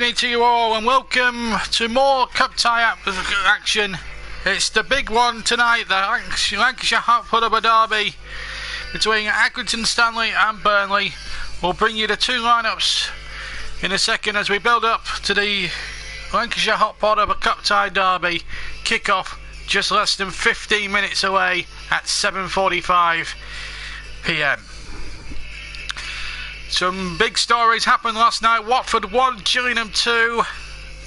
evening to you all and welcome to more cup tie action. It's the big one tonight, the Lancashire Hot Rubber Derby between Accrington, Stanley and Burnley. We'll bring you the two lineups in a second as we build up to the Lancashire Hot Rubber Cup tie derby kick-off just less than 15 minutes away at 7:45 p.m. Some big stories happened last night. Watford 1, Gillingham 2.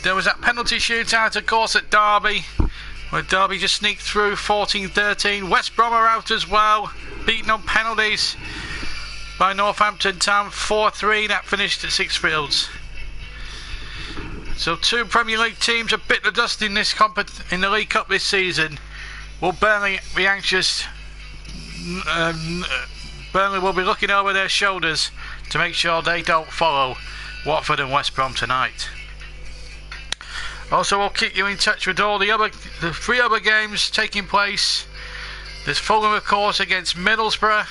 There was that penalty shootout, of course, at Derby, where Derby just sneaked through 14-13. West Brom are out as well, beaten on penalties by Northampton Town 4-3. That finished at Sixfields. So two Premier League teams have bit the dust in this in the League Cup this season. Will Burnley be anxious? Burnley will be looking over their shoulders to make sure they don't follow Watford and West Brom tonight. Also, we'll keep you in touch with all the three other games taking place. There's Fulham, of course, against Middlesbrough.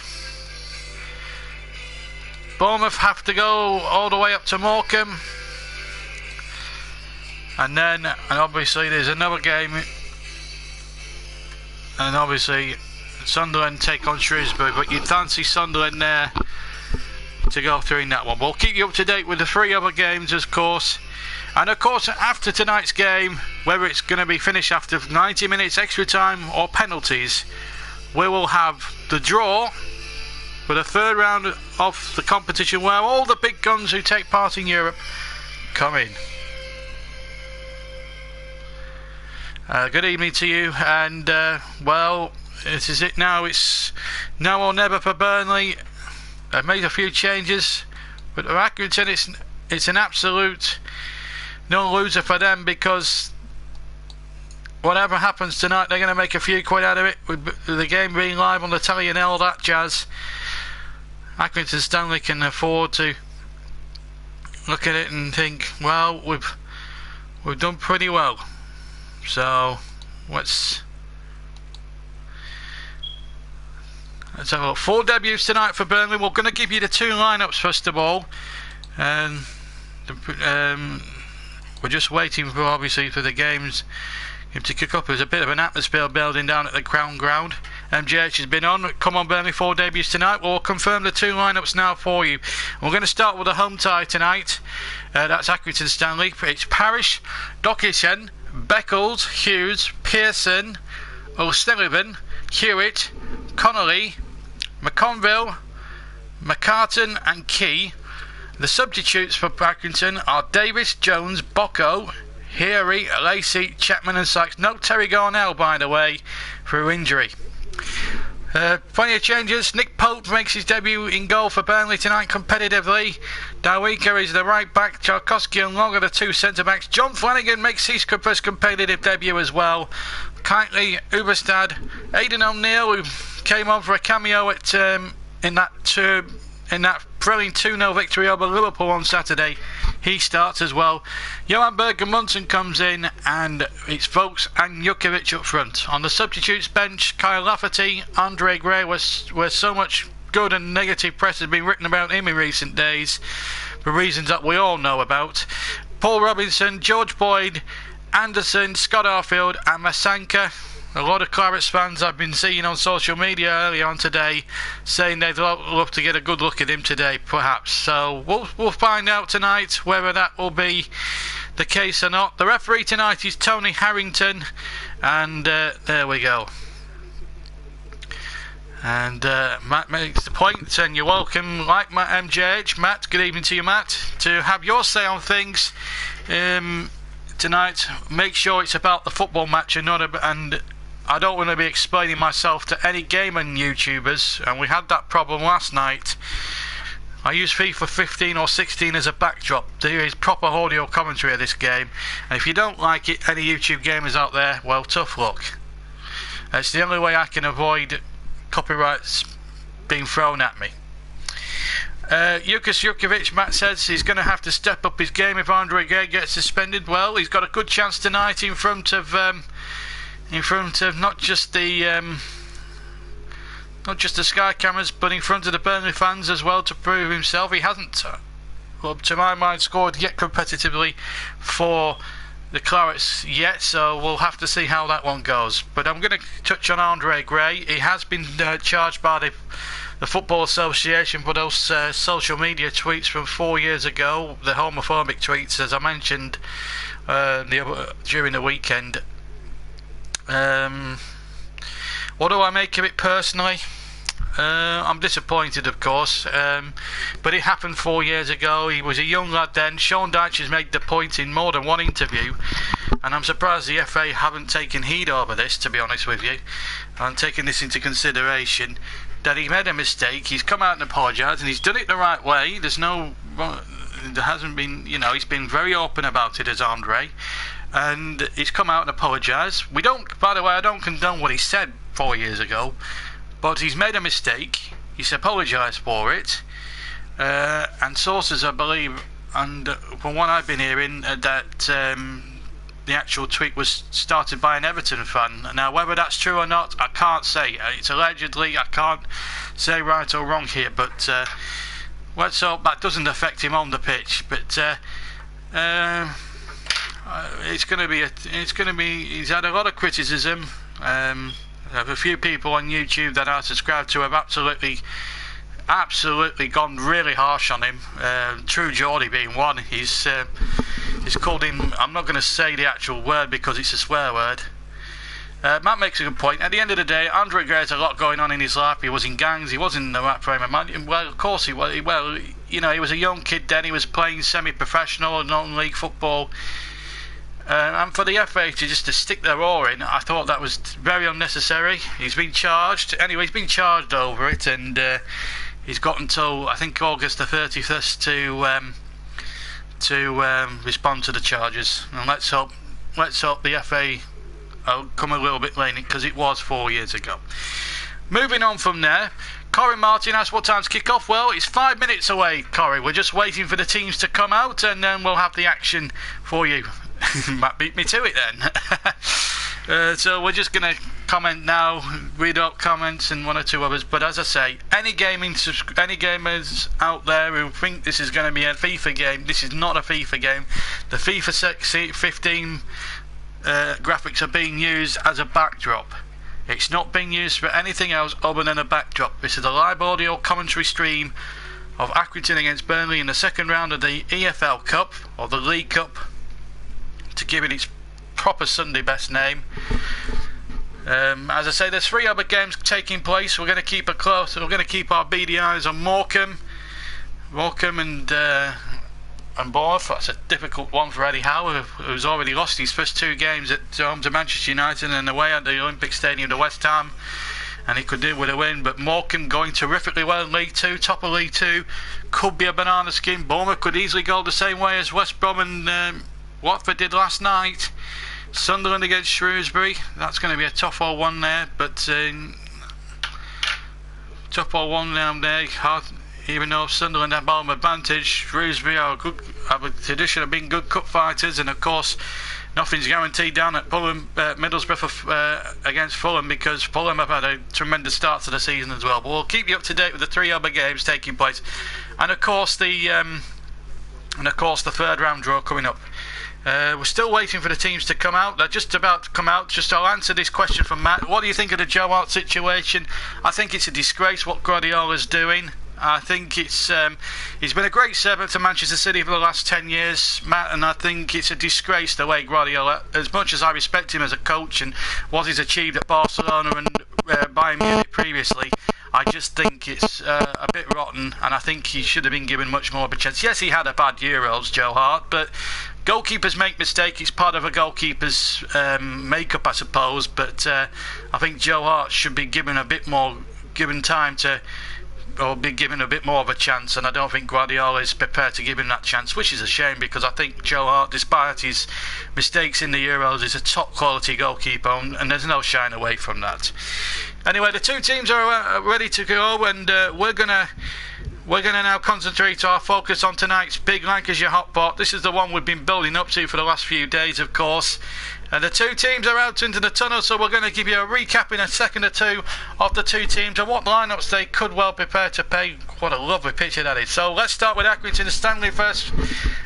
Bournemouth have to go all the way up to Morecambe. And obviously there's another game. And obviously Sunderland take on Shrewsbury, but you'd fancy Sunderland there to go through in that one. We'll keep you up to date with the three other games, of course. And of course, after tonight's game, whether it's going to be finished after 90 minutes extra time or penalties, we will have the draw for the third round of the competition where all the big guns who take part in Europe come in. Good evening to you, and well, this is it now. It's now or never for Burnley. They've made a few changes, but for Accrington it's an absolute no loser for them, because whatever happens tonight they're going to make a few quid out of it, with the game being live on the telly and all that jazz. Accrington Stanley can afford to look at it and think, well, we've done pretty well. So let's have a look. 4 debuts tonight for Burnley. We're going to give you the two lineups first of all, and we're just waiting for obviously for the games to kick up. There's a bit of an atmosphere building down at the Crown Ground. MJH has been on. Come on Burnley, 4 debuts tonight. We'll confirm the two lineups now for you. We're going to start with a home tie tonight. That's Accrington Stanley. It's Parish, Dockison, Beckles, Hughes, Pearson, O'Sullivan, Hewitt, Connolly, McConville, McCartan and Key. The substitutes for Accrington are Davis, Jones, Bocco, Heary, Lacey, Chapman and Sykes. No Terry Garnell, by the way, through injury. Plenty of changes. Nick Pope makes his debut in goal for Burnley tonight competitively. Dawika is the right back. Tchaikovsky and Long are the two centre backs. John Flanagan makes his first competitive debut as well. Kindly, Uberstad, Aidan O'Neill, who came on for a cameo at in that thrilling 2-0 victory over Liverpool on Saturday. He starts as well. Johan Berger Munson comes in, and it's Vokes and Jukovic up front. On the substitutes bench, Kyle Lafferty, Andre Gray, where so much good and negative press has been written about him in recent days, for reasons that we all know about. Paul Robinson, George Boyd, Anderson, Scott Arfield and Masanka. A lot of Clarets fans I've been seeing on social media earlier on today saying they'd love to get a good look at him today, perhaps. So we'll find out tonight whether that will be the case or not. The referee tonight is Tony Harrington, and there we go. And Matt makes the point, and you're welcome, like Matt MJH. Matt, good evening to you, Matt, to have your say on things tonight. Make sure it's about the football match and not and I don't want to be explaining myself to any gaming YouTubers, and we had that problem last night. I use FIFA 15 or 16 as a backdrop. There is proper audio commentary of this game, and if you don't like it, any YouTube gamers out there, well, tough luck. It's the only way I can avoid copyrights being thrown at me. Jukovic, Matt says he's going to have to step up his game if Andre Gray gets suspended. Well, he's got a good chance tonight in front of not just the Sky cameras, but in front of the Burnley fans as well, to prove himself. He hasn't to my mind, scored yet competitively for the Clarets yet, so we'll have to see how that one goes. But I'm going to touch on Andre Gray. He has been charged by the Football Association for those social media tweets from 4 years ago, the homophobic tweets, as I mentioned during the weekend. What do I make of it personally? I'm disappointed, of course, but it happened 4 years ago. He was a young lad then. Sean Dyche has made the point in more than one interview, and I'm surprised the FA haven't taken heed over this, to be honest with you, and taken this into consideration, that he made a mistake. He's come out and apologised, and he's done it the right way. There hasn't been, he's been very open about it, as Andre, and he's come out and apologised. By the way, I don't condone what he said 4 years ago, but he's made a mistake. He's apologised for it, and sources, I believe, and from what I've been hearing, that the actual tweet was started by an Everton fan. Now, whether that's true or not, I can't say. It's allegedly. I can't say right or wrong here, but let's hope that doesn't affect him on the pitch. But it's going to be. He's had a lot of criticism. I have a few people on YouTube that I subscribe to have absolutely gone really harsh on him. True Geordie being one. He's called him. I'm not going to say the actual word because it's a swear word. Matt makes a good point. At the end of the day, Andre Gray has a lot going on in his life. He was in gangs. He wasn't in the right frame of mind. Well, of course he was. Well, he was a young kid then. He was playing semi-professional and non-league football. And for the FA to stick their oar in, I thought that was very unnecessary. He's been charged. Anyway, he's been charged over it, and he's got until, I think, August the 31st to respond to the charges. And let's hope the FA will come a little bit lenient, because it was 4 years ago. Moving on from there, Corey Martin asked what time's kick off. Well, it's 5 minutes away, Corey. We're just waiting for the teams to come out, and then we'll have the action for you. Matt beat me to it then. So we're just going to comment now, read up comments and one or two others. But as I say, any gamers out there who think this is going to be a FIFA game, this is not a FIFA game. The FIFA 15 graphics are being used as a backdrop. It's not being used for anything else other than a backdrop. This is a live audio commentary stream of Accrington against Burnley in the second round of the EFL Cup, or the League Cup, to give it its proper Sunday best name. As I say, there's 3 other games taking place. We're going to keep our beady eyes on Morecambe and Bournemouth. That's a difficult one for Eddie Howe, who's already lost his first 2 games at home to Manchester United and away at the Olympic Stadium to West Ham, and he could do it with a win. But Morecambe going terrifically well in League 2, top of League 2, could be a banana skin. Bournemouth could easily go the same way as West Brom and Watford did last night. Sunderland against Shrewsbury, that's going to be a tough old one there, but tough old one down there. Even though Sunderland have home advantage, Shrewsbury have a tradition of being good cup fighters, and of course nothing's guaranteed down at Middlesbrough against Fulham, because Fulham have had a tremendous start to the season as well. But we'll keep you up to date with the 3 other games taking place, and of course the third round draw coming up. We're still waiting for the teams to come out. They're just about to come out. I'll answer this question from Matt. What do you think of the Joe Hart situation? I think it's a disgrace what Guardiola's doing. I think he's been a great servant to Manchester City for the last 10 years, Matt, and I think it's a disgrace the way Guardiola, as much as I respect him as a coach and what he's achieved at Barcelona and Bayern Munich previously, I just think it's a bit rotten, and I think he should have been given much more of a chance. Yes, he had a bad Euros, Joe Hart, but goalkeepers make mistakes. It's part of a goalkeeper's makeup, I suppose. But I think Joe Hart should be given time to, or be given a bit more of a chance. And I don't think Guardiola is prepared to give him that chance, which is a shame, because I think Joe Hart, despite his mistakes in the Euros, is a top quality goalkeeper, and there's no shying away from that. Anyway, the 2 teams are ready to go, and we're gonna now concentrate our focus on tonight's big Lancashire hot pot. This is the one we've been building up to for the last few days, of course. And the 2 teams are out into the tunnel, so we're going to give you a recap in a second or two of the 2 teams and what lineups they could well prepare to play what a lovely picture that is. So let's start with Accrington and Stanley first.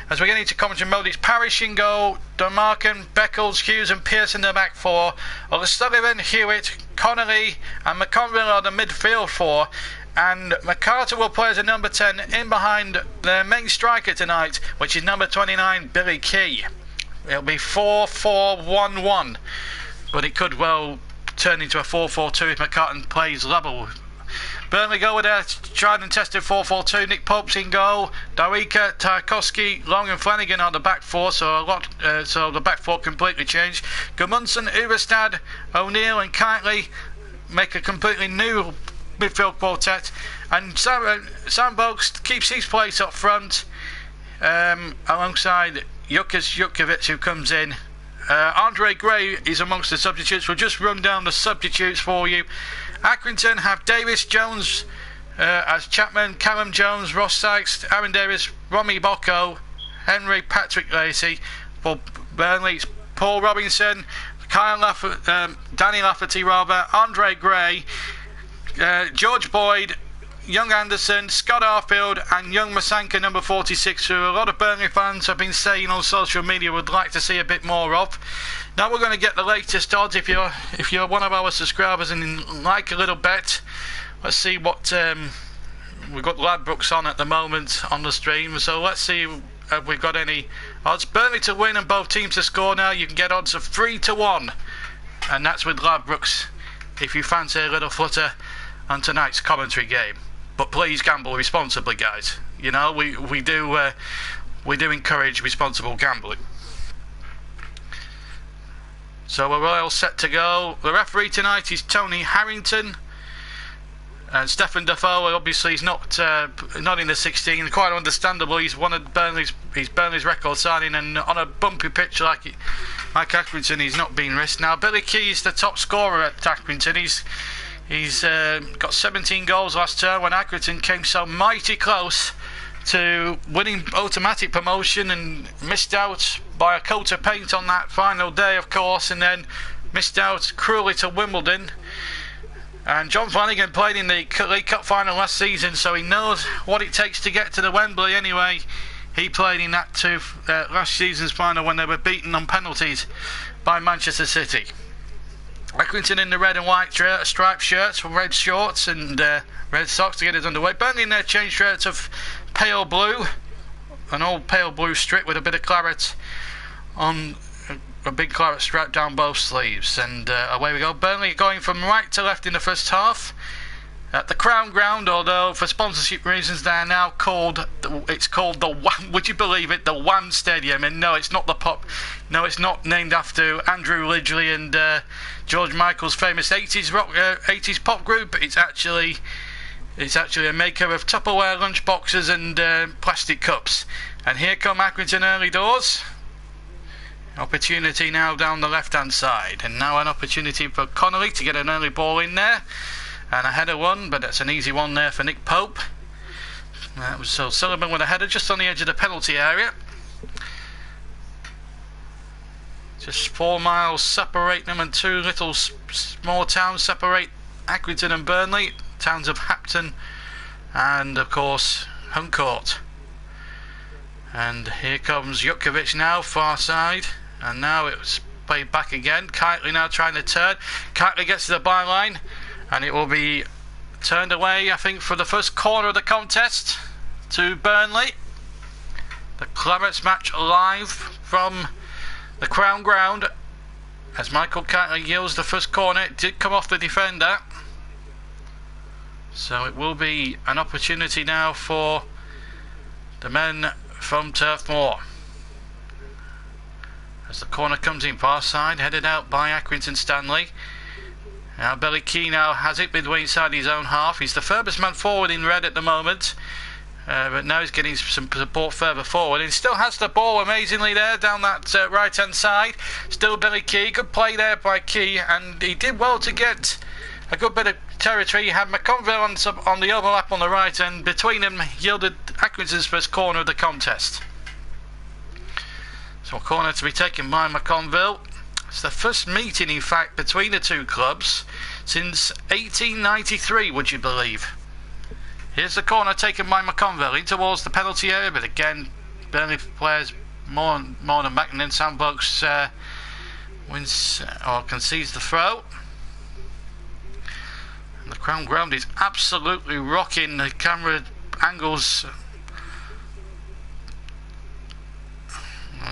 As we get into commentary mode, it's Parrish in goal, Dunmarken, Beckles, Hughes and Pearce in the back four. O'Sullivan, Hewitt, Connolly and McConville are the midfield four. And McCarter will play as a number 10 in behind their main striker tonight, which is number 29, Billy Key. It'll be 4-4-1-1, but it could well turn into a 4-4-2 if McCartan plays level. Burnley go with their tried and tested 4-4-2. Nick Pope's in goal. Darica, Tarkowski, Long and Flanagan are the back four, so the back four completely changed. Gudmundsson, Uverstad, O'Neill and Kitely make a completely new midfield quartet, and Sam Boaks keeps his place up front alongside Jutkiewicz, who comes in. Andre Gray is amongst the substitutes. We'll just run down the substitutes for you. Accrington have Davis, Jones as Chapman, Callum Jones, Ross Sykes, Aaron Davis, Romy Bocco, Henry Patrick Lacey. For Burnley, it's Paul Robinson, Danny Lafferty rather, Andre Gray, George Boyd, Young Anderson, Scott Arfield and Young Masanka number 46, who a lot of Burnley fans have been saying on social media would like to see a bit more of. Now we're going to get the latest odds. If you're one of our subscribers and like a little bet, let's see what we've got Ladbrokes on at the moment on the stream, so let's see if we've got any odds. Burnley to win and both teams to score now. You can get odds of 3-1, and that's with Ladbrokes if you fancy a little flutter on tonight's commentary game. But please gamble responsibly, guys. You know, we do encourage responsible gambling. So we're all set to go. The referee tonight is Tony Harrington, and Stefan Defoe. Obviously, he's not in the 16. Quite understandable. He's one of Burnley's record signing, and on a bumpy pitch like Accrington, he's not being risked. Now Billy Key is the top scorer at Accrington. He's got 17 goals last term when Accrington came so mighty close to winning automatic promotion and missed out by a coat of paint on that final day, of course, and then missed out cruelly to Wimbledon. And John Flanagan played in the League Cup final last season, so he knows what it takes to get to the Wembley anyway. He played in that too last season's final when they were beaten on penalties by Manchester City. Accrington in the red and white striped shirts, red shorts and red socks to get us underway. Burnley in their change shirts of pale blue, an old pale blue strip with a bit of claret on, a big claret stripe down both sleeves, and away we go. Burnley going from right to left in the first half at the Crown Ground, although for sponsorship reasons they are now called, it's called the Wham, would you believe it, the Wham Stadium. And no, it's not the pop, no, it's not named after Andrew Lidgley and George Michael's famous 80s rock 80s pop group. It's actually a maker of Tupperware lunch boxes and plastic cups. And here come Accrington early doors. Opportunity now down the left hand side, and now an opportunity for Connolly to get an early ball in there. And a header one, but that's an easy one there for Nick Pope. That was so Sullivan with a header just on the edge of the penalty area. Just 4 miles separate them, and two little small towns separate Accrington and Burnley. Towns of Hapton and, of course, Huncourt. And here comes Jutkiewicz now, far side. And now it's played back again. Kitely now trying to turn. Kitely gets to the byline. And it will be turned away, I think, for the first corner of the contest to Burnley. The Clarets Match live from the Crown Ground as Michael Kitely yields the first corner. It did come off the defender. So it will be an opportunity now for the men from Turf Moor. As the corner comes in far side, headed out by Accrington Stanley. Now Billy Key now has it midway inside his own half. He's the furthest man forward in red at the moment, but now he's getting some support further forward. He still has the ball amazingly there down that right hand side. Still Billy Key, good play there by Key, and he did well to get a good bit of territory. He had McConville on the overlap on the right, and between them yielded Accrington's first corner of the contest. So a corner to be taken by McConville. It's the first meeting, in fact, between the two clubs since 1893, would you believe? Here's the corner taken by McConville in towards the penalty area, but again, Burnley players more than back, and then Sandbox wins or concedes the throw. And the Crown Ground is absolutely rocking. The camera angles.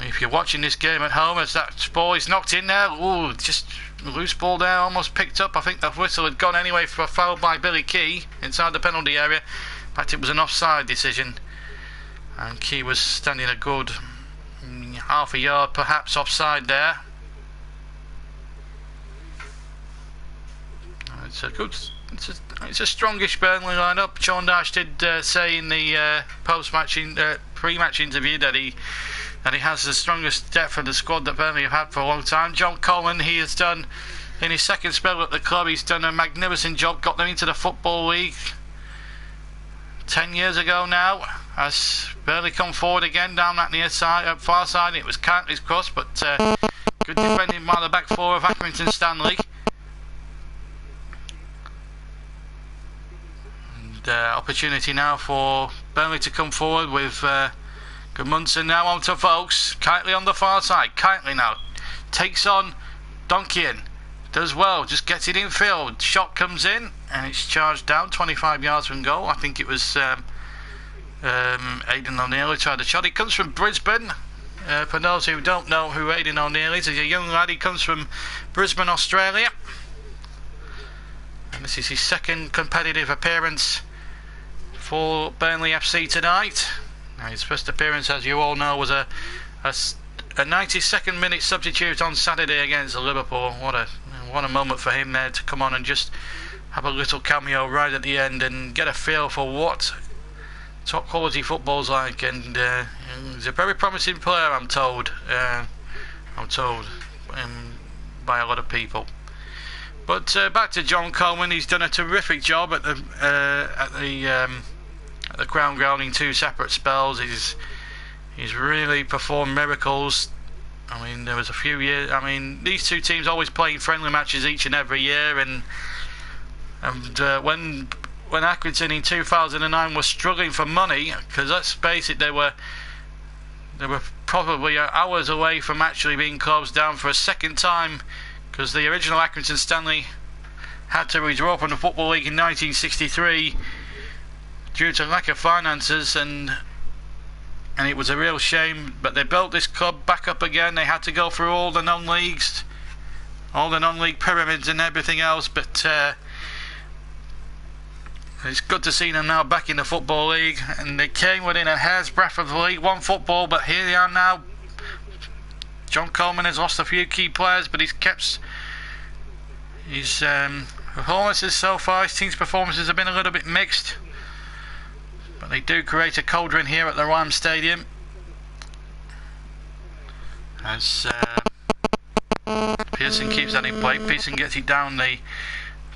If you're watching this game at home, as that ball is knocked in there, ooh, just loose ball there, almost picked up. I think the whistle had gone anyway for a foul by Billy Key inside the penalty area. In fact, it was an offside decision, and Key was standing a good half a yard perhaps offside there. It's a strongish Burnley lineup. Sean Dash did say in the pre-match interview that he has the strongest depth of the squad that Burnley have had for a long time. John Coleman, he has done, in his second spell at the club, he's done a magnificent job, got them into the Football League 10 years ago now, as Burnley come forward again down that near side, far side. It was Cantley's cross, but good defending by the back four of Accrington Stanley. And opportunity now for Burnley to come forward with Gudmundsson now on to Vokes. Kitely on the far side. Kitely now takes on Donkian. Does well, just gets it in field. Shot comes in and it's charged down 25 yards from goal. I think it was Aidan O'Neill who tried the shot. He comes from Brisbane. For those who don't know who Aidan O'Neill is, he's a young lad. He comes from Brisbane, Australia. And this is his second competitive appearance for Burnley FC tonight. Now, his first appearance, as you all know, was a 92nd minute substitute on Saturday against Liverpool. What a moment for him there to come on and just have a little cameo right at the end and get a feel for what top quality football's like. And he's a very promising player, I'm told. By a lot of people. But back to John Coleman. He's done a terrific job at the Crown Ground in two separate spells. He's really performed miracles. I mean, there was a few years. I mean, these two teams always playing friendly matches each and every year, and when Accrington in 2009 was struggling for money, because let's face it, they were probably hours away from actually being closed down for a second time, because the original Accrington Stanley had to withdraw from the Football League in 1963 due to lack of finances, and it was a real shame. But they built this club back up again. They had to go through all the non-league pyramids and everything else, but it's good to see them now back in the Football League, and they came within a hair's breadth of the League One football, but here they are now. John Coleman has lost a few key players, but he's kept his performances so far. His team's performances have been a little bit mixed, but they do create a cauldron here at the Rhyme Stadium. As Pearson keeps that in play. Pearson gets it down the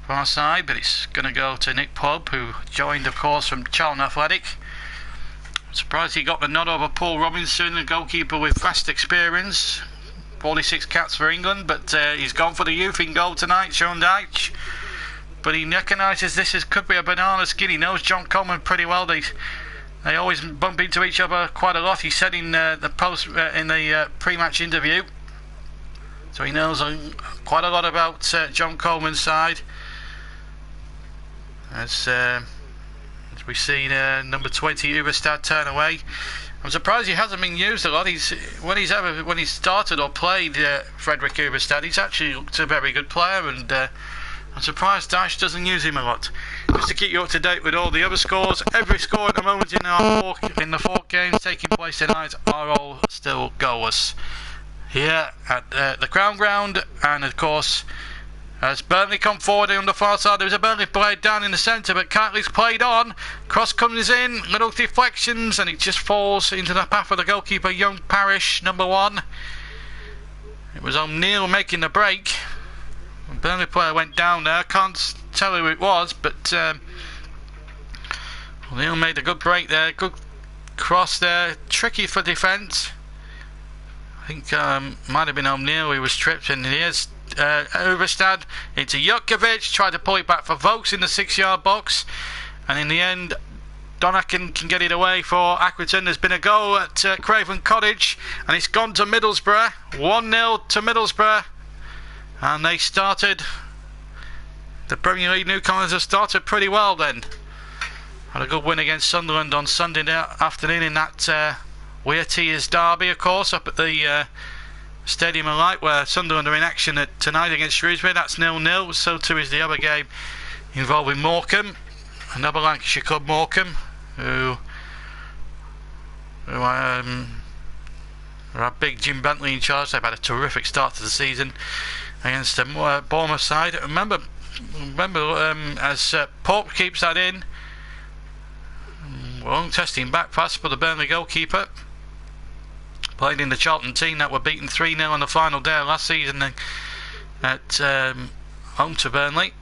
far side, but it's going to go to Nick Pope, who joined, of course, from Charlton Athletic. I'm surprised he got the nod over Paul Robinson, a goalkeeper with vast experience. 46 caps for England, but he's gone for the youth in goal tonight, Sean Dyche. But he recognises this could be a banana skin. He knows John Coleman pretty well. They always bump into each other quite a lot. He said in the pre-match interview. So he knows quite a lot about John Coleman's side. As we see number 20 Uberstad turn away. I'm surprised he hasn't been used a lot. When he's started or played Frederick Uberstad, he's actually looked a very good player, and I'm surprised Dash doesn't use him a lot. Just to keep you up to date with all the other scores, every score at the moment in the four games taking place tonight are all still goalless here at the Crown Ground. And of course, as Burnley come forward on the far side, there was a Burnley player down in the centre, but Cantley's played on. Cross comes in, little deflections, and it just falls into the path of the goalkeeper, Young Parish, number 1. It was O'Neill making the break. The Burnley player went down there. Can't tell who it was, but O'Neill made a good break there. Good cross there. Tricky for defence. I think might have been O'Neill who was tripped, and here's Uberstad into Jutkovic, tried to pull it back for Vokes in the 6-yard box, and in the end Donacan can get it away for Accrington. There's been a goal at Craven Cottage, and it's gone to Middlesbrough. 1-0 to Middlesbrough, and they started. The Premier League newcomers have started pretty well then. Had a good win against Sunderland on Sunday afternoon in that Weir Tears derby, of course, up at the Stadium of Light, where Sunderland are in action tonight against Shrewsbury. That's 0-0. So too is the other game involving Morecambe, another Lancashire club, Morecambe, who have big Jim Bentley in charge. They've had a terrific start to the season against the Bournemouth side. Remember, as Pope keeps that in, long testing back pass for the Burnley goalkeeper. Played in the Charlton team that were beaten 3-0 on the final day of last season at home to Burnley.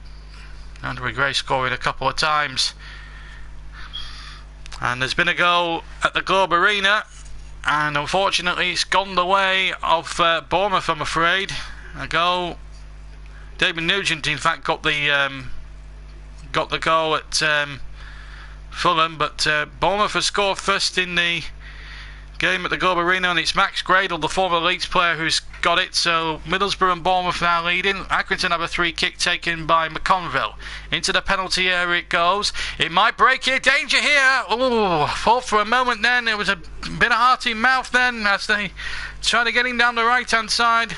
Andrew Gray scoring a couple of times. And there's been a goal at the Globe Arena, and unfortunately it's gone the way of Bournemouth, I'm afraid. A goal. David Nugent in fact got the goal at Fulham, but Bournemouth has scored first in the game at the Globe Arena, and it's Max Gradle, the former Leeds player, who's got it. So Middlesbrough and Bournemouth now leading. Accrington have a free kick taken by McConville. Into the penalty area it goes. It might break here. Danger here. Oh, thought for a moment then there was a bit of heart in mouth then as they try to get him down the right hand side.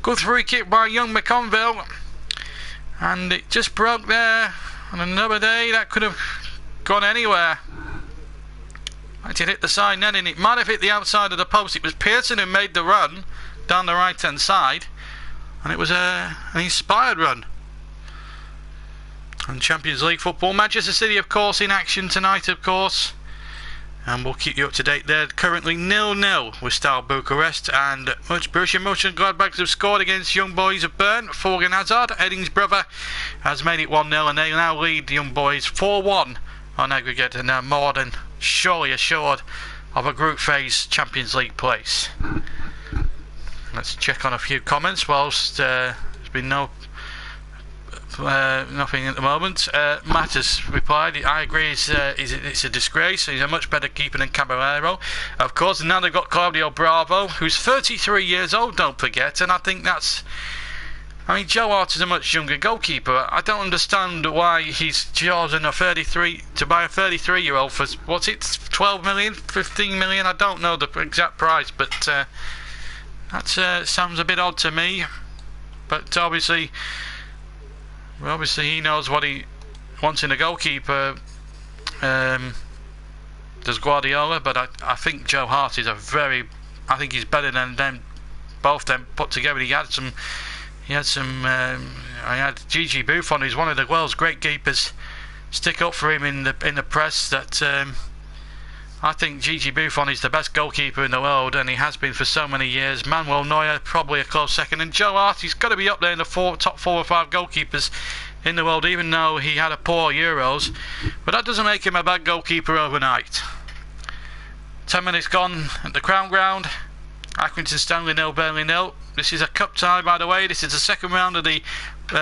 Good free kick by young McConville, and it just broke there. On another day that could have gone anywhere. It hit the side net, and it might have hit the outside of the post. It was Pearson who made the run down the right hand side, and it was an inspired run. And Champions League football, Manchester City of course in action tonight, of course, and we'll keep you up to date. They're currently 0-0 with Steaua Bucharest, and Borussia Mönchengladbach have scored against Young Boys of Bern. Thorgan Hazard, Edding's brother, has made it 1-0, and they now lead the Young Boys 4-1 on aggregate, and are more than surely assured of a group phase Champions League place. Let's check on a few comments whilst there's been nothing at the moment. Matt has replied, I agree, it's a disgrace. He's a much better keeper than Caballero. Of course, now they've got Claudio Bravo, who's 33 years old, don't forget, and I think that's... I mean, Joe Hart is a much younger goalkeeper. I don't understand why he's chosen to buy a 33-year-old for, what's it, 12 million, 15 million? I don't know the exact price, but that sounds a bit odd to me. But obviously he knows what he wants in a goalkeeper. Does Guardiola, but I think Joe Hart is I think he's better than them, both them put together. He had Gigi Buffon, who's one of the world's great keepers, stick up for him in the press. That I think Gigi Buffon is the best goalkeeper in the world, and he has been for so many years. Manuel Neuer probably a close second, and Joe Hart, he's got to be up there in the top 4 or 5 goalkeepers in the world, even though he had a poor Euros. But that doesn't make him a bad goalkeeper overnight. 10 minutes gone at the Crown Ground. Accrington Stanley 0, Burnley 0. This is a cup tie, by the way. This is the second round of the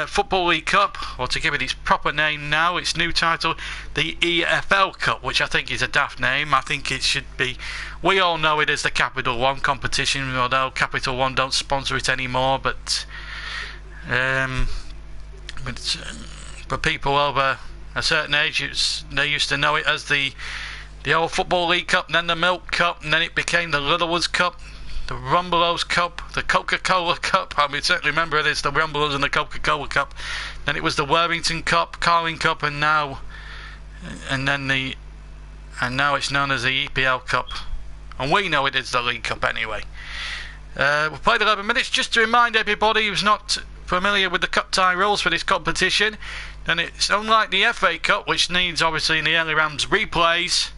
Football League Cup, or to give it its proper name now, its new title, the EFL Cup, which I think is a daft name. I think it should be, we all know it as the Capital One competition, although Capital One don't sponsor it anymore, but for people over a certain age, they used to know it as the old Football League Cup, then the Milk Cup, and then it became the Littlewoods Cup, the Rumbelows Cup, the Coca-Cola Cup. I mean, certainly remember it as the Rumbelows and the Coca-Cola Cup. Then it was the Worthington Cup, Carling Cup, and now it's known as the EPL Cup. And we know it is the League Cup anyway. We've played 11 minutes. Just to remind everybody who's not familiar with the cup tie rules for this competition, and it's unlike the FA Cup, which needs obviously in the early rounds replays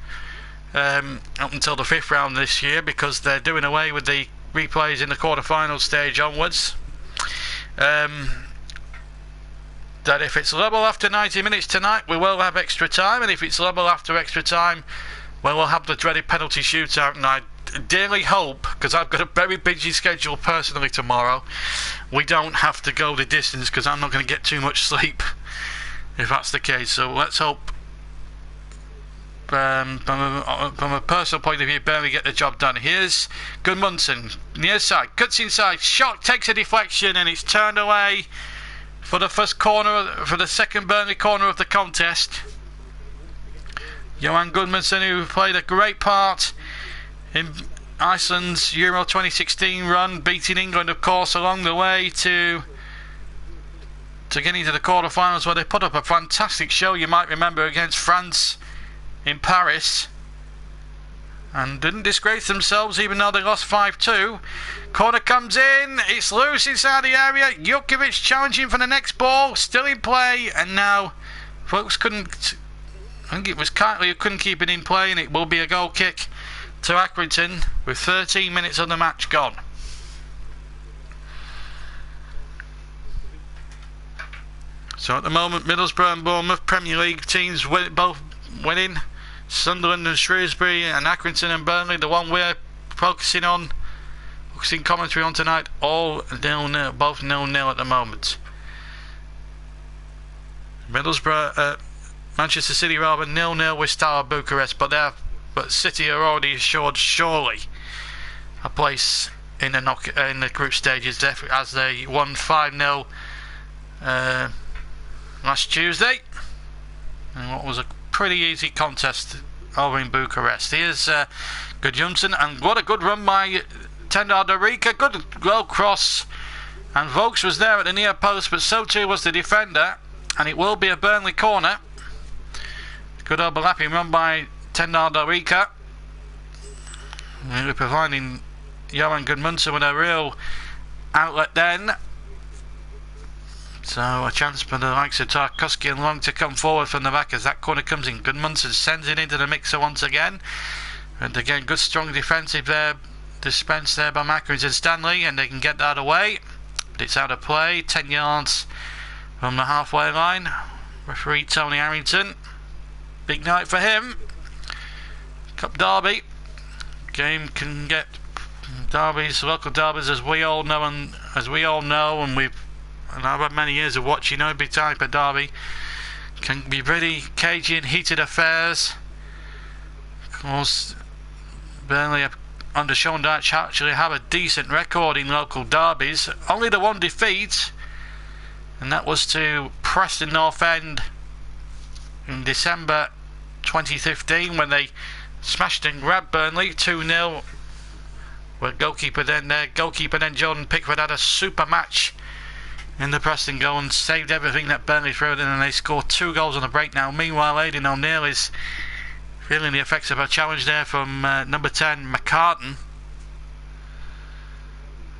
up until the 5th round this year, because they're doing away with the replays in the quarter-final stage onwards. That if it's level after 90 minutes tonight, we will have extra time, and if it's level after extra time, well, we'll have the dreaded penalty shootout. And I dearly hope, because I've got a very busy schedule personally tomorrow, we don't have to go the distance, because I'm not going to get too much sleep if that's the case. So let's hope from a personal point of view, Burnley get the job done. Here's Gudmundsson, near side, cuts inside, shot takes a deflection, and it's turned away for the second Burnley corner of the contest. Johan Gudmundsson, who played a great part in Iceland's Euro 2016 run, beating England, of course, along the way to getting to the quarterfinals, where they put up a fantastic show, you might remember, against France in Paris, and didn't disgrace themselves even though they lost 5-2. Corner comes in, it's loose inside the area. Jukovic challenging for the next ball, still in play, and now folks couldn't. I think it was Kirtley who couldn't keep it in play, and it will be a goal kick to Accrington with 13 minutes of the match gone. So at the moment, Middlesbrough and Bournemouth, Premier League teams both winning. Sunderland and Shrewsbury, and Accrington and Burnley, the one we're focusing commentary on tonight, all 0-0, both 0-0 at the moment. Middlesbrough, Manchester City rather 0-0 with Steaua Bucharest, but City are already assured surely a place in the group stages, as they won 5-0 last Tuesday, and what was a pretty easy contest over in Bucharest. Here's Gudmundsson, and what a good run by Tendar Darika. Good low cross, and Vokes was there at the near post, but so too was the defender, and it will be a Burnley corner. Good overlapping run by Tendar Darika, really providing Johan Gudmundsson with a real outlet then. So a chance for the likes of Tarkowski and Long to come forward from the back as that corner comes in. Gudmundsson sends it into the mixer once again. And again, good strong defensive there, dispensed there by Mackers and Stanley, and they can get that away. But it's out of play, 10 yards from the halfway line. Referee Tony Harrington. Big night for him. Cup derby. Game can get derbies, local derbies, as we all know, and I've had many years of watching every type of derby. Can be really cagey and heated affairs. Of course, Burnley under Sean Dyche actually have a decent record in local derbies. Only the one defeat, and that was to Preston North End in December 2015 when they smashed and grabbed Burnley 2-0. Where goalkeeper then Jordan Pickford had a super match in the Preston goal and saved everything that Burnley threw in, and they scored 2 goals on the break now. Meanwhile, Aidan O'Neill is feeling the effects of a challenge there from number 10 McCartan.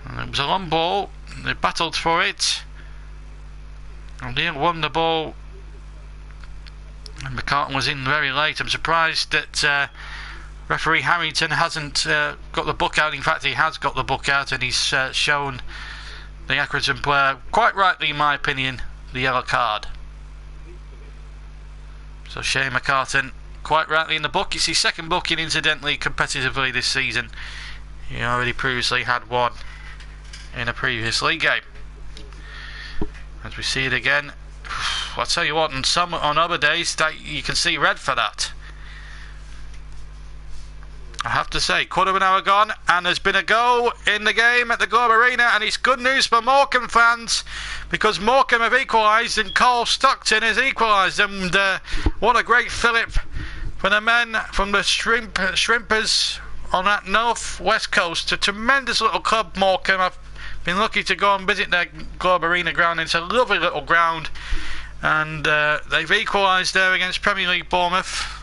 And it was a long ball, they battled for it. O'Neill won the ball, and McCartan was in very late. I'm surprised that referee Harrington hasn't got the book out. In fact, he has got the book out, and he's shown the Accrington player, quite rightly in my opinion, the yellow card. So Shane McCartan, quite rightly in the book. It's his second booking, incidentally, competitively this season. He already previously had one in a previous league game. As we see it again, I'll tell you what, on other days that you can see red for that. I have to say, quarter of an hour gone, and there's been a goal in the game at the Globe Arena, and it's good news for Morecambe fans, because Morecambe have equalised and Cole Stockton has equalised, and what a great fillip for the men from the Shrimpers on that north-west coast. A tremendous little club, Morecambe. I've been lucky to go and visit their Globe Arena ground. It's a lovely little ground, and they've equalised there against Premier League Bournemouth.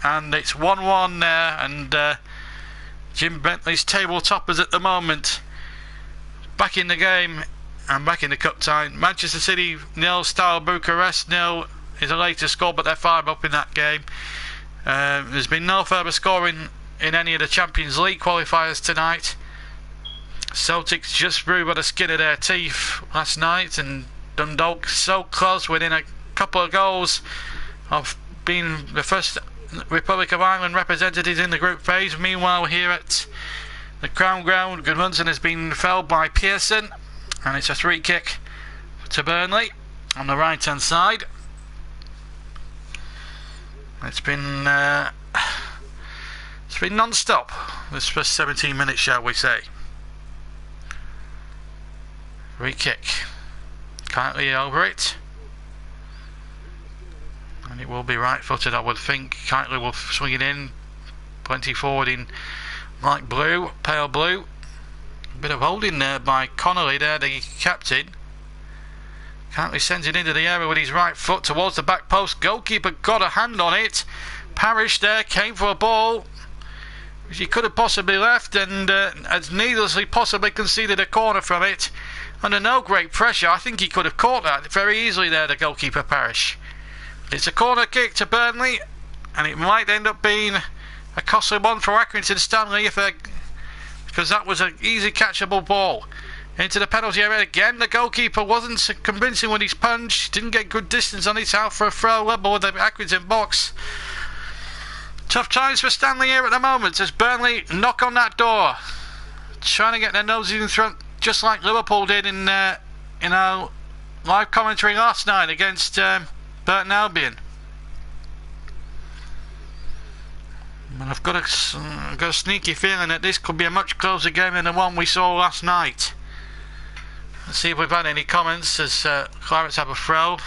And it's 1-1 there, and Jim Bentley's table toppers at the moment. Back in the game and back in the cup time. Manchester City 0, Steaua Bucharest 0 is the latest score, but they're 5 up in that game. There's been no further scoring in any of the Champions League qualifiers tonight. Celtics just through by the skin of their teeth last night, and Dundalk so close, within a couple of goals of being the first Republic of Ireland representatives in the group phase. Meanwhile, here at the Crown Ground, Gudmundsson has been felled by Pearson, and it's a free kick to Burnley on the right hand side. It's been non-stop this first 17 minutes, shall we say. Free kick. Kindly over it. And it will be right-footed, I would think. Kindly will swing it in. Plenty forward in light blue, pale blue. A bit of holding there by Connolly there, the captain. Kindly sends it into the area with his right foot towards the back post. Goalkeeper got a hand on it. Parish there came for a ball which he could have possibly left, and has needlessly possibly conceded a corner from it. Under no great pressure, I think he could have caught that very easily there, the goalkeeper Parish. It's a corner kick to Burnley, and it might end up being a costly one for Accrington Stanley because that was an easy catchable ball. Into the penalty area again. The goalkeeper wasn't convincing with his punch, didn't get good distance on it, out for a throw level with the Accrington box. Tough times for Stanley here at the moment as Burnley knock on that door, trying to get their noses in front, just like Liverpool did in our live commentary last night against Burton Albion. And I've got a sneaky feeling that this could be a much closer game than the one we saw last night. Let's see if we've had any comments as Clarets have a throw.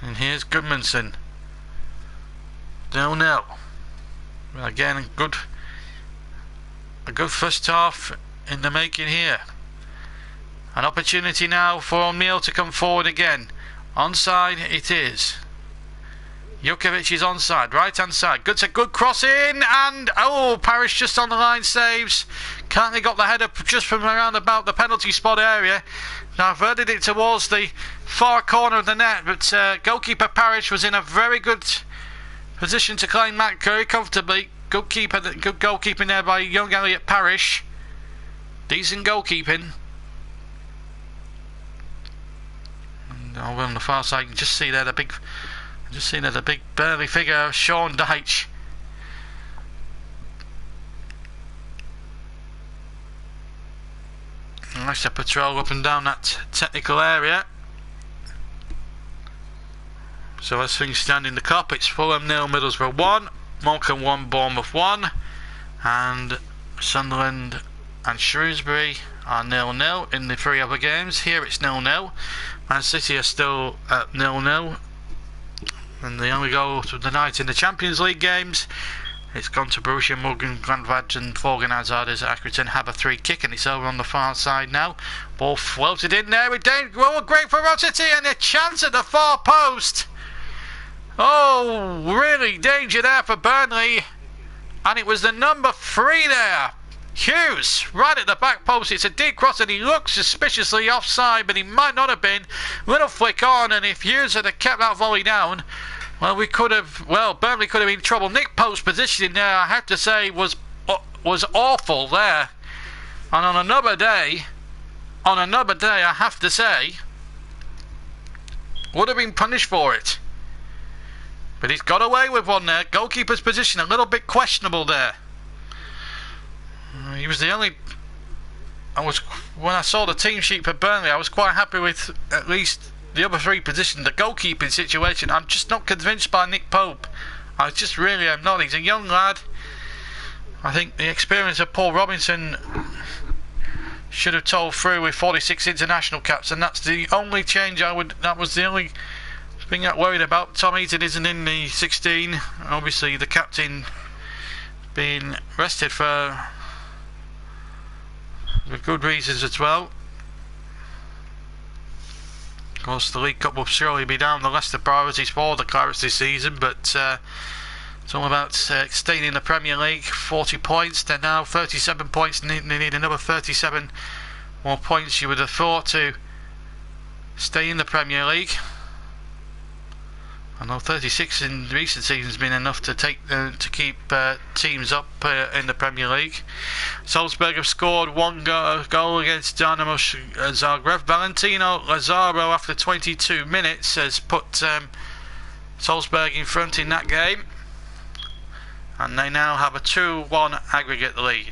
And here's Goodmanson. 0-0. Again, a good first half in the making here. An opportunity now for O'Neill to come forward again. Onside it is. Jukovic is onside, right hand side. It's a good cross in, and Parish just on the line saves. Cantley got the header just from around about the penalty spot area. Diverted it towards the far corner of the net, but goalkeeper Parish was in a very good position to claim that very comfortably. Good goalkeeping there by young Elliot Parish. Decent goalkeeping. And over on the far side, you can just see there the big burly figure of Sean Dyche. Nice to patrol up and down that technical area. So as things stand in the cup, it's Fulham 0, Middlesbrough 1, Morecambe 1, Bournemouth 1, and Sunderland and Shrewsbury are 0-0 in the 3 other games. Here it's 0-0. Man City are still at 0-0. And the only goal of the night in the Champions League games, it's gone to Borussia Mönchengladbach and Thorgan Hazard as Accrington have a free kick, and it's over on the far side now. Ball floated in there with great ferocity and a chance at the far post. Oh, really danger there for Burnley, and it was the number 3 there, Hughes, right at the back post. It's a deep cross and he looks suspiciously offside, but he might not have been. Little flick on, and if Hughes had kept that volley down, well, Burnley could have been in trouble. Nick Pope's positioning there, I have to say, was awful there. And on another day, I have to say, would have been punished for it. But he's got away with one there. Goalkeeper's position a little bit questionable there. He was the only. When I saw the team sheet for Burnley, I was quite happy with at least the other 3 positions. The goalkeeping situation, I'm just not convinced by Nick Pope. I just really am not. He's a young lad. I think the experience of Paul Robinson should have told through with 46 international caps, and that's the only change that was the only thing I'm worried about. Tom Heaton isn't in the 16. Obviously the captain being rested for good reasons as well. Of course, the League Cup will surely be down the list of priorities for the Clarets this season, but it's all about staying in the Premier League. 40 points, they're now 37 points, they need another 37 more points, you would have thought, to stay in the Premier League. I know 36 in recent seasons has been enough to keep teams up in the Premier League. Salzburg have scored 1 goal against Dynamo Zagreb. Valentino Lazaro, after 22 minutes, has put Salzburg in front in that game, and they now have a 2-1 aggregate lead.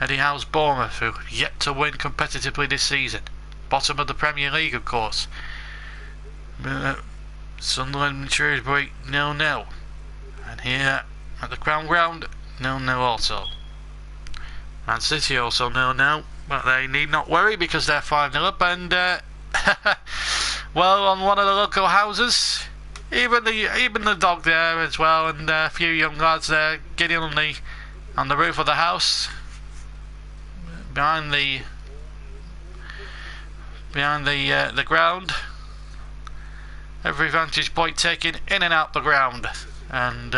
Eddie Howe's Bournemouth, who have yet to win competitively this season. Bottom of the Premier League, of course. Sunderland and Shrewsbury 0-0. And here at the Crown Ground, 0-0 also. Man City also 0-0, but they need not worry because they're 5-0 up. And well, on one of the local houses, even the dog there as well, and a few young lads there getting on the roof of the house behind the ground. Every vantage point taken in and out the ground, and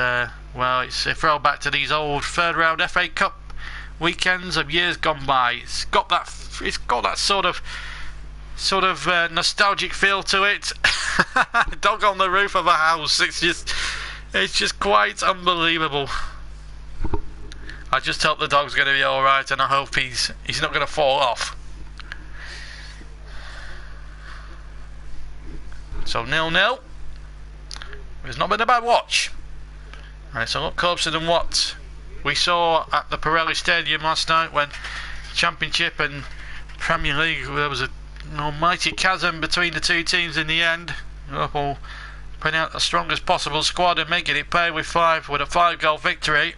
well, it's a throwback to these old third round FA Cup weekends of years gone by. It's got that sort of nostalgic feel to it. Dog on the roof of a house. It's just quite unbelievable. I just hope the dog's going to be all right, and I hope he's not going to fall off. So 0-0. It's not been a bad watch. And it's a lot closer than what we saw at the Pirelli Stadium last night, when Championship and Premier League, there was a almighty chasm between the two teams in the end. Liverpool putting out the strongest possible squad and making it pay with a 5-goal victory.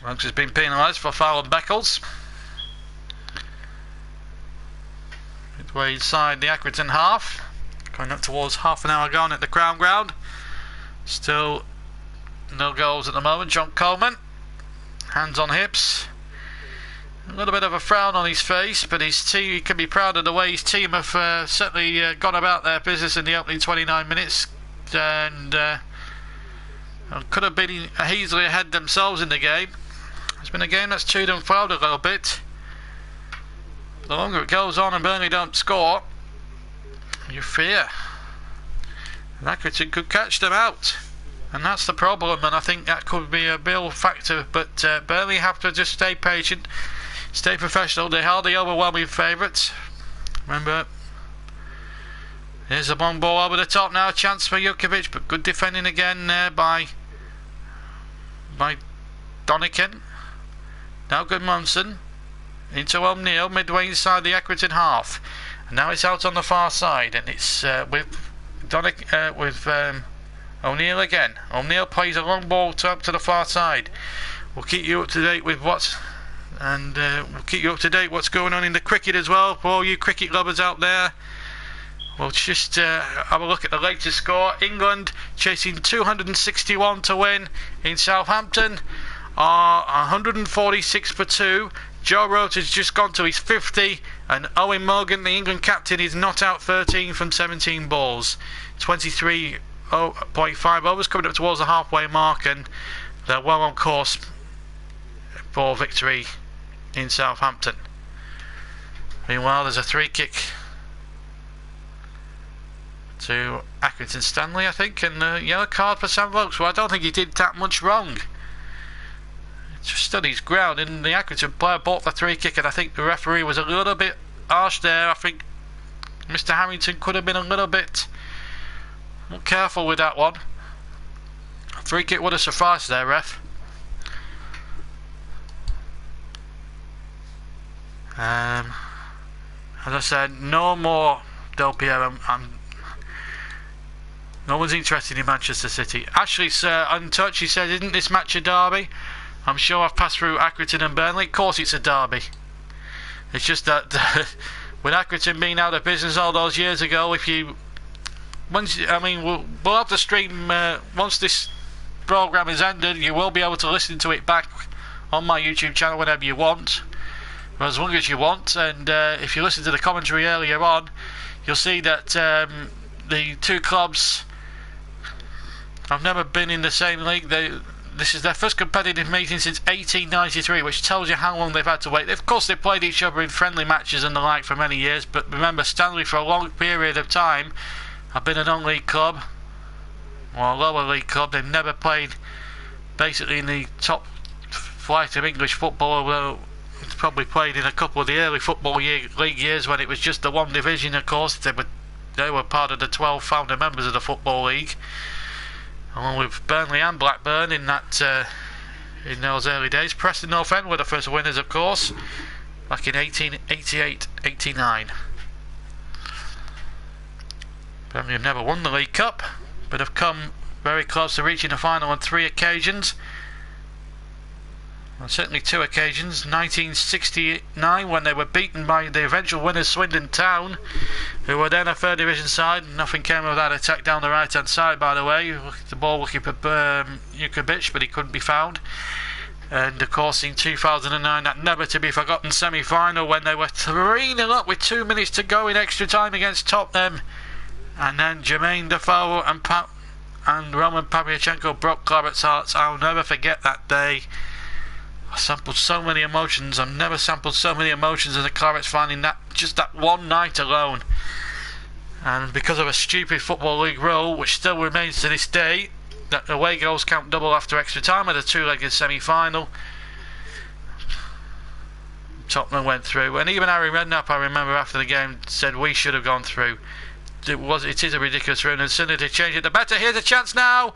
Monks has been penalised for foul on Beckles. Midway inside the Accrington half, going up towards half an hour gone at the Crown Ground. Still no goals at the moment. John Coleman, hands on hips, a little bit of a frown on his face, but his team, he can be proud of the way his team have certainly gone about their business in the opening 29 minutes, and could have been easily ahead themselves in the game. It's been a game that's chewed and fouled a little bit. The longer it goes on and Burnley don't score, you fear Accrington could catch them out, and that's the problem, and I think that could be a real factor. But Burnley have to just stay patient, stay professional. They are the overwhelming favourites. Remember, here's a long ball over the top now, a chance for Jukovic, but good defending again there by Donican. Now Goodmanson into O'Neill, midway inside the Accrington half, and now it's out on the far side, and it's with O'Neill again. O'Neill plays a long ball up to the far side. We'll keep you up to date with what's going on in the cricket as well, for all you cricket lovers out there. We'll just have a look at the latest score. England chasing 261 to win in Southampton are 146 for 2. Joe Root has just gone to his 50, and Owen Morgan, the England captain, is not out 13 from 17 balls. 23.5 overs, coming up towards the halfway mark, and they're well on course for victory in Southampton. Meanwhile, there's a free kick to Accrington Stanley, I think, and a yellow card for Sam Vokes, who I don't think he did that much wrong. Just stood his ground, and the Accrington player bought the free kick, and I think the referee was a little bit harsh there. I think Mr. Harrington could have been a little bit more careful with that one. A free kick would have sufficed there, ref. As I said, no more Del Piero. No one's interested in Manchester City. Ashley, sir, untouched, he says, isn't this match a derby? I'm sure I've passed through Accrington and Burnley. Of course it's a derby. It's just that with Accrington being out of business all those years ago, we'll have to stream once this programme is ended. You will be able to listen to it back on my YouTube channel whenever you want, or as long as you want. And if you listen to the commentary earlier on, you'll see that the two clubs have never been in the same league. This is their first competitive meeting since 1893, which tells you how long they've had to wait. Of course, they've played each other in friendly matches and the like for many years, but remember, Stanley for a long period of time have been a non-league club, or a lower league club. They've never played basically in the top flight of English football, although it's probably played in a couple of the early football league years when it was just the one division. Of course, they were part of the 12 founder members of the Football League, along with Burnley and Blackburn in that in those early days. Preston North End were the first winners, of course, back in 1888-89. Burnley have never won the League Cup, but have come very close to reaching the final on 3 occasions. On certainly 2 occasions. 1969, when they were beaten by the eventual winners Swindon Town, who were then a 3rd division side. Nothing came of that attack down the right hand side, by the way. The ball looking for Jukovic, but he couldn't be found. And of course in 2009, that never to be forgotten semi-final, when they were 3-0 up with 2 minutes to go in extra time against Tottenham, and then Jermaine Defoe and Roman Pavlyuchenko broke Clarets' hearts. I'll never forget that day. I sampled so many emotions. I've never sampled so many emotions as a Clarets fan in just that one night alone. And because of a stupid Football League rule, which still remains to this day, that away goals count double after extra time at a 2-legged semi-final, Tottenham went through. And even Harry Redknapp, I remember after the game, said we should have gone through. It is a ridiculous rule, and as soon as they change it, the better. Here's a chance now,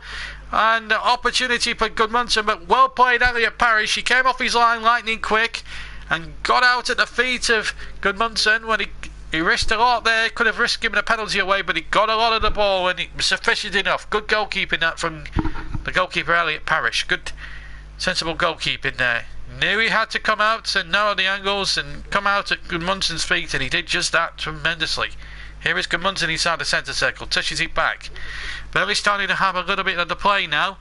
and opportunity for Gudmundsson, but well played Elliot Parish. He came off his line lightning quick and got out at the feet of Gudmundsson when he risked a lot there. Could have risked giving a penalty away, but he got a lot of the ball, and it was sufficient enough. Good goalkeeping that from the goalkeeper Elliot Parish. Good sensible goalkeeping there. Knew he had to come out and know the angles and come out at Gudmundsson's feet, and he did just that tremendously. Here is Gudmundsson inside the centre circle, touches it back. Burnley starting to have a little bit of the play now,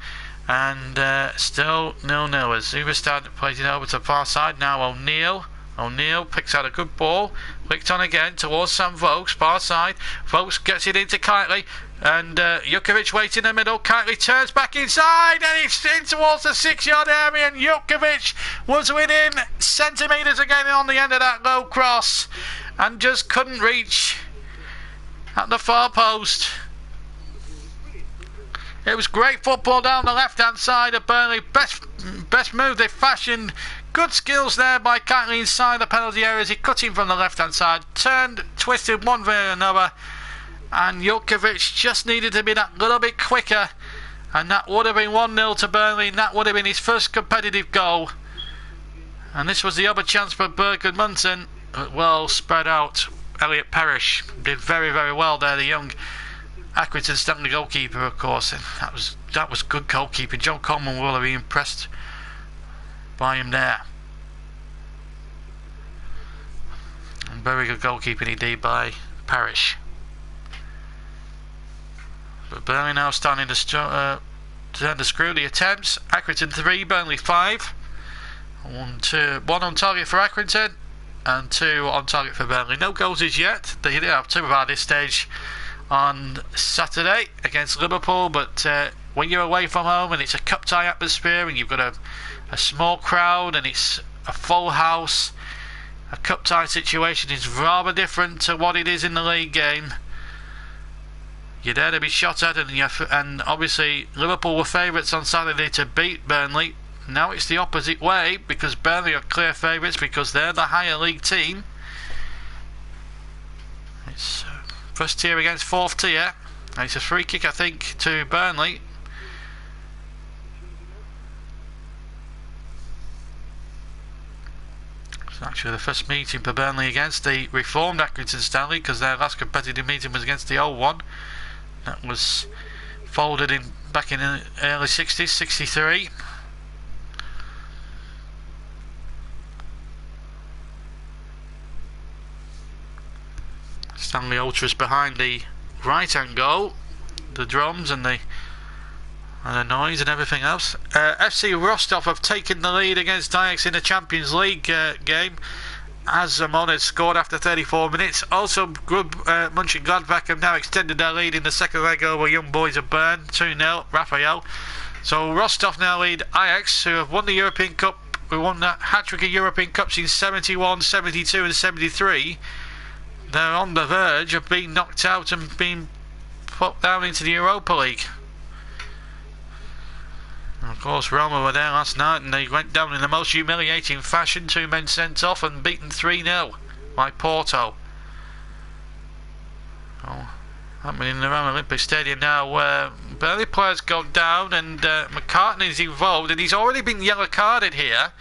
and still 0-0 as Uberstad plays it over to the far side. Now O'Neill picks out a good ball, flicked on again towards Sam Vokes, far side. Vokes gets it into Kitely, and Jukovic waits in the middle. Kitely turns back inside, and it's in towards the 6-yard area, and Jukovic was within centimetres again on the end of that low cross, and just couldn't reach at the far post. It was great football down the left hand side of Burnley. Best move they fashioned. Good skills there by Kitely inside the penalty area as he cut in from the left hand side, turned, twisted one way or another, and Jukovic just needed to be that little bit quicker, and that would have been 1-0 to Burnley, and that would have been his first competitive goal. And this was the other chance for Gudmundsson, but well spread out. Elliot Parish did very, very well there, the young Accrington Stanley goalkeeper, of course, and that was good goalkeeping. John Coleman will have been impressed by him there. And very good goalkeeping indeed by Parish. But Burnley now starting to turn the screw. The attempts: Accrington 3, Burnley 5. 1 on target for Accrington, and 2 on target for Burnley. No goals as yet. They did have 2 at this stage on Saturday against Liverpool, but when you're away from home and it's a cup tie atmosphere and you've got a small crowd and it's a full house, a cup tie situation is rather different to what it is in the league game. You're there to be shot at, and obviously Liverpool were favourites on Saturday to beat Burnley. Now it's the opposite way, because Burnley are clear favourites because they're the higher league team. It's first tier against fourth tier. And it's a free kick, I think, to Burnley. It's actually the first meeting for Burnley against the reformed Accrington Stanley, because their last competitive meeting was against the old one. That was folded in back in the early 60s, 63. Stanley Ultras behind the right hand goal, the drums and the noise and everything else. FC Rostov have taken the lead against Ajax in the Champions League game, as Amon had scored after 34 minutes. Also, Mönchengladbach have now extended their lead in the second leg over Young Boys of Bern, 2-0, Raphael. So Rostov now lead Ajax, who have won the European Cup, who won that hat-trick of European Cups in 71, 72 and 73. They're on the verge of being knocked out and being put down into the Europa League. And of course, Roma were there last night and they went down in the most humiliating fashion. 2 men sent off and beaten 3-0 by Porto. Oh, happening around Olympic Stadium now, where Burnley players go down and McCartney's involved, and he's already been yellow carded here.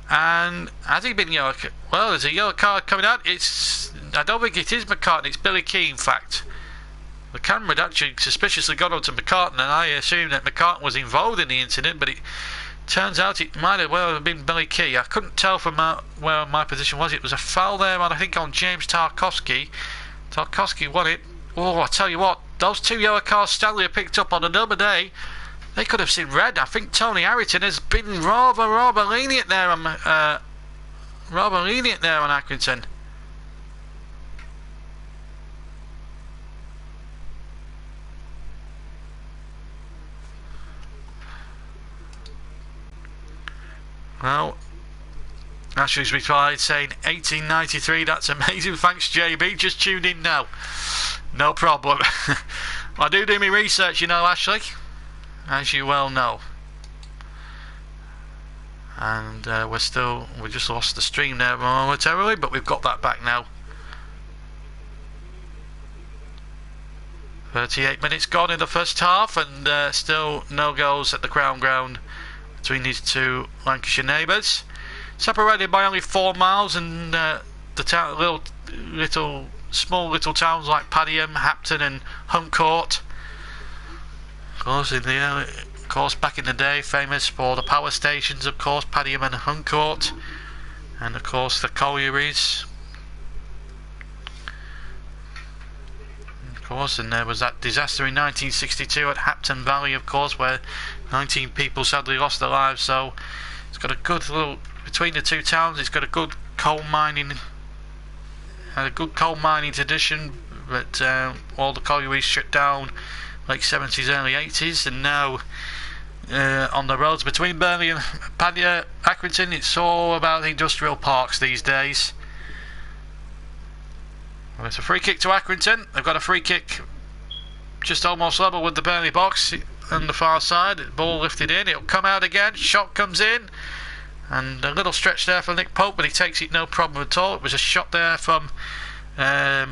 And has he been yellow? Well, there's a yellow card coming out. I don't think it is McCartney. It's Billy Key, in fact. The camera had actually suspiciously got onto McCartney, and I assumed that McCartney was involved in the incident, but it turns out it might have well have been Billy Key. I couldn't tell from where my position was. It was a foul there, I think, on James Tarkowski. Tarkowski won it. Oh, I tell you what, those 2 yellow cards Stanley have picked up on another day, they could have seen red. I think Tony Harrington has been rather lenient there on Accrington. Well, Ashley's replied saying 1893, that's amazing, thanks JB, just tuned in now. No problem. I do my research, you know, Ashley, as you well know. And we just lost the stream there momentarily, but we've got that back now. 38 minutes gone in the first half, and still no goals at the Crown Ground between these two Lancashire neighbours. Separated by only 4 miles, and the small little towns like Padiham, Hapton and Huncourt. Of course, back in the day, famous for the power stations, of course, Padiham and Huncourt, and of course the collieries. Of course, and there was that disaster in 1962 at Hapton Valley, of course, where 19 people sadly lost their lives. So it's got a good little, between the two towns, it's got a good coal mining tradition, but all the collieries shut down late 70s, early 80s, and now on the roads between Burnley and Accrington, it's all about the industrial parks these days. Well, it's a free kick to Accrington. They've got a free kick just almost level with the Burnley box on the far side. Ball lifted in, it'll come out again, shot comes in, and a little stretch there for Nick Pope, but he takes it no problem at all. It was a shot there from I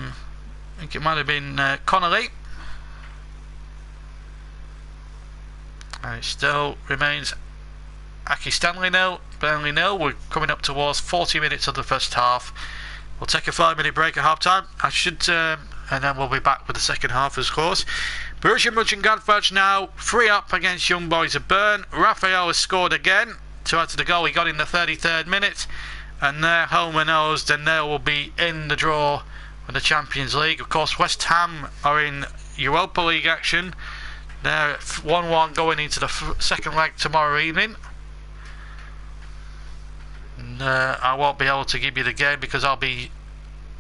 think it might have been Connolly, and it still remains Aki Stanley 0, Burnley 0. We're coming up towards 40 minutes of the first half. We'll take a 5-minute break at half time. And then we'll be back with the second half, of course. Borussia Mönchengladbach now 3 up against Young Boys of Bern. Raphael has scored again to add to the goal he got in the 33rd minute, and they're home and nosed, and they will be in the draw for the Champions League. Of course, West Ham are in Europa League action. They're 1-1 going into the second leg tomorrow evening. And I won't be able to give you the game because I'll be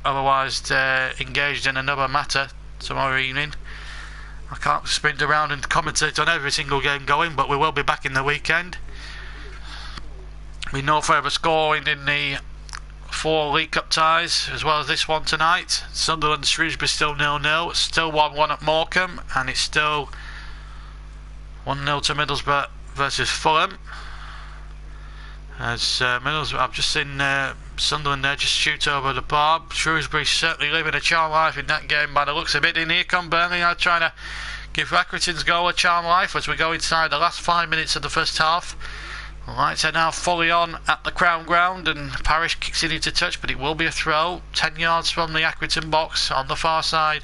otherwise engaged in another matter tomorrow evening. I can't sprint around and commentate on every single game going, but we will be back in the weekend. With no further scoring in the 4 League Cup ties, as well as this one tonight. Sunderland and Shrewsbury still 0-0. Still 1-1 at Morecambe, and it's still 1-0 to Middlesbrough versus Fulham. As Middlesbrough, I've just seen Sunderland there just shoot over the bar. Shrewsbury certainly living a charmed life in that game by the looks of it. And here come Burnley now trying to give Accrington's goal a charmed life as we go inside the last 5 minutes of the first half. The lights are now fully on at the Crown Ground, and Parish kicks it into touch, but it will be a throw 10 yards from the Accrington box on the far side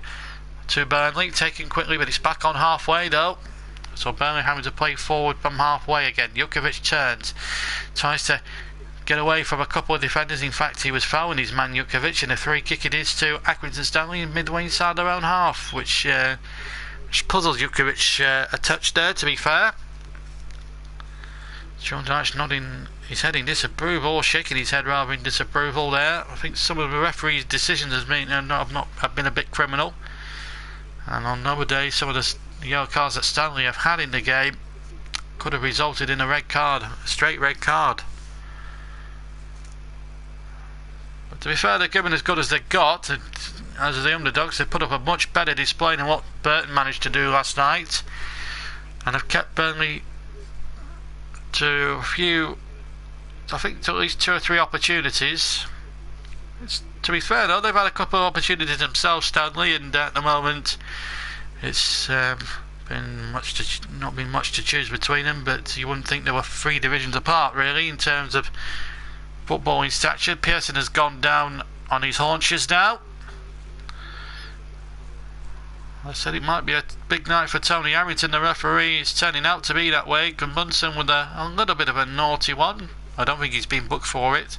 to Burnley, taken quickly, but it's back on halfway though. So Burnley having to play forward from halfway again. Jukovic turns, tries to get away from a couple of defenders. In fact, he was fouling his man Jukovic, and a free kick it is to Accrington Stanley midway inside their own half, which puzzles Jukovic a touch there, to be fair. Sean Dyche nodding his head in disapproval, or shaking his head rather in disapproval there. I think some of the referee's decisions have been a bit criminal, and on another day some of the yellow cards that Stanley have had in the game could have resulted in a red card, a straight red card. But to be fair, they're given as good as they got. As the underdogs, they put up a much better display than what Burton managed to do last night, and have kept Burnley to a few, I think to at least 2 or 3 opportunities. It's to be fair though, they've had a couple of opportunities themselves, Stanley, and at the moment it's not been much to choose between them, but you wouldn't think they were 3 divisions apart really in terms of footballing stature. Pearson has gone down on his haunches now. I said it might be a big night for Tony Harrington, the referee. It's turning out to be that way. Gudmundsson with a little bit of a naughty one. I don't think he's been booked for it.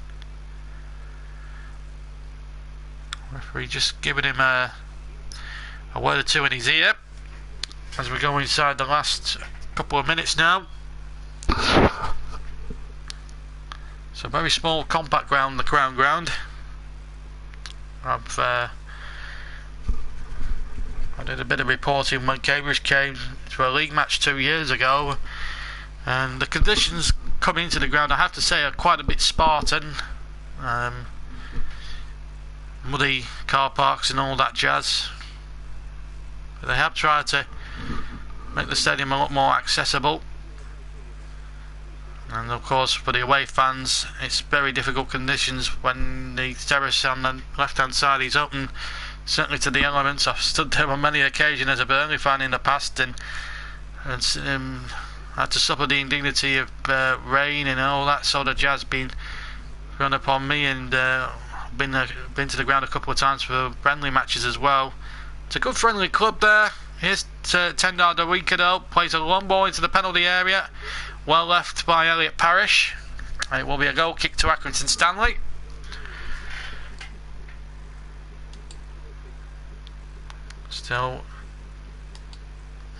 Referee just giving him a word or two in his ear as we go inside the last couple of minutes now. It's a very small, compact ground, the Crown Ground. I did a bit of reporting when Cambridge came to a league match 2 years ago, and the conditions coming into the ground, I have to say, are quite a bit Spartan. Muddy car parks and all that jazz. But they have tried to make the stadium a lot more accessible, and of course for the away fans it's very difficult conditions when the terrace on the left hand side is open, certainly to the elements. I've stood there on many occasions as a Burnley fan in the past and had to suffer the indignity of rain and all that sort of jazz being thrown upon me, and been to the ground a couple of times for friendly matches as well. It's a good friendly club there. Here's Tendard de Winkado, plays a long ball into the penalty area, well left by Elliot Parrish. It will be a goal kick to Accrington Stanley. Still,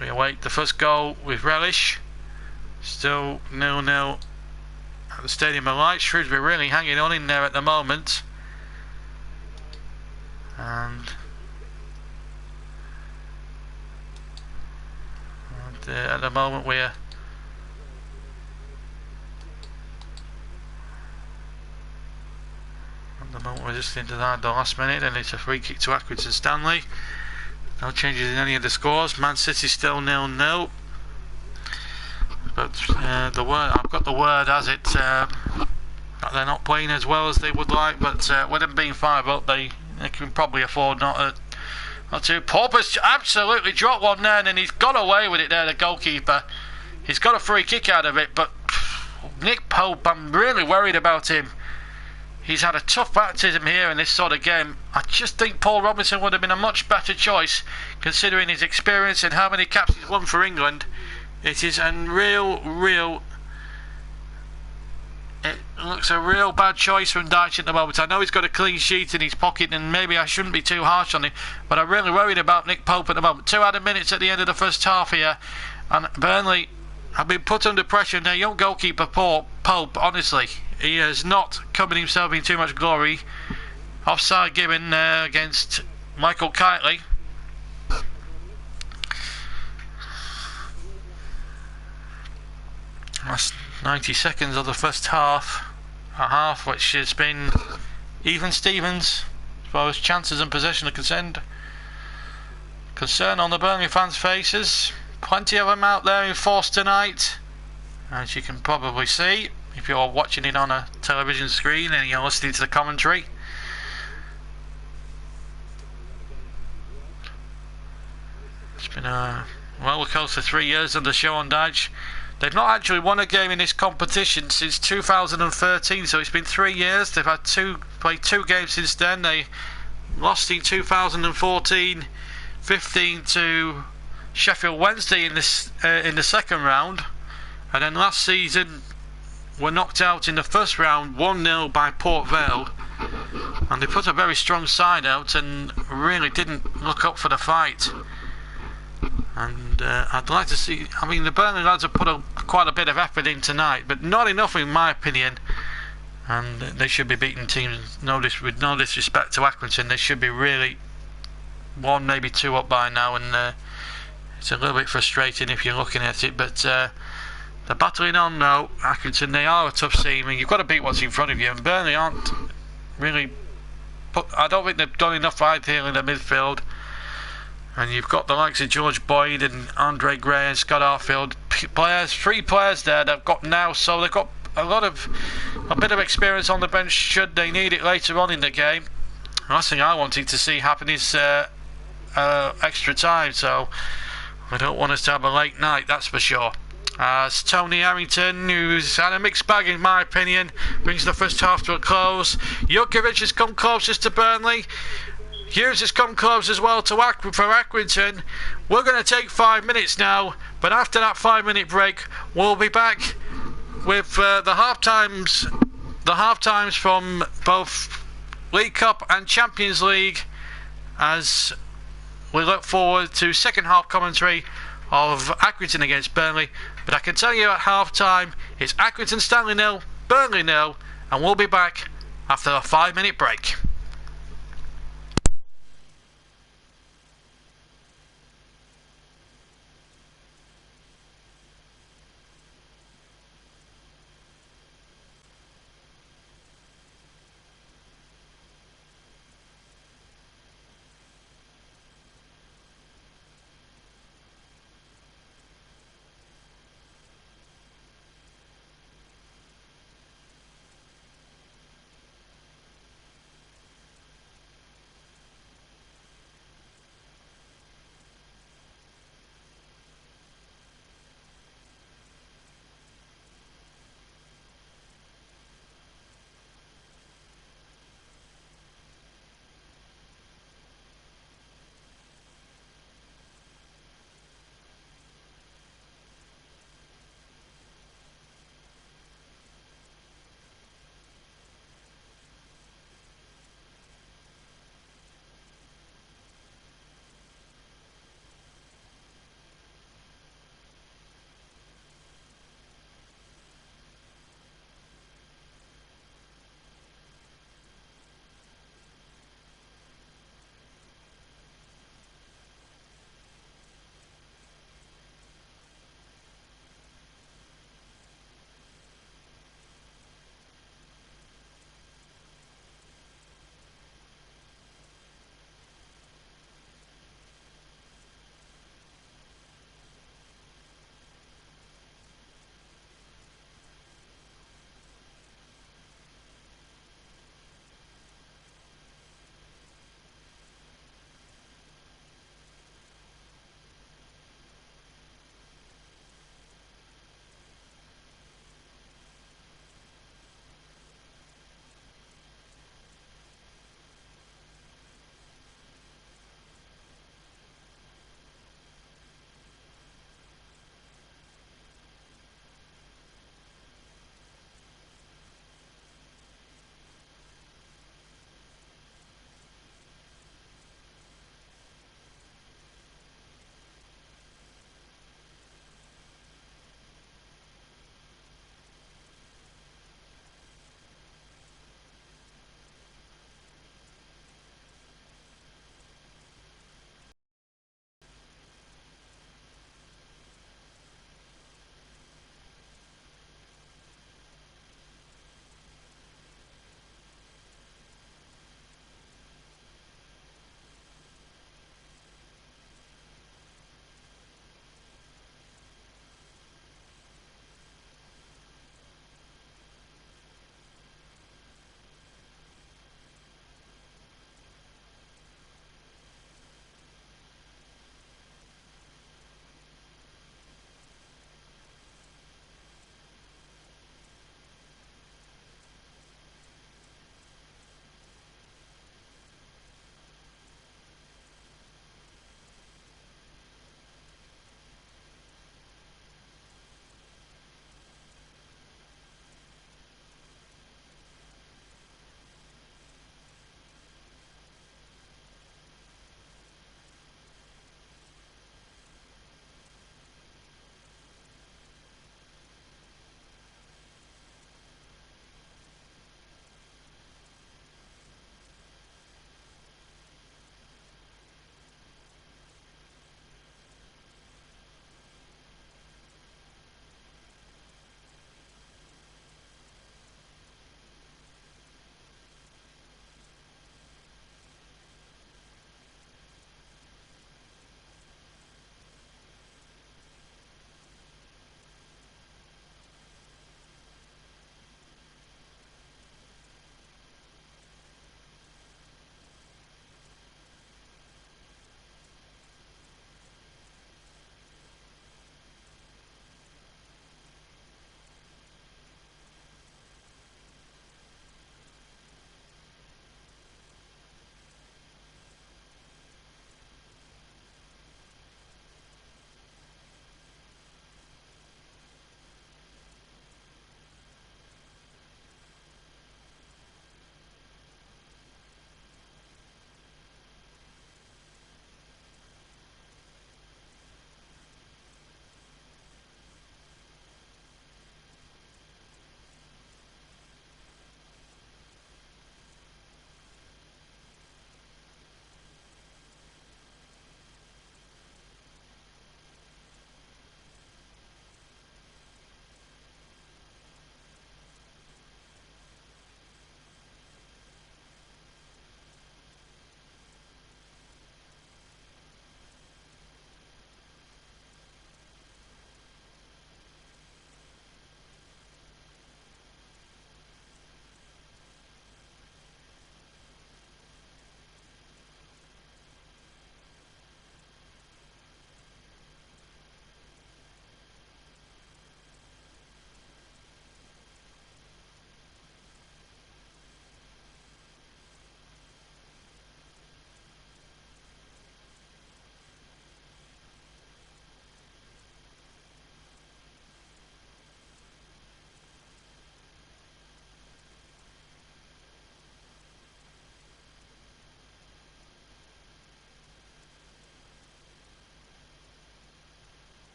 we await the first goal with relish. Still 0-0 at the Stadium of Light. Shrewsbury really hanging on in there at the moment, and at the moment we're just into the last minute, and it's a free kick to Accrington Stanley. No changes in any of the scores. Man City still 0-0. But I've got the word as it that they're not playing as well as they would like. But with them being 5 up, they can probably afford not to. Pauper's absolutely dropped one there, and he's got away with it there, the goalkeeper. He's got a free kick out of it, but Nick Pope, I'm really worried about him. He's had a tough baptism here in this sort of game. I just think Paul Robinson would have been a much better choice, considering his experience and how many caps he's won for England. It is it looks a real bad choice from Dyche at the moment. I know he's got a clean sheet in his pocket, and maybe I shouldn't be too harsh on him, but I'm really worried about Nick Pope at the moment. 2 added minutes at the end of the first half here, and Burnley have been put under pressure. Their young goalkeeper Pope, honestly, he has not covered himself in too much glory. Offside given against Michael Kitely. Last 90 seconds of the first half, a half which has been even Stevens as far as chances and possession are concerned. Concern on the Burnley fans' faces. Plenty of them out there in force tonight, as you can probably see if you're watching it on a television screen and you're listening to the commentary. It's been a rollercoaster 3 years of the show on Dyche. They've not actually won a game in this competition since 2013, so it's been 3 years. They've had played 2 games since then. They lost in 2014-15 to Sheffield Wednesday in the second round, and then last season were knocked out in the first round 1-0 by Port Vale, and they put a very strong side out and really didn't look up for the fight. And I'd like to see, I mean, the Burnley lads have put quite a bit of effort in tonight, but not enough in my opinion, and they should be beating teams with no disrespect to Accrington. They should be really 1, maybe 2 up by now, and it's a little bit frustrating if you're looking at it, but they're battling on now. Accrington, they are a tough team, and you've got to beat what's in front of you, and Burnley aren't really I don't think they've done enough right here in the midfield. And you've got the likes of George Boyd and Andre Gray and Scott Arfield, 3 players there they've got now, so they've got a bit of experience on the bench should they need it later on in the game. Last thing I wanted to see happen is extra time, so I don't want us to have a late night, that's for sure. As Tony Harrington, who's had a mixed bag in my opinion, brings the first half to a close. Jukovic has come closest to Burnley. Hughes has come close as well to for Accrington. We're going to take 5 minutes now, but after that 5-minute break, we'll be back with the half times from both League Cup and Champions League, as we look forward to second half commentary of Accrington against Burnley. But I can tell you at half time, it's Accrington Stanley 0, Burnley 0, and we'll be back after a 5-minute break.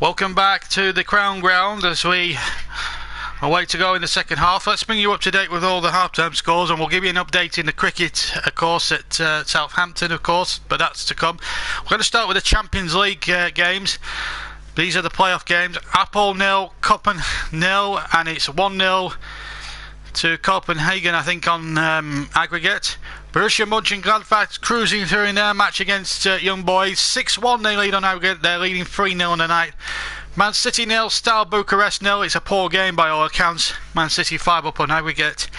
Welcome back to the Crown Ground as we away to go in the second half. Let's bring you up to date with all the half-time scores, and we'll give you an update in the cricket, of course, at Southampton, of course, but that's to come. We're going to start with the Champions League games. These are the playoff games. Apple 0, Copenhagen 0, and it's 1-0 to Copenhagen, I think, on aggregate. Borussia Mönchengladbach cruising through in their match against Young Boys. 6-1 they lead on aggregate. They're leading 3-0 on the night. Man City 0, Steaua Bucharest 0. It's a poor game by all accounts. Man City 5 up on aggregate.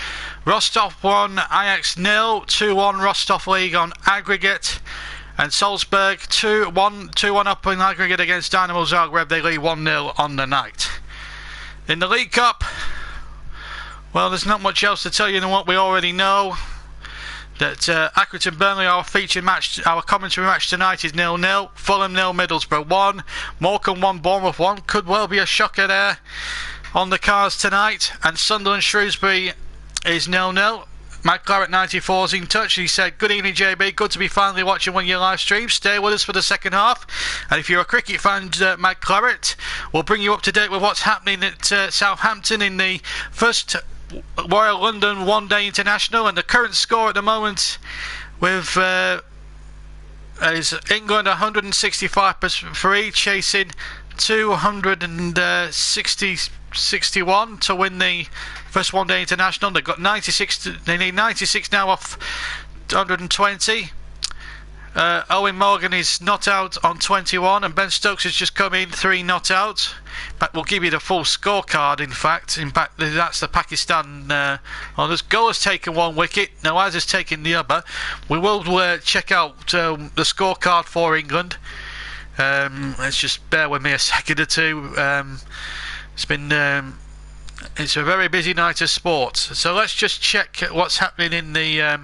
Rostov 1, Ajax 0. 2-1 Rostov League on aggregate. And Salzburg 2-1 up in aggregate against Dynamo Zagreb. They lead 1-0 on the night. In the League Cup, well, there's not much else to tell you than what we already know. That Accrington Burnley, our featured match, our commentary match tonight is 0-0. Fulham 0, Middlesbrough 1. Morecambe 1, Bournemouth 1. Could well be a shocker there on the cards tonight. And Sunderland Shrewsbury is 0-0. Matt Claret 94 is in touch. He said, "Good evening, JB. Good to be finally watching one of your live streams. Stay with us for the second half. And if you're a cricket fan, Matt Claret, we'll bring you up to date with what's happening at Southampton in the first Royal London One-Day International." And the current score at the moment with is England 165 for each, chasing 261 to win the first One-Day International. They've got 96. They need 96 now off 120. Owen Morgan is not out on 21, and Ben Stokes has just come in 3 not out. But we'll give you the full scorecard. In fact, that's the Pakistan. This goal has taken 1 wicket. Nawaz has taken the other. We will check out the scorecard for England. Let's just bear with me a second or two. It's a very busy night of sports. So let's just check what's happening in the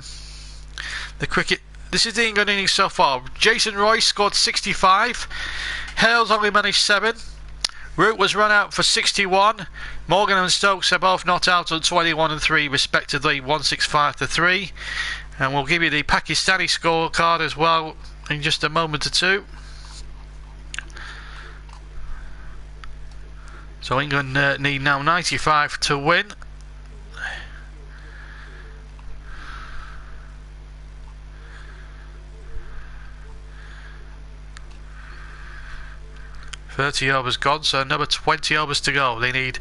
cricket. This is the England innings so far. Jason Roy scored 65. Hales only managed 7. Root was run out for 61. Morgan and Stokes are both not out on 21 and 3 respectively, 165 to 3. And we'll give you the Pakistani scorecard as well in just a moment or two. So England need now 95 to win. $30 overs gone, so another 20 overs to go. They need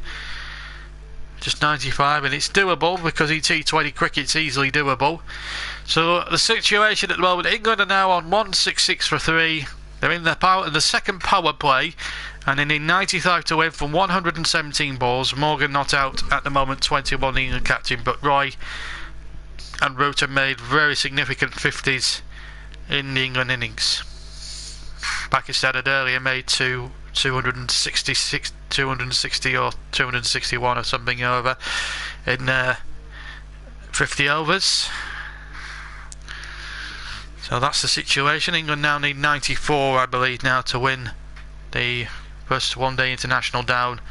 just 95, and it's doable because in T20 cricket's easily doable. So the situation at the moment, England are now on 166 for 3. They're in the second power play, and they need 95 to win from 117 balls. Morgan not out at the moment, 21 England captain, but Roy and Root have made very significant 50s in the England innings. Pakistan had earlier made 266, 260 or 261 or something over in 50 overs. So that's the situation. England now need 94, I believe, now to win the first One-Day International down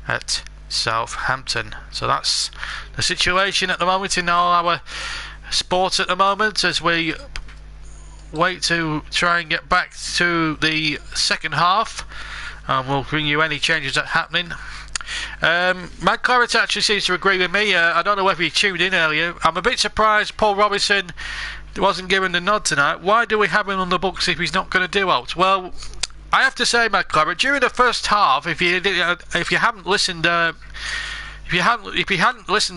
at Southampton. So that's the situation at the moment in all our sports at the moment, as we wait to try and get back to the second half. We'll bring you any changes that are happening. Matt Claret actually seems to agree with me. I don't know whether he tuned in earlier. I'm a bit surprised Paul Robinson wasn't given the nod tonight. Why do we have him on the books if he's not going to do out? Well, I have to say, Matt Claret, during the first half, if you hadn't listened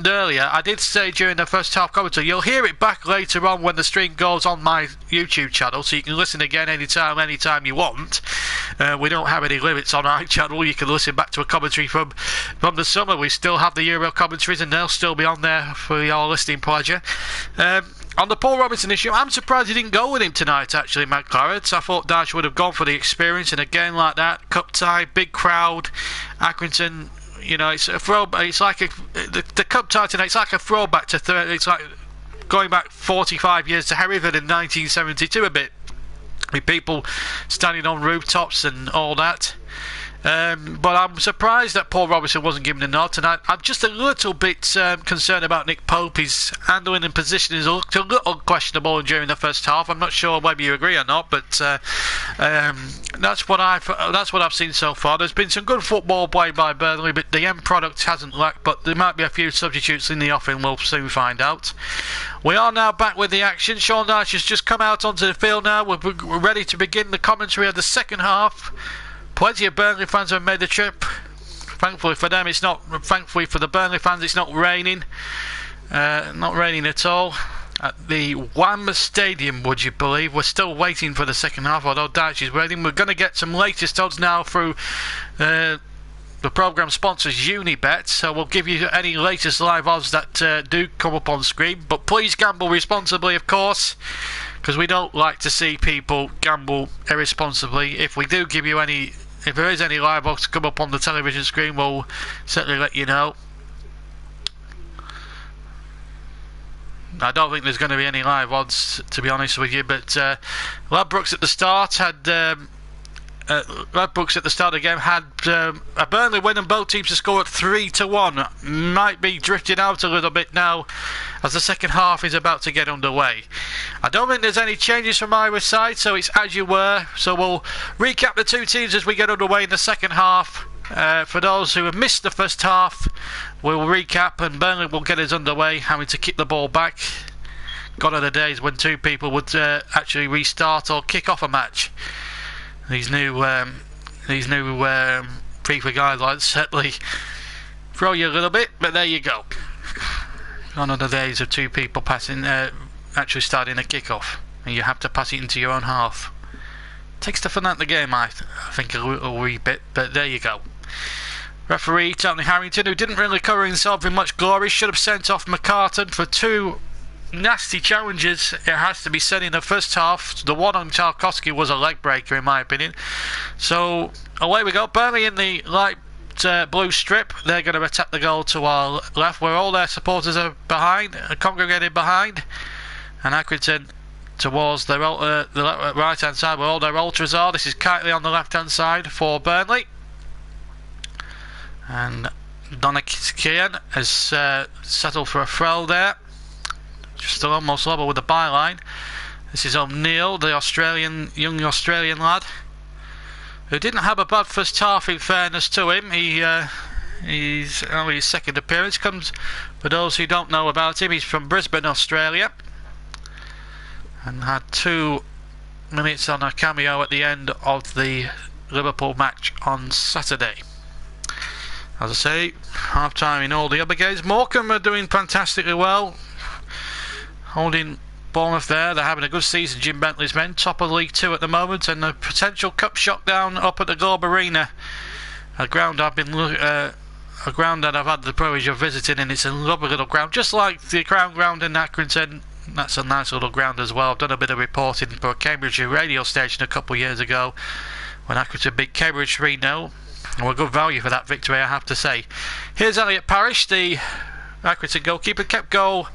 earlier, I did say during the first half commentary, you'll hear it back later on when the stream goes on my YouTube channel, so you can listen again anytime you want. We don't have any limits on our channel. You can listen back to a commentary from the summer. We still have the Euro commentaries, and they'll still be on there for your listening pleasure. On the Paul Robinson issue, I'm surprised he didn't go with him tonight, actually, Matt Claret. I thought Dash would have gone for the experience in a game like that. Cup tie, big crowd, Accrington. You know, it's a throwback. It's like the cup tie tonight. It's like a throwback to it's like going back 45 years to Hereford in 1972 a bit, with people standing on rooftops and all that. But I'm surprised that Paul Robinson wasn't given a nod tonight. I'm just a little bit concerned about Nick Pope. His handling and positioning looked a little questionable during the first half. I'm not sure whether you agree or not, but That's what I've seen so far. There's been some good football played by Burnley, but the end product hasn't lacked. But there might be a few substitutes in the offing. We'll soon find out. We are now back with the action. Sean Dyche has just come out onto the field now. We're ready to begin the commentary of the second half. Plenty of Burnley fans have made the trip. Thankfully for them, it's not. Thankfully for the Burnley fans, it's not raining. Not raining at all. At the Wham Stadium, would you believe? We're still waiting for the second half, although Dyche is waiting. We're going to get some latest odds now through the programme sponsors Unibet, so we'll give you any latest live odds that do come up on screen. But please gamble responsibly, of course, because we don't like to see people gamble irresponsibly. If we do give you any, if there is any live odds come up on the television screen, we'll certainly let you know. I don't think there's going to be any live odds, to be honest with you, but Ladbrokes at the start had Ladbrokes at the start of the game had a Burnley win and both teams to score at 3-1. Might be drifting out a little bit now as the second half is about to get underway. I don't think there's any changes from either side, so it's as you were. So we'll recap the two teams as we get underway in the second half. For those who have missed the first half, we'll recap and Burnley will get us underway, having to kick the ball back. Gone are the days when two people would actually restart or kick off a match. These new FIFA guidelines certainly throw you a little bit, but there you go. Gone are the days of two people passing, actually starting a kick-off, and you have to pass it into your own half. Takes the fun out of the game, I think, a wee bit, but there you go. Referee Tony Harrington, who didn't really cover himself in much glory, should have sent off McCartan for two nasty challenges, it has to be said, in the first half. The one on Tarkowski was a leg breaker, in my opinion. So away we go. Burnley in the light blue strip. They're going to attack the goal to our left, where all their supporters are behind, congregated behind, and Accrington towards the right hand side where all their ultras are. This is Kitely on the left hand side for Burnley, and Donikian has settled for a throw there, still almost level with the byline. This is O'Neill, the young Australian lad, who didn't have a bad first half, in fairness to him. He's only his second appearance. Comes, for those who don't know about him, he's from Brisbane, Australia, and had 2 minutes on a cameo at the end of the Liverpool match on Saturday. As I say, half time in all the other games. Morecambe are doing fantastically well, holding Bournemouth there. They're having a good season, Jim Bentley's men, top of League 2 at the moment, and a potential cup shot down up at the Globe Arena, a ground that I've had the privilege of visiting, and it's a lovely little ground, just like the Crown Ground in Accrington. That's a nice little ground as well. I've done a bit of reporting for a Cambridge radio station a couple of years ago when Accrington beat Cambridge 3-0. And we're good value for that victory, I have to say. Here's Elliot Parish, the Accrington goalkeeper. Kept goal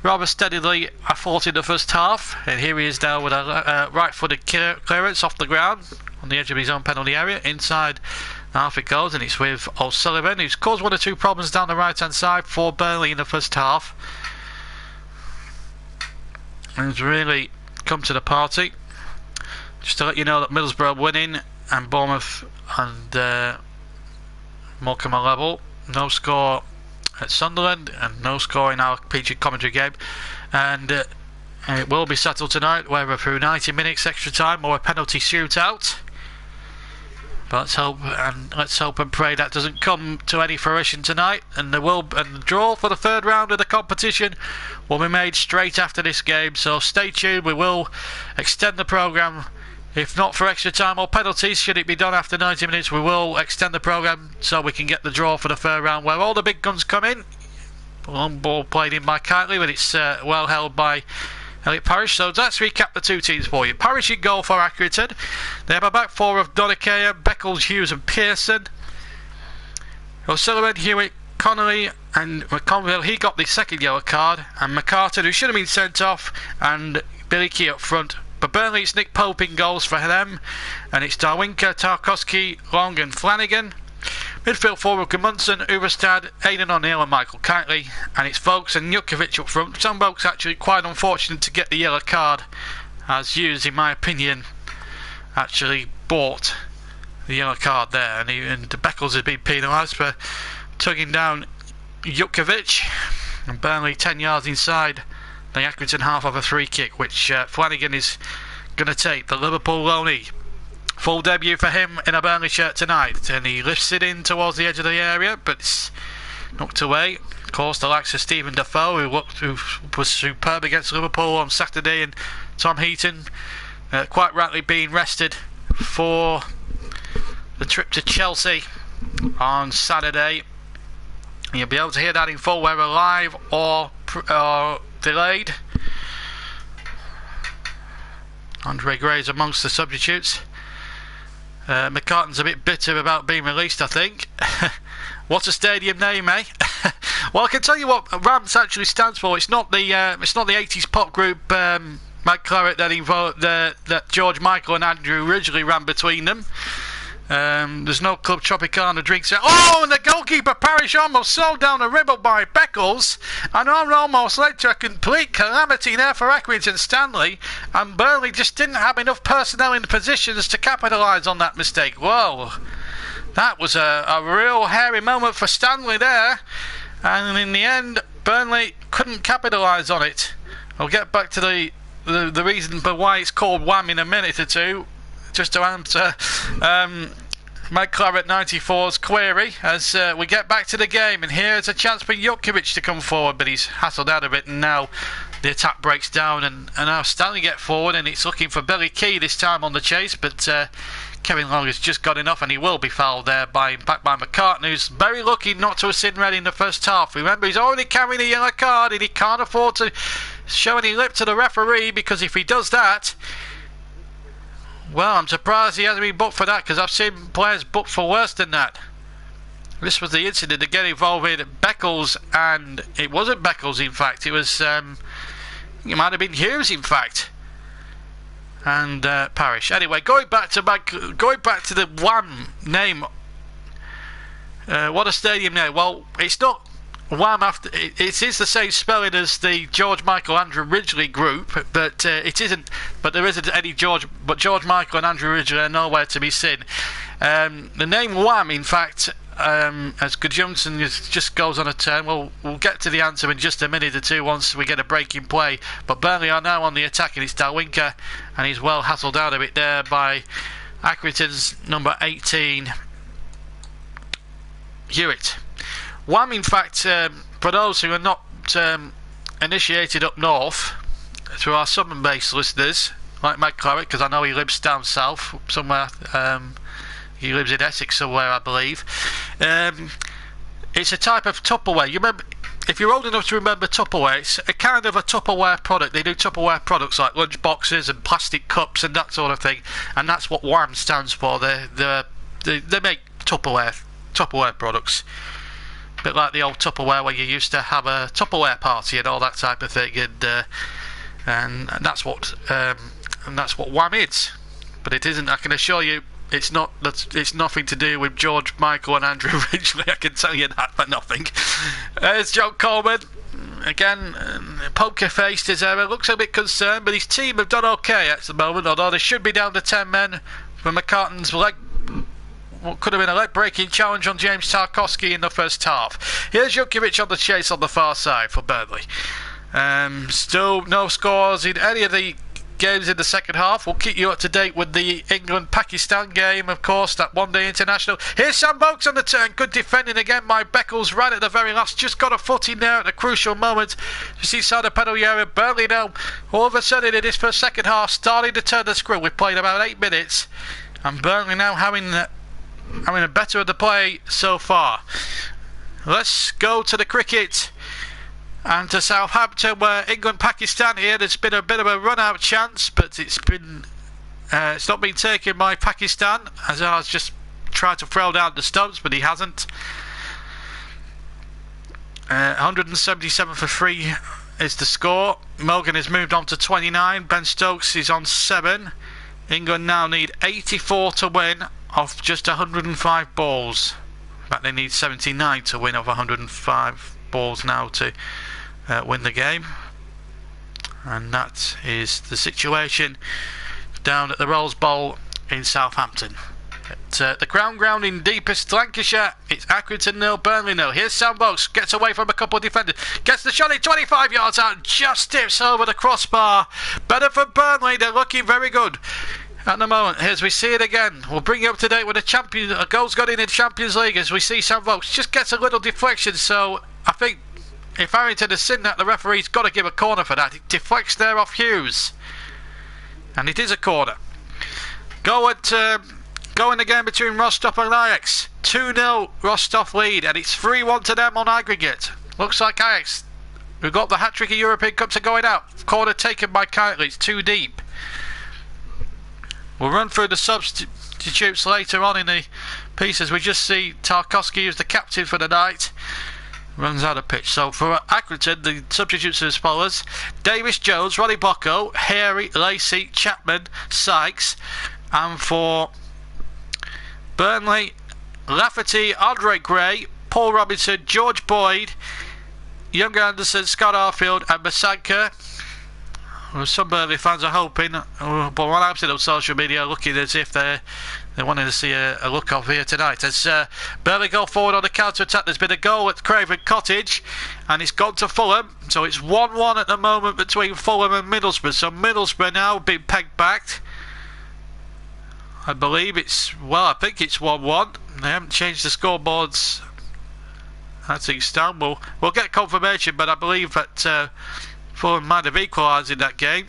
rather steadily, I thought, in the first half, and here he is now with a right-footed clearance off the ground on the edge of his own penalty area. Inside half it goes, and it's with O'Sullivan, who's caused 1 or 2 problems down the right-hand side for Burnley in the first half, and has really come to the party. Just to let you know that Middlesbrough winning and Bournemouth and Morecambe are level. No score at Sunderland and no score in our featured commentary game, and it will be settled tonight, whether through 90 minutes extra time or a penalty shootout. But let's hope and pray that doesn't come to any fruition tonight, and the draw for the third round of the competition will be made straight after this game, so stay tuned. We will extend the programme, if not for extra time or penalties. Should it be done after 90 minutes, we will extend the programme so we can get the draw for the third round, where all the big guns come in. Long ball played in by Kitely, but it's well held by Elliot Parish. So let's recap the two teams for you. Parish in goal for Accrington. They have a back four of Donikian, Beckles, Hughes and Pearson. O'Sullivan, Hewitt, Connolly and McConville. He got the second yellow card. And McCartan, who should have been sent off, and Billy Key up front. For Burnley, it's Nick Pope in goals for them, and it's Darwinka, Tarkowski, Long and Flanagan. Midfield forward Gudmundsson, Uverstad, Aidan O'Neill and Michael Kitely, and it's Vokes and Jukovic up front. Some Vokes actually quite unfortunate to get the yellow card, as Hughes, in my opinion, actually bought the yellow card there, and Beckles has been penalised for tugging down Jutkiewicz, and Burnley 10 yards inside the Accrington half of a free kick, which Flanagan is going to take. The Liverpool loanee, full debut for him in a Burnley shirt tonight, and he lifts it in towards the edge of the area, but it's knocked away. Of course, the likes of Stephen Defoe, who was superb against Liverpool on Saturday, and Tom Heaton quite rightly being rested for the trip to Chelsea on Saturday. You'll be able to hear that in full, whether live or delayed. Andre Gray's amongst the substitutes. McCartan's a bit bitter about being released, I think. What a stadium name, eh? Well, I can tell you what Rams actually stands for. It's not the 80s pop group Mike Claret that George Michael and Andrew originally ran between them. There's no Club Tropicana drinks out. Oh, and the goalkeeper Parish almost sold down a ribble by Beckles, and almost led to a complete calamity there for Accrington Stanley, and Burnley just didn't have enough personnel in the positions to capitalise on that mistake. Whoa, that was a real hairy moment for Stanley there, and in the end Burnley couldn't capitalise on it. I'll get back to the reason for why it's called Wham in a minute or two, just to answer Mike Claret 94's query as we get back to the game. And here's a chance for Jutkiewicz to come forward, but he's hassled out of it, and now the attack breaks down, and now Stanley get forward, and it's looking for Billy Key this time on the chase, but Kevin Long has just got enough, and he will be fouled there back by McCartan, who's very lucky not to have seen red in the first half. Remember, he's already carrying a yellow card, and he can't afford to show any lip to the referee, because if he does that, well, I'm surprised he hasn't been booked for that, because I've seen players booked for worse than that. This was the incident to get involved in Beckles, and it wasn't Beckles, in fact. It was, it might have been Hughes, in fact, and Parish. Anyway, going back to the Wham name. What a stadium name. Well, it's not Wham after. It is the same spelling as the George Michael Andrew Ridgely group, but it isn't. But there isn't any George. But George Michael and Andrew Ridgely are nowhere to be seen. The name Wham, in fact, as Gudjonsson just goes on a turn. We'll get to the answer in just a minute or two once we get a break in play. But Burnley are now on the attack, and it's Dalwinka, and he's well hassled out of it there by Accrington's number 18, Hewitt. Wham, in fact, for those who are not initiated up north, through our southern-based listeners, like Mike Claret, because I know he lives down south somewhere. He lives in Essex somewhere, I believe. It's a type of Tupperware. You remember, if you're old enough to remember Tupperware, it's a kind of a Tupperware product. They do Tupperware products like lunch boxes and plastic cups and that sort of thing, and that's what Wham stands for. They make Tupperware products. A bit like the old Tupperware where you used to have a Tupperware party and all that type of thing, and that's what Wham is. But it isn't. I can assure you, it's not. It's nothing to do with George Michael and Andrew Ridgely. I can tell you that for nothing. There's John Coleman again, poker faced his error. Looks a bit concerned, but his team have done okay at the moment. Although they should be down to 10 men for McCartan's leg. What could have been a leg-breaking challenge on James Tarkowski in the first half. Here's Jutkiewicz on the chase on the far side for Burnley. Still no scores in any of the games in the second half. We'll keep you up to date with the England-Pakistan game, of course, that one-day international. Here's Sam Vokes on the turn. Good defending again by Beckles right at the very last. Just got a foot in there at the crucial moment. Just inside the penalty area. Burnley now, all of a sudden in this first second half, starting to turn the screw. We've played about 8 minutes, and Burnley now having a better of the play so far. Let's go to the cricket and to Southampton, where England-Pakistan here. There's been a bit of a run-out chance, but it's not been taken by Pakistan. Azhar's just tried to throw down the stumps, but he hasn't. 177 for 3 is the score. Morgan has moved on to 29. Ben Stokes is on 7. England now need 84 to win off just 105 balls. In fact, they need 79 to win off 105 balls now to win the game. And that is the situation down at the Rose Bowl in Southampton. At the Crown Ground in deepest Lancashire, it's Accrington 0, Burnley 0. Here's Sam Vokes, gets away from a couple of defenders, gets the shot in 25 yards out, just tips over the crossbar. Better for Burnley, they're looking very good at the moment. As we see it again, we'll bring you up to date with a goals got in the Champions League. As we see Sam Vokes just gets a little deflection, so I think if Harrington has seen that, the referee's got to give a corner for that. It deflects there off Hughes, and it is a corner. Go in the game between Rostov and Ajax. 2-0 Rostov lead, and it's 3-1 to them on aggregate. Looks like Ajax, who got the hat-trick of European Cups, are going out. Corner taken by Keightley, it's too deep. We'll run through the substitutes later on in the pieces. We just see Tarkowski, who's the captain for the night, runs out of pitch. So for Accrington, the substitutes are as follows: Davis, Jones, Ronnie Bocco, Harry, Lacey, Chapman, Sykes. And for Burnley, Lafferty, Andre Gray, Paul Robinson, George Boyd, Young Anderson, Scott Arfield and Masanka. Well, some Burnley fans are hoping, but when I've seen on social media, looking as if they're wanting to see a look off here tonight. As Burnley go forward on the counter-attack, there's been a goal at Craven Cottage, and it's gone to Fulham. So it's 1-1 at the moment between Fulham and Middlesbrough. So Middlesbrough now being pegged back. I believe I think it's 1-1. They haven't changed the scoreboards as things stand. We'll get confirmation, but I believe that Fulham might have equalised in that game.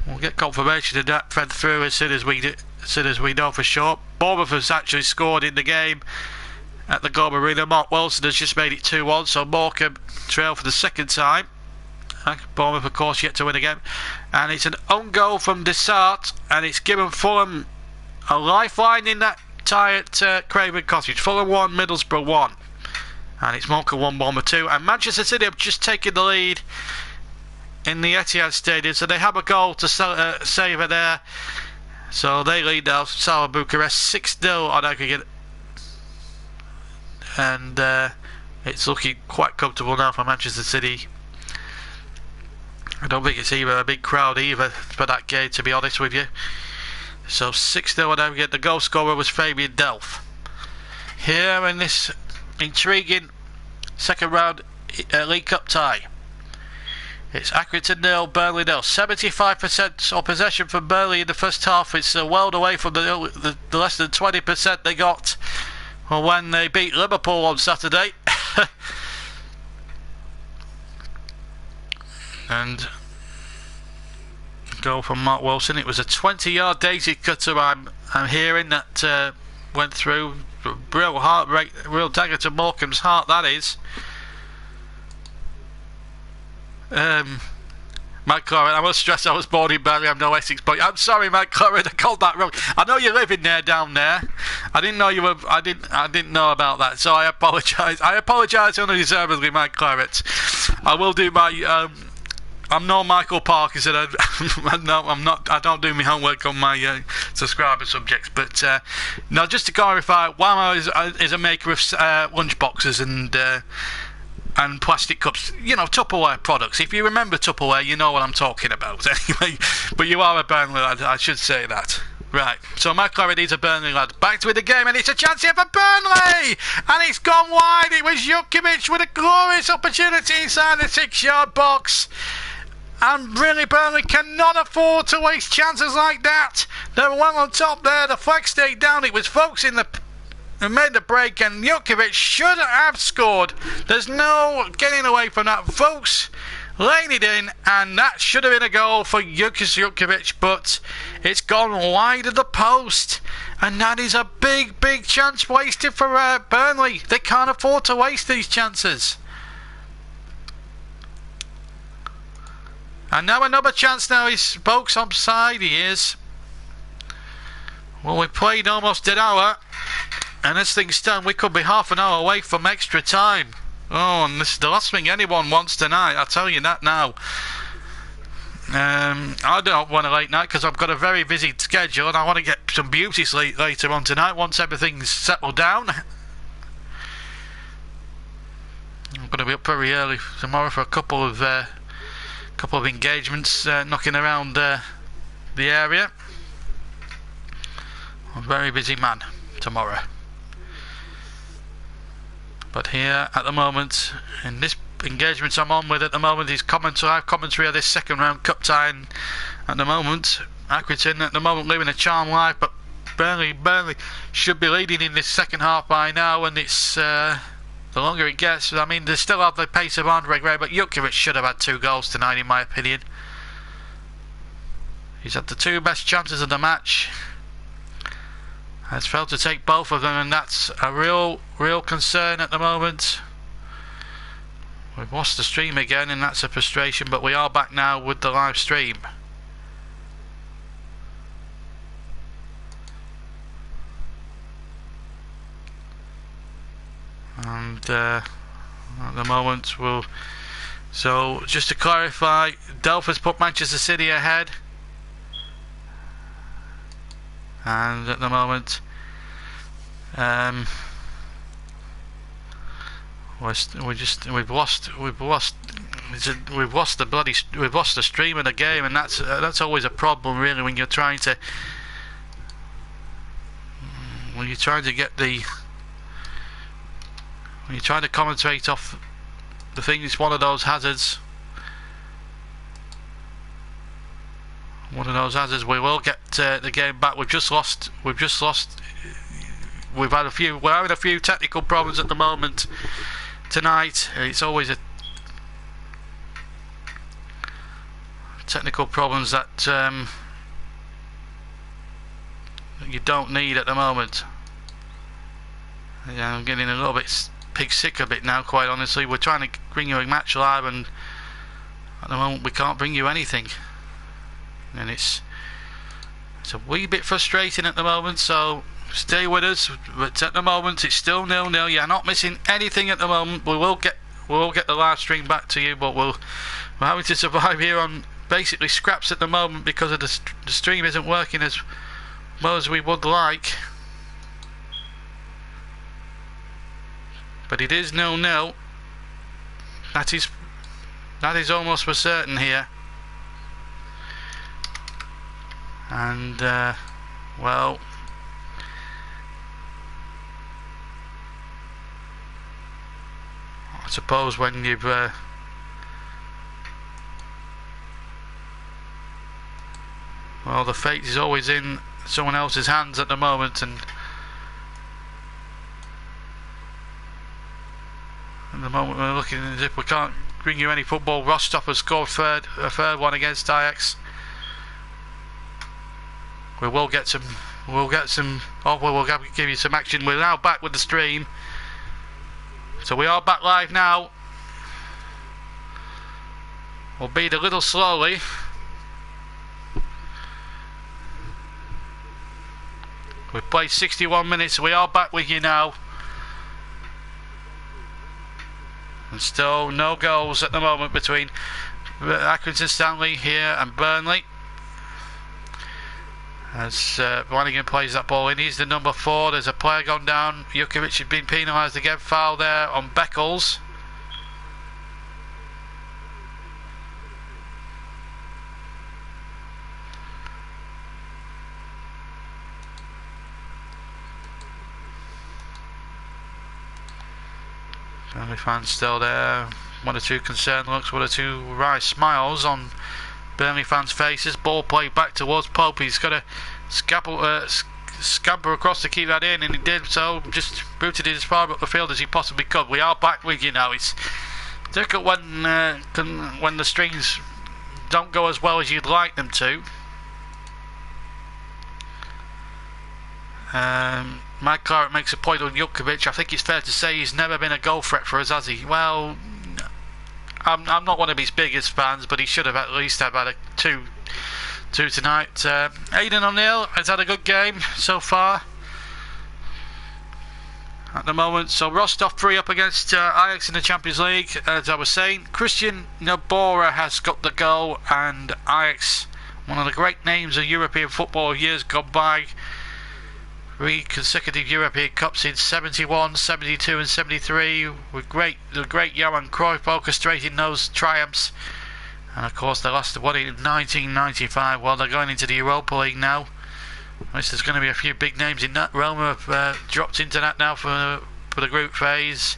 We'll get confirmation of that fed through as soon as we know for sure. Bournemouth has actually scored in the game at the Globe Arena. Mark Wilson has just made it 2-1, so Morecambe trail for the second time. Bournemouth, of course, yet to win again. And it's an own goal from Desart, and it's given Fulham a lifeline in that tie at Craven Cottage. Fulham 1, Middlesbrough 1. And it's Morecambe 1, Bournemouth 2. And Manchester City have just taken the lead in the Etihad Stadium, so they have a goal to savour there. So they lead now, Steaua Bucharest 6-0 on aggregate. And it's looking quite comfortable now for Manchester City. I don't think it's either a big crowd either for that game, to be honest with you. So 6-0 on aggregate. The goal scorer was Fabian Delph. Here in this intriguing second round League Cup tie, it's Accrington 0, Burnley 0. 75% of possession from Burnley in the first half. It's a world away from the less than 20% they got when they beat Liverpool on Saturday. And goal from Mark Wilson. It was a 20-yard daisy cutter. I'm hearing that went through. Real heartbreak, real dagger to Morecambe's heart. That is. Mike Claret, I must stress I was born in Burnley. I'm no Essex boy. I'm sorry, Mike Claret. I called that wrong. I know you're living there down there. I didn't know you were. I didn't know about that. So I apologise. I apologise unreservedly, Mike Claret. I will do my. I'm no Michael Parker, so no, I'm not. I don't do my homework on my subscriber subjects. But now, just to clarify, Wamo is a maker of lunch boxes and plastic cups. You know, Tupperware products. If you remember Tupperware, you know what I'm talking about. Anyway, but you are a Burnley lad. I should say that. Right, so Mike Claret is a Burnley lad. Back to the game, and it's a chance here for Burnley! And it's gone wide. It was Jukovic with a glorious opportunity inside the 6-yard box. And really, Burnley cannot afford to waste chances like that. They're well on top there. The flag stayed down. It was Vokes who made the break, and Jukovic should have scored. There's no getting away from that. Vokes laying it in, and that should have been a goal for Jukovic, but it's gone wide of the post. And that is a big, big chance wasted for Burnley. They can't afford to waste these chances. And now another chance now. Is Vokes offside? He is. Well, we played almost an hour, and as things stand, we could be half an hour away from extra time. Oh, and this is the last thing anyone wants tonight, I'll tell you that now. I don't want a late night because I've got a very busy schedule, and I want to get some beauty sleep later on tonight once everything's settled down. I'm going to be up very early tomorrow for a couple of engagements knocking around the area. A very busy man tomorrow. But here at the moment, in this engagement I'm on with at the moment, is live commentary of this second round cup tie. And at the moment, Accrington at the moment living a charmed life, but Burnley should be leading in this second half by now, and it's the longer it gets. I mean, they still have the pace of Andre Gray, but Jutkiewicz should have had 2 goals tonight, in my opinion. He's had the 2 best chances of the match. Has failed to take both of them, and that's a real concern at the moment. We've lost the stream again, and that's a frustration, but we are back now with the live stream. And at the moment so just to clarify, Delphi's put Manchester City ahead, and at the moment we've lost the stream of the game, and that's always a problem, really, when you're trying to commentate off the thing. It's one of those hazards. We will get the game back. We're having a few technical problems at the moment tonight. It's always a technical problems that you don't need at the moment. Yeah, I'm getting a little bit pig sick a bit now, quite honestly. We're trying to bring you a match live, and at the moment we can't bring you anything, and it's a wee bit frustrating at the moment. So stay with us, but at the moment it's still 0-0. You're not missing anything at the moment. We will get the live stream back to you, but we're having to survive here on basically scraps at the moment because of the stream isn't working as well as we would like. But it is 0-0. That is almost for certain here. And well, I suppose when you've well, the fate is always in someone else's hands at the moment, and at the moment we're looking as if we can't bring you any football. Rostov has scored a third one against Ajax. We will get some. We'll give you some action. We're now back with the stream, so we are back live now. We'll beat a little slowly. We've played 61 minutes. We are back with you now. And still no goals at the moment between Accrington Stanley here and Burnley. As Flanagan plays that ball in, he's the number 4. There's a player gone down. Jutkiewicz has been penalised again. Foul there on Beckles. Burnley fans still there. 1 or 2 concerned looks, 1 or 2 wry smiles on Burnley fans' faces. Ball played back towards Pope. He's got to scamper across to keep that in, and he did so. Just booted it as far up the field as he possibly could. We are back with you now. It's difficult when the strings don't go as well as you'd like them to. Mike Claret makes a point on Jutkiewicz. I think it's fair to say he's never been a goal threat for us, has he? Well, I'm not one of his biggest fans, but he should have at least had a two tonight. Aidan O'Neill has had a good game so far at the moment. So Rostov 3 up against Ajax in the Champions League. As I was saying, Christian Nabora has got the goal, and Ajax, one of the great names of European football years gone by. 3 consecutive European Cups in 71, 72 and 73, with the great Johan Cruyff orchestrating those triumphs. And of course they lost one in 1995. Well, they're going into the Europa League now. There's going to be a few big names in that. Roma have dropped into that now for the group phase.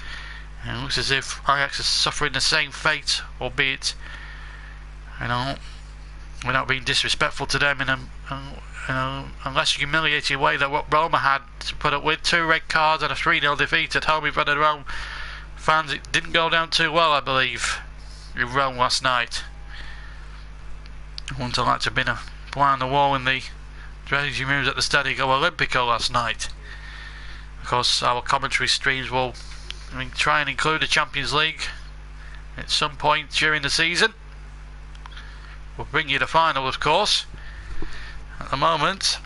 And it looks as if Ajax is suffering the same fate, albeit, without being disrespectful to them in a less humiliating way than what Roma had to put up with. 2 red cards and a 3-0 defeat at home in front of their own fans. It didn't go down too well, I believe, in Rome last night. I wouldn't have liked to have been a fly on the wall in the dressing rooms at the Stadio Olimpico last night. Of course, our commentary streams will try and include the Champions League at some point during the season. We'll bring you the final, of course. At the moment,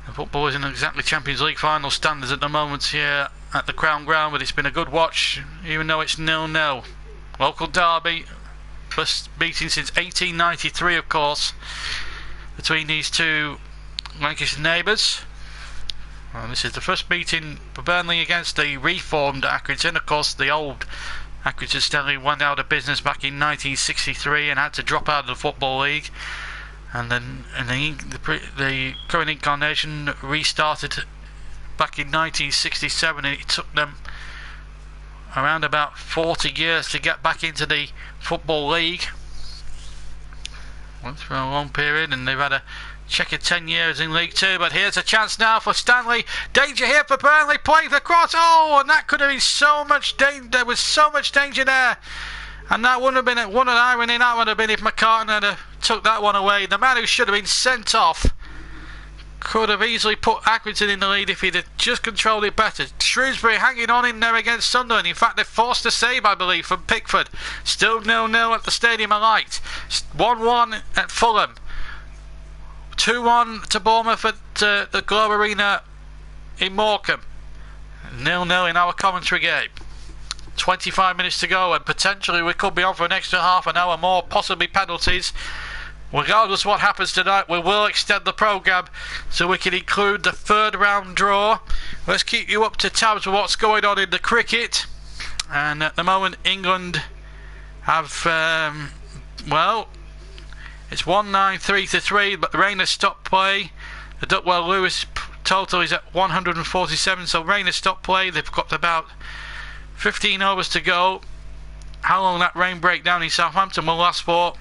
the football isn't exactly Champions League final standards at the moment here at the Crown Ground, but it's been a good watch, even though it's 0-0. Local derby, first meeting since 1893, of course, between these two Lancashire neighbours. And this is the first meeting for Burnley against the reformed Accrington. Of course, the old Accrington Stanley went out of business back in 1963 and had to drop out of the Football League. And then the current incarnation restarted back in 1967, and it took them around about 40 years to get back into the Football League. Went through a long period, and they've had a checkered 10 years in League Two. But here's a chance now for Stanley. Danger here for Burnley, playing the cross. Oh, and that could have been so much danger. There was so much danger there. And that wouldn't have been one of the irony. That would have been if McCartan had took that one away. The man who should have been sent off could have easily put Accrington in the lead if he'd have just controlled it better. Shrewsbury hanging on in there against Sunderland. In fact, they forced a save, I believe, from Pickford. Still 0-0 at the Stadium of Light. 1-1 at Fulham. 2-1 to Bournemouth at the Globe Arena in Morecambe. 0-0 in our commentary game. 25 minutes to go, and potentially we could be on for an extra half an hour more, possibly penalties. Regardless of what happens tonight, we will extend the programme so we can include the 3rd round draw. Let's keep you up to tabs with what's going on in the cricket. And at the moment, England have, it's 193-3, but the rain has stopped play. The Duckwell-Lewis total is at 147, so rain has stopped play. They've got about 15 overs to go. How long that rain breakdown in Southampton will last for,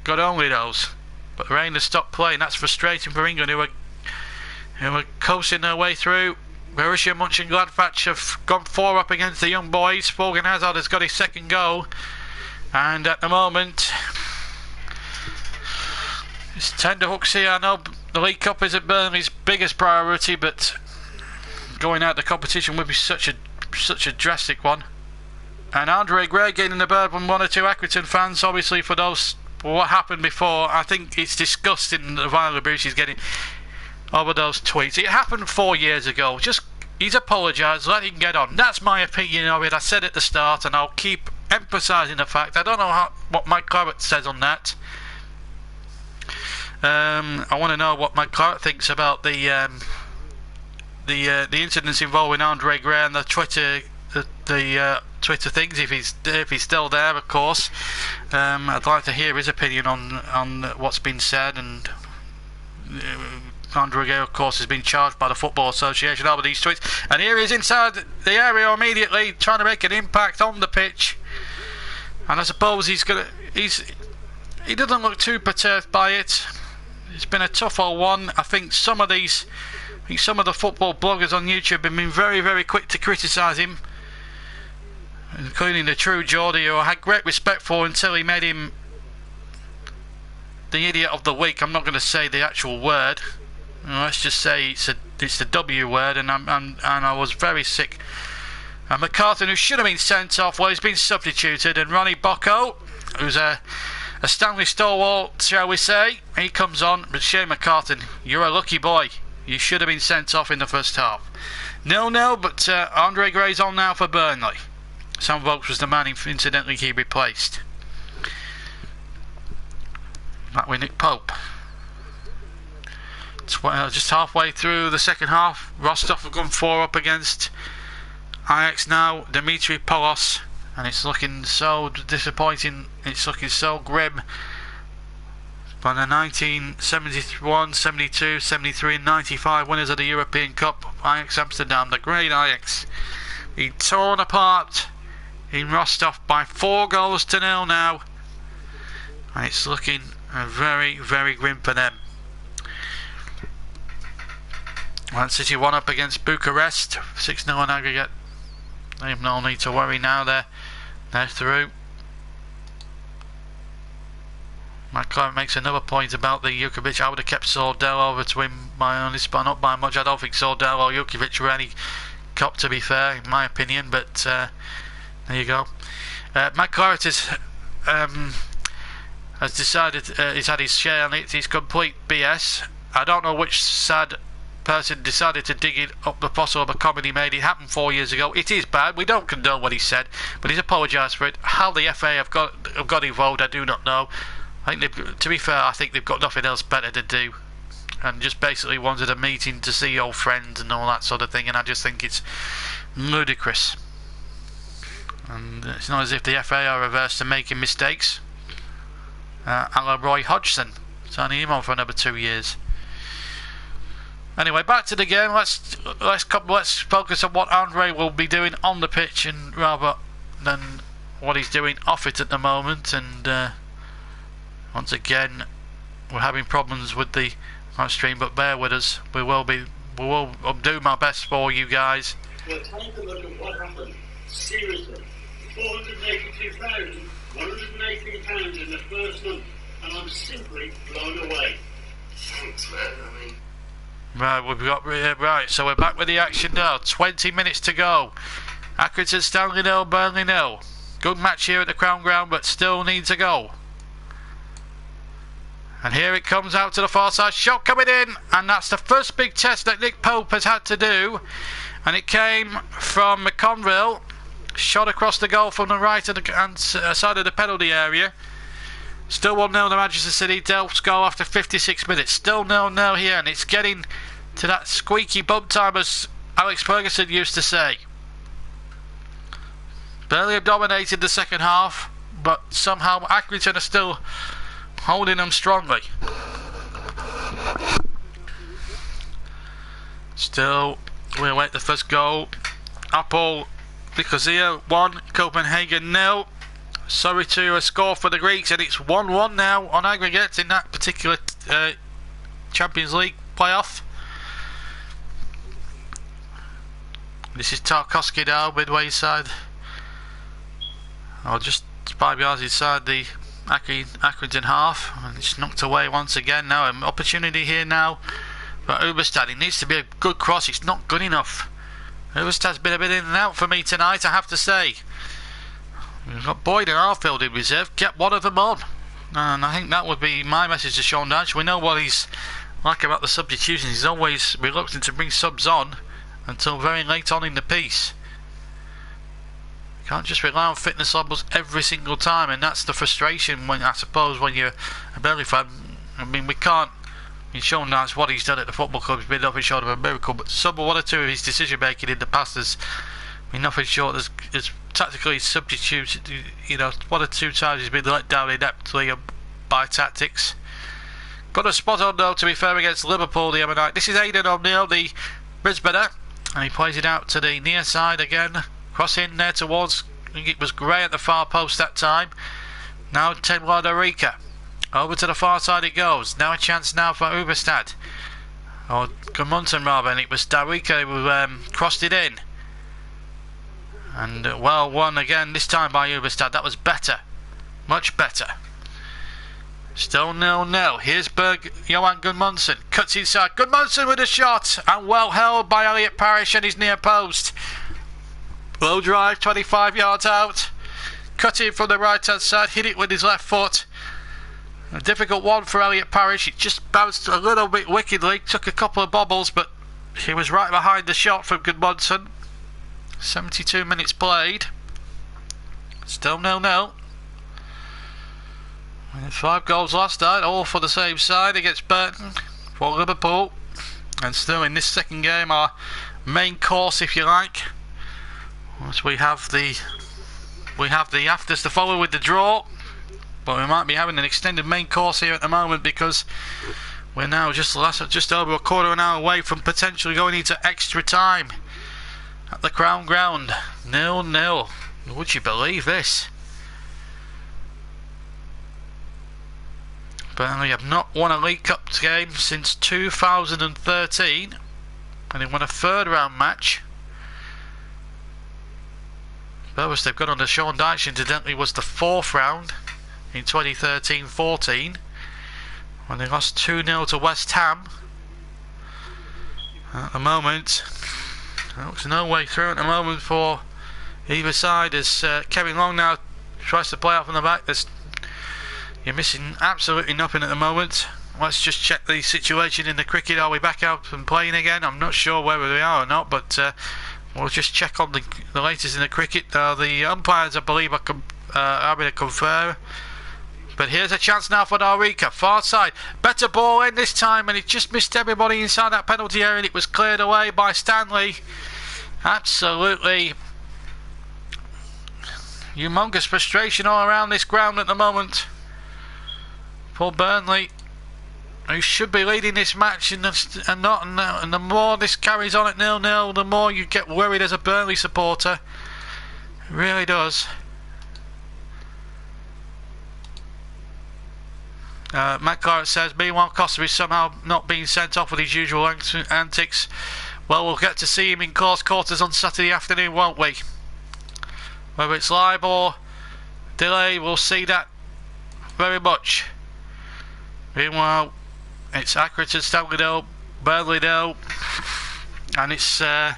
God only knows. But the rain has stopped play, and that's frustrating for England, who are coasting their way through. Borussia Mönchengladbach have gone 4 up against the young boys. Thorgan Hazard has got his 2nd goal, and at the moment it's tender hooks here. I know the League Cup isn't Burnley's biggest priority, but going out the competition would be such a drastic one. And Andre Gray getting the bird from 1 or 2 Accrington fans, obviously, for what happened before. I think it's disgusting the violent abuse he's getting over those tweets. It happened 4 years ago. He's apologised, let him get on. That's my opinion of it. I said at the start, and I'll keep emphasising the fact. I don't know what Mike Clarets says on that. I want to know what Mike Clarets thinks about the incidents involving Andre Gray and the Twitter things, if he's still there, of course. I'd like to hear his opinion on what's been said. And Andre Gray, of course, has been charged by the Football Association over these tweets. And here he is inside the area immediately, trying to make an impact on the pitch. And I suppose he doesn't look too perturbed by it. It's been a tough old one. I think some of the football bloggers on YouTube have been very, very quick to criticise him, including the true Geordie, who I had great respect for until he made him the idiot of the week. I'm not going to say the actual word. Let's just say it's the W word, and I was very sick. And McCartan, who should have been sent off, well, he's been substituted, and Ronnie Bocco, who's a Stanley stalwart, shall we say, he comes on. But Shane McCartan, you're a lucky boy. You should have been sent off in the first half. 0-0, but Andre Gray's on now for Burnley. Sam Vokes was the man incidentally he replaced. Back with Nick Pope. Just halfway through the second half, Rostov have gone 4 up against Ajax now. Dimitri Polos and it's looking so disappointing. It's looking so grim. By the 1971, 72, 73 and 95 winners of the European Cup, Ajax Amsterdam, the great Ajax, being torn apart in Rostov by 4-0 now, and it's looking very, very grim for them. Man City 1 up against Bucharest, 6-0 on aggregate. They have no need to worry now, they're through. My client makes another point about the Jukovic. I would have kept Sordell over to him by only spot, not by much. I don't think Sordell or Jukovic were any cop, to be fair, in my opinion, but there you go. Matt Claret has decided he's had his share on it. It's complete BS. I don't know which sad person decided to dig it up the fossil of a comment he made. It happened 4 years ago. It is bad. We don't condone what he said, but he's apologised for it. How the FA have got involved, I do not know. I think to be fair, I think they've got nothing else better to do, and just basically wanted a meeting to see old friends and all that sort of thing, and I just think it's ludicrous. And it's not as if the FA are averse to making mistakes. A la Roy Hodgson, signing him on for another 2 years. Anyway, back to the game. Let's focus on what Andre will be doing on the pitch, and rather than what he's doing off it at the moment. And once again, we're having problems with the live stream, but bear with us. I'll do my best for you guys. Well, take a look at what happened. Seriously, £482,118 in the first month, and I'm simply blown away. Thanks, man. I mean. Right, so we're back with the action now. 20 minutes to go. Accrington, Stanley 0, Burnley 0. Good match here at the Crown Ground, but still needs a goal. And here it comes out to the far side. Shot coming in, and that's the first big test that Nick Pope has had to do. And it came from McConville. Shot across the goal from the right hand side of the penalty area. Still 1-0 to Manchester City. Delph's goal after 56 minutes. Still 0-0 here, and it's getting to that squeaky bum time, as Alex Ferguson used to say. Burnley have dominated the second half, but somehow Accrington are still holding them strongly. Still, we await the first goal. Apple Nicosia 1, Copenhagen 0. Sorry to score for the Greeks, and it's 1-1 now on aggregate in that particular Champions League playoff. This is Tarkovsky now, midway side, or just 5 yards inside the Accrington half, and it's knocked away once again. Now an opportunity here now for Uberstad. It needs to be a good cross. It's not good enough. Uberstad's been a bit in and out for me tonight, I have to say. We've got Boyd and Arfield in reserve. Get one of them on. And I think that would be my message to Sean Dyche. We know what he's like about the substitutions. He's always reluctant to bring subs on until very late on in the piece. You can't just rely on fitness levels every single time, and that's the frustration, when I suppose, when you're a Burnley fan. I mean, we can't. I mean, Sean Dyche, what he's done at the football club has been nothing short of a miracle, but some one or two of his decision making in the past has been nothing short. As tactically substituted, you know, 1 or 2 times he's been let down ineptly by tactics. Got a spot on though, to be fair, against Liverpool the other night. This is Aidan O'Neill, the Brisbaner, and he plays it out to the near side again. Cross in there towards, I think it was Gray at the far post that time. Now Temla Darica. Over to the far side it goes. Now a chance now for Uberstad. Or Gudmundsson rather, and it was Darica who crossed it in. And well won again, this time by Uberstad. That was better. Much better. Still 0-0. Here's Johan Gudmundsson. Cuts inside. Gudmundsson with a shot. And well held by Elliot Parish and his near post. Low drive, 25 yards out. Cut in from the right hand side. Hit it with his left foot. A difficult one for Elliot Parish. It just bounced a little bit wickedly. Took a couple of bobbles, but he was right behind the shot from Gudmundsson. 72 minutes played. Still 0-0. 5 goals last night, all for the same side against Burton for Liverpool. And still in this second game, our main course, if you like, as we have the we have the afters to follow with the draw, but we might be having an extended main course here at the moment because we're now just over a quarter of an hour away from potentially going into extra time at the Crown Ground. 0-0. Would you believe this? Burnley have not won a League Cup game since 2013, and they won a third round match. Lowest they've got under Sean Dyche, incidentally, was the fourth round in 2013-14 when they lost 2-0 to West Ham. At the moment, there's no way through at the moment for either side as Kevin Long now tries to play out from the back. You're missing absolutely nothing at the moment. Let's just check the situation in the cricket. Are we back out and playing again? I'm not sure whether we are or not, but we'll just check on the latest in the cricket. The umpires, I believe, are having a confer. But here's a chance now for Darika. Far side. Better ball in this time, and it just missed everybody inside that penalty area, and it was cleared away by Stanley. Absolutely humongous frustration all around this ground at the moment for Burnley, who should be leading this match and the more this carries on at 0-0, the more you get worried as a Burnley supporter. It really does. Matt Clarets says, meanwhile Costa is somehow not being sent off with his usual antics. Well, we'll get to see him in close quarters on Saturday afternoon, won't we? Whether it's live or delay, we'll see that very much. Meanwhile, it's Accrington, Stanley 0, Burnley 0, and it's a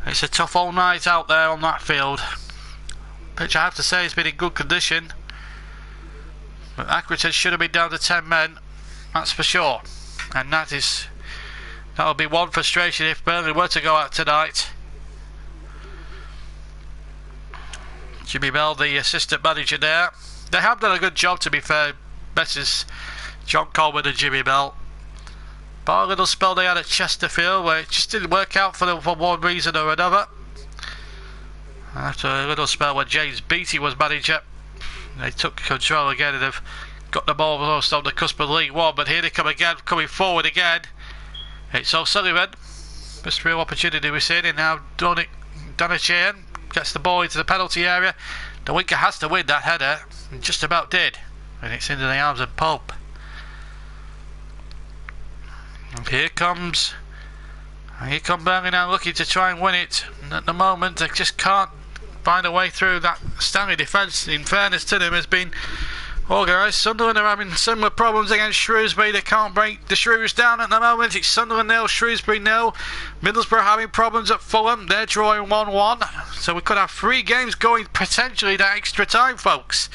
tough all night out there on that field. Pitch, I have to say, has been in good condition, but Accrington should have been down to 10 men, that's for sure, and that'll be one frustration if Burnley were to go out tonight. Jimmy Bell, the assistant manager there. They have done a good job, to be fair. Messrs John Coleman and Jimmy Bell. But a little spell they had at Chesterfield where it just didn't work out for them for one reason or another. After a little spell when James Beattie was manager, they took control again and have got the ball almost on the cusp of League One. But here they come again, coming forward again. It's O'Sullivan. First real opportunity we're seeing, and now Donachan gets the ball into the penalty area. The winger has to win that header, and just about did, and it's into the arms of Pope. And here come Burnley now looking to try and win it, and at the moment they just can't find a way through. That Stanley defence, in fairness to them, has been organised. Sunderland are having similar problems against Shrewsbury. They can't break the Shrews down at the moment. It's Sunderland 0, Shrewsbury 0. Middlesbrough having problems at Fulham. They're drawing 1-1. So we could have 3 games going potentially to extra time, folks.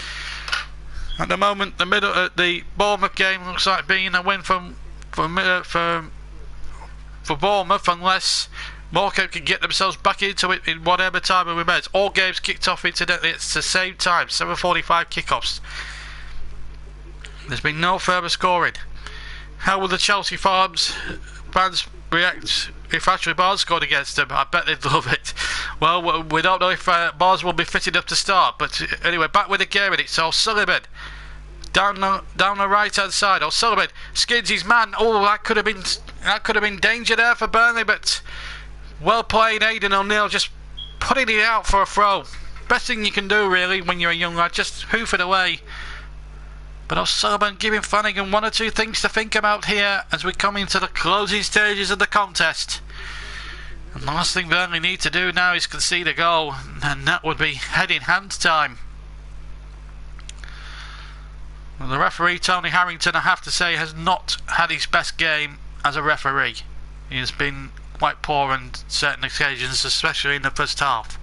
At the moment, the Bournemouth game looks like being a win for Bournemouth, unless Morecambe can get themselves back into it in whatever time it remains. All games kicked off, incidentally, at the same time, 7:45 kickoffs. There's been no further scoring. How will the Chelsea fans react if Ashley Barnes scored against them? I bet they'd love it. Well, we don't know if Barnes will be fit enough to start, but anyway, back with the game, and it's O'Sullivan down the right hand side. O'Sullivan skids his man. Oh, that could have been danger there for Burnley, but well played, Aidan O'Neill, just putting it out for a throw. Best thing you can do really when you're a young lad, just hoof it away. But O'Sullivan giving Flanagan 1 or 2 things to think about here as we come into the closing stages of the contest. And the last thing Burnley need to do now is concede a goal, and that would be head in hand time. Well, the referee, Tony Harrington, I have to say, has not had his best game as a referee. He has been quite poor on certain occasions, especially in the first half.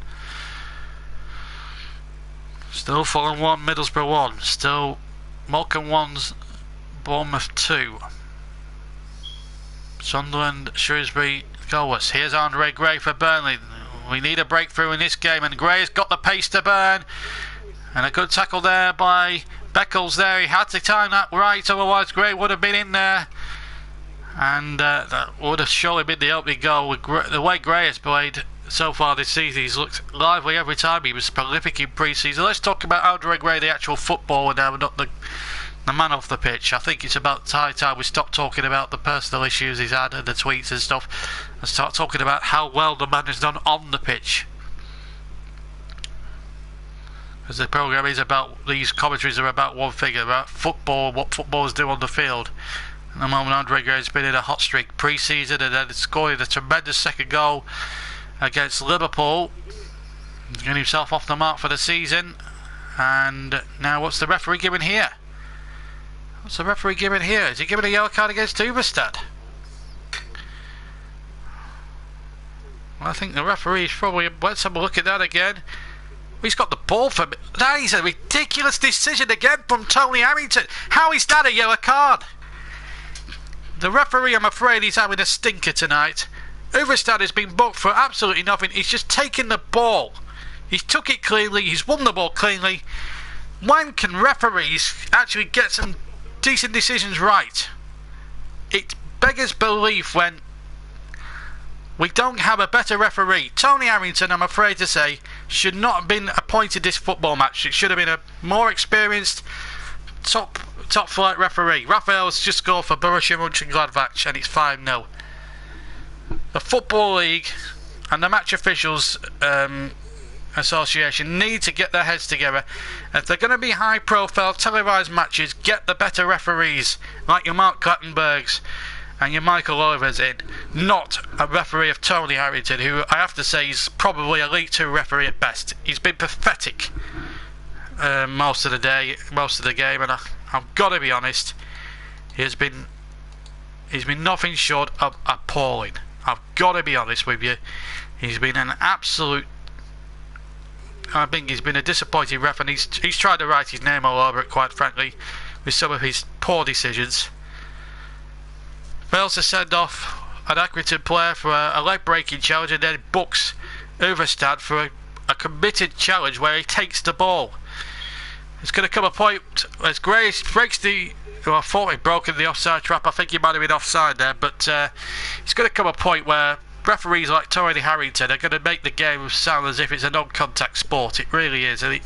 Still Fulham 1, Middlesbrough 1. Still Morecambe 1, Bournemouth 2. Sunderland, Shrewsbury goalless. Here's Andre Gray for Burnley. We need a breakthrough in this game, and Gray's got the pace to burn. And a good tackle there by Beckles there. He had to time that right, otherwise Gray would have been in there. And that would have surely been the opening goal. With the way Gray has played so far this season. He's looked lively every time. He was prolific in pre-season. Let's talk about Andre Gray, the actual footballer now, not the man off the pitch. I think it's about time we stop talking about the personal issues he's had and the tweets and stuff, and start talking about how well the man has done on the pitch. Because the programme is about, these commentaries are about one thing, about football, what footballers do on the field. At the moment, Andre Gray has been in a hot streak pre-season and then scoring a tremendous second goal against Liverpool, getting himself off the mark for the season. And now what's the referee giving here? What's the referee giving here? Is he giving a yellow card against Uverstad? Well, I think the referee is probably... Let's have a look at that again. He's got the ball for... That is a ridiculous decision again from Tony Harrington. How is that a yellow card? The referee, I'm afraid, he's having a stinker tonight. Uverstad has been booked for absolutely nothing. He's just taken the ball. He's took it cleanly. He's won the ball cleanly. When can referees actually get some decent decisions right? It beggars belief when we don't have a better referee. Tony Harrington, I'm afraid to say, should not have been appointed this football match. It should have been a more experienced top flight referee. Raphael's just scored for Borussia Mönchengladbach and it's 5-0. The Football League and the Match Officials Association need to get their heads together. If they're going to be high profile televised matches, get the better referees like your Mark Clattenburgs and your Michael Olivers in, not a referee of Tony Harrington, who I have to say is probably a League 2 referee at best. He's been pathetic most of the game, and I've got to be honest, he's been nothing short of appalling. I've got to be honest with you. He's been an absolute... I think he's been a disappointing ref, and he's tried to write his name all over it, quite frankly, with some of his poor decisions. Fails to send off an Accrington player for a leg-breaking challenge, and then books Uverstad for a committed challenge where he takes the ball. It's going to come a point as Gray breaks the... Well, I thought he'd broken the offside trap. I think he might have been offside there, but it's going to come a point where referees like Tony Harrington are going to make the game sound as if it's a non-contact sport. It really is, and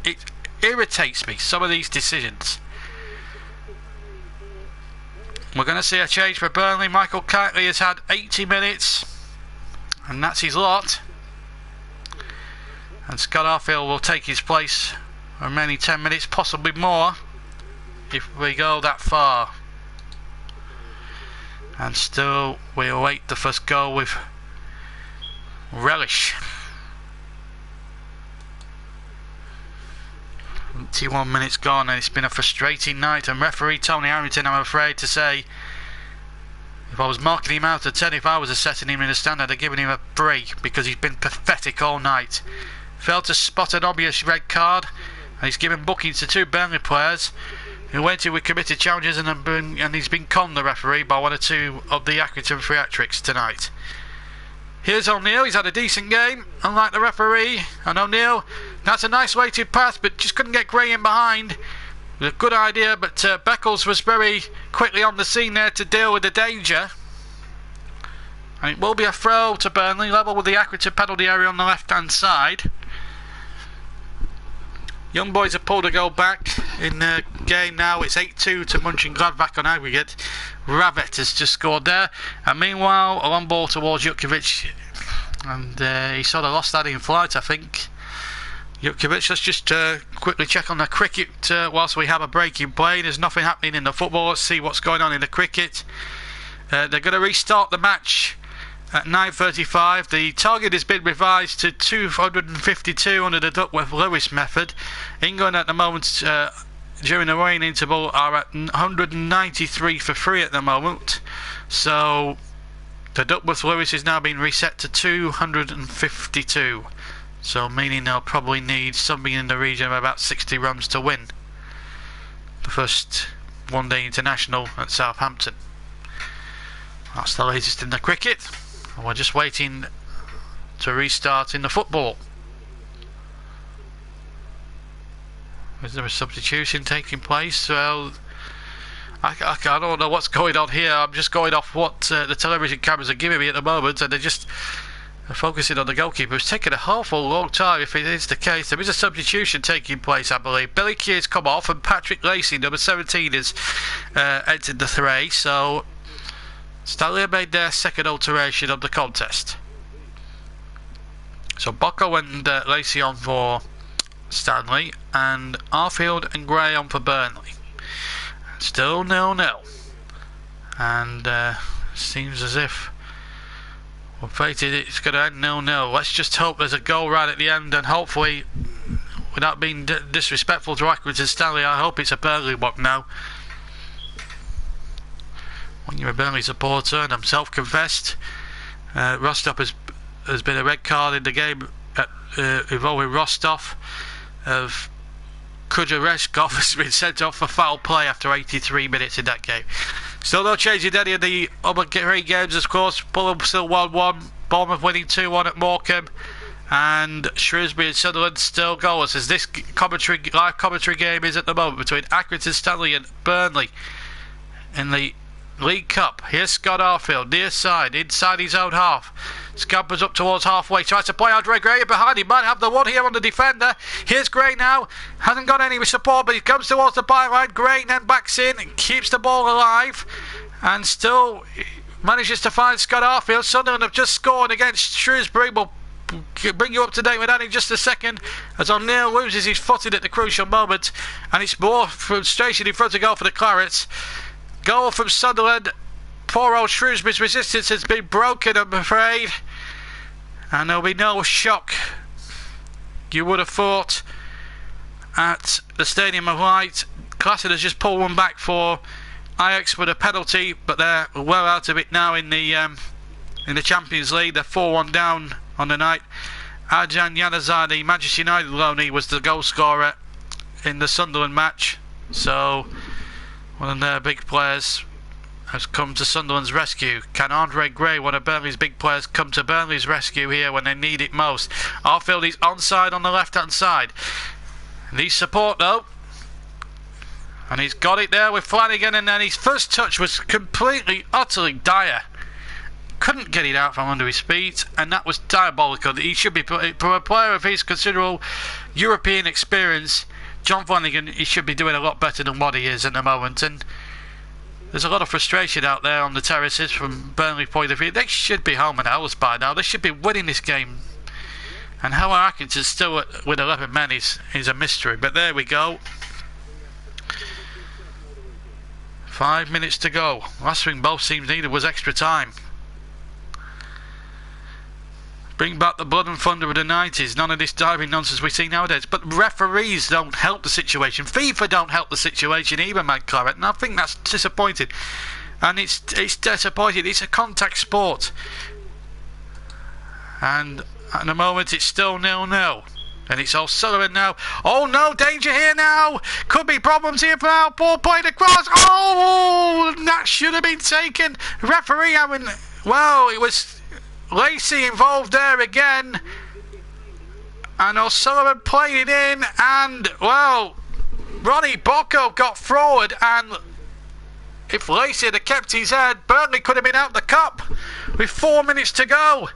it irritates me, some of these decisions. We're going to see a change for Burnley. Michael Kitely has had 80 minutes, and that's his lot. And Scott Arfield will take his place for remaining 10 minutes, possibly more, if we go that far. And still we await the first goal with relish. 21 minutes gone, and it's been a frustrating night, and referee Tony Harrington, I'm afraid to say, if I was marking him out of 10, if I was setting him in the stand, I'd have given him a 3, because he's been pathetic all night. Failed to spot an obvious red card, and he's given bookings to 2 Burnley players who went in with committed challenges, and he's been conned, the referee, by 1 or 2 of the Accrington theatrics tonight. Here's O'Neill. He's had a decent game, unlike the referee. And O'Neill, that's a nice weighted pass, but just couldn't get Gray in behind. It was a good idea, but Beckles was very quickly on the scene there to deal with the danger. And it will be a throw to Burnley, level with the Accrington penalty area on the left-hand side. Young boys have pulled a goal back in the game now. It's 8-2 to Mönchengladbach on aggregate. Ravet has just scored there. And meanwhile, a long ball towards Jutkiewicz. And he sort of lost that in flight, I think. Jutkiewicz, let's just quickly check on the cricket whilst we have a break in play. There's nothing happening in the football. Let's see what's going on in the cricket. They're going to restart the match at 9:35. The target has been revised to 252 under the Duckworth-Lewis method. England at the moment, during the rain interval, are at 193 for 3 at the moment. So the Duckworth-Lewis is now being reset to 252. So meaning they'll probably need something in the region of about 60 runs to win the first one-day international at Southampton. That's the latest in the cricket. And we're just waiting to restart in the football. Is there a substitution taking place? Well, I don't know what's going on here. I'm just going off what the television cameras are giving me at the moment, and they're just focusing on the goalkeeper. It's taken a awful long time if it is the case. There is a substitution taking place, I believe. Billy Keir's come off and Patrick Lacey, number 17, has entered the fray. So Stanley have made their second alteration of the contest. So Bocco and Lacey on for Stanley, and Arfield and Gray on for Burnley. Still 0-0, and seems as if we're fated it's going to end 0-0. Let's just hope there's a goal right at the end, and hopefully, without being disrespectful to Accrington and Stanley, I hope it's a Burnley one now. When you're a Burnley supporter, and I'm self-confessed, Rostov has been a red card in the game involving Rostov of Kudryashkov has been sent off for foul play after 83 minutes in that game. Still no change in any of the other three games, of course. Fulham still 1-1, Bournemouth winning 2-1 at Morecambe, and Shrewsbury and Sunderland still goalless, as this live commentary game is at the moment between Accrington Stanley and Burnley in the League Cup. Here's Scott Arfield, near side, inside his own half. Scampers up towards halfway, tries to play Andre Gray behind. He might have the one here on the defender. Here's Gray now, hasn't got any support, but he comes towards the byline. Gray then backs in and keeps the ball alive, and still manages to find Scott Arfield. Sunderland have just scored against Shrewsbury. We'll bring you up to date with that in just a second, as O'Neill loses his footing at the crucial moment, and it's more frustration in front of goal for the Clarets. Goal from Sunderland. Poor old Shrewsbury's resistance has been broken, I'm afraid, and there'll be no shock, you would have thought, at the Stadium of Light. Classic has just pulled one back for Ajax with a penalty, but they're well out of it now in the Champions League. They're 4-1 down on the night. Arjan Yanazadi, Manchester United loanee, was the goal scorer in the Sunderland match, so one of their big players has come to Sunderland's rescue. Can Andre Gray, one of Burnley's big players, come to Burnley's rescue here when they need it most? Arfield is onside on the left-hand side. Needs support though, and he's got it there with Flanagan, and then his first touch was completely, utterly dire. Couldn't get it out from under his feet, and that was diabolical. He should be, for a player of his considerable European experience, John Flanagan, he should be doing a lot better than what he is at the moment, and there's a lot of frustration out there on the terraces from Burnley point of view. They should be home and hours by now. They should be winning this game. And how Accrington still with 11 men is a mystery. But there we go. 5 minutes to go. Last thing both teams needed was extra time. Bring back the blood and thunder of the 90s. None of this diving nonsense we see nowadays. But referees don't help the situation. FIFA don't help the situation either, man, Claret. And I think that's disappointing. And it's disappointing. It's a contact sport. And at the moment it's still 0-0. And it's O'Sullivan now. Oh no, danger here now. Could be problems here for now. Ball played across. Oh, that should have been taken. Referee having... Well, it was... Lacey involved there again, and O'Sullivan played it in, and well, Ronnie Bocco got forward, and if Lacey had kept his head, Burnley could have been out the cup with 4 minutes to go.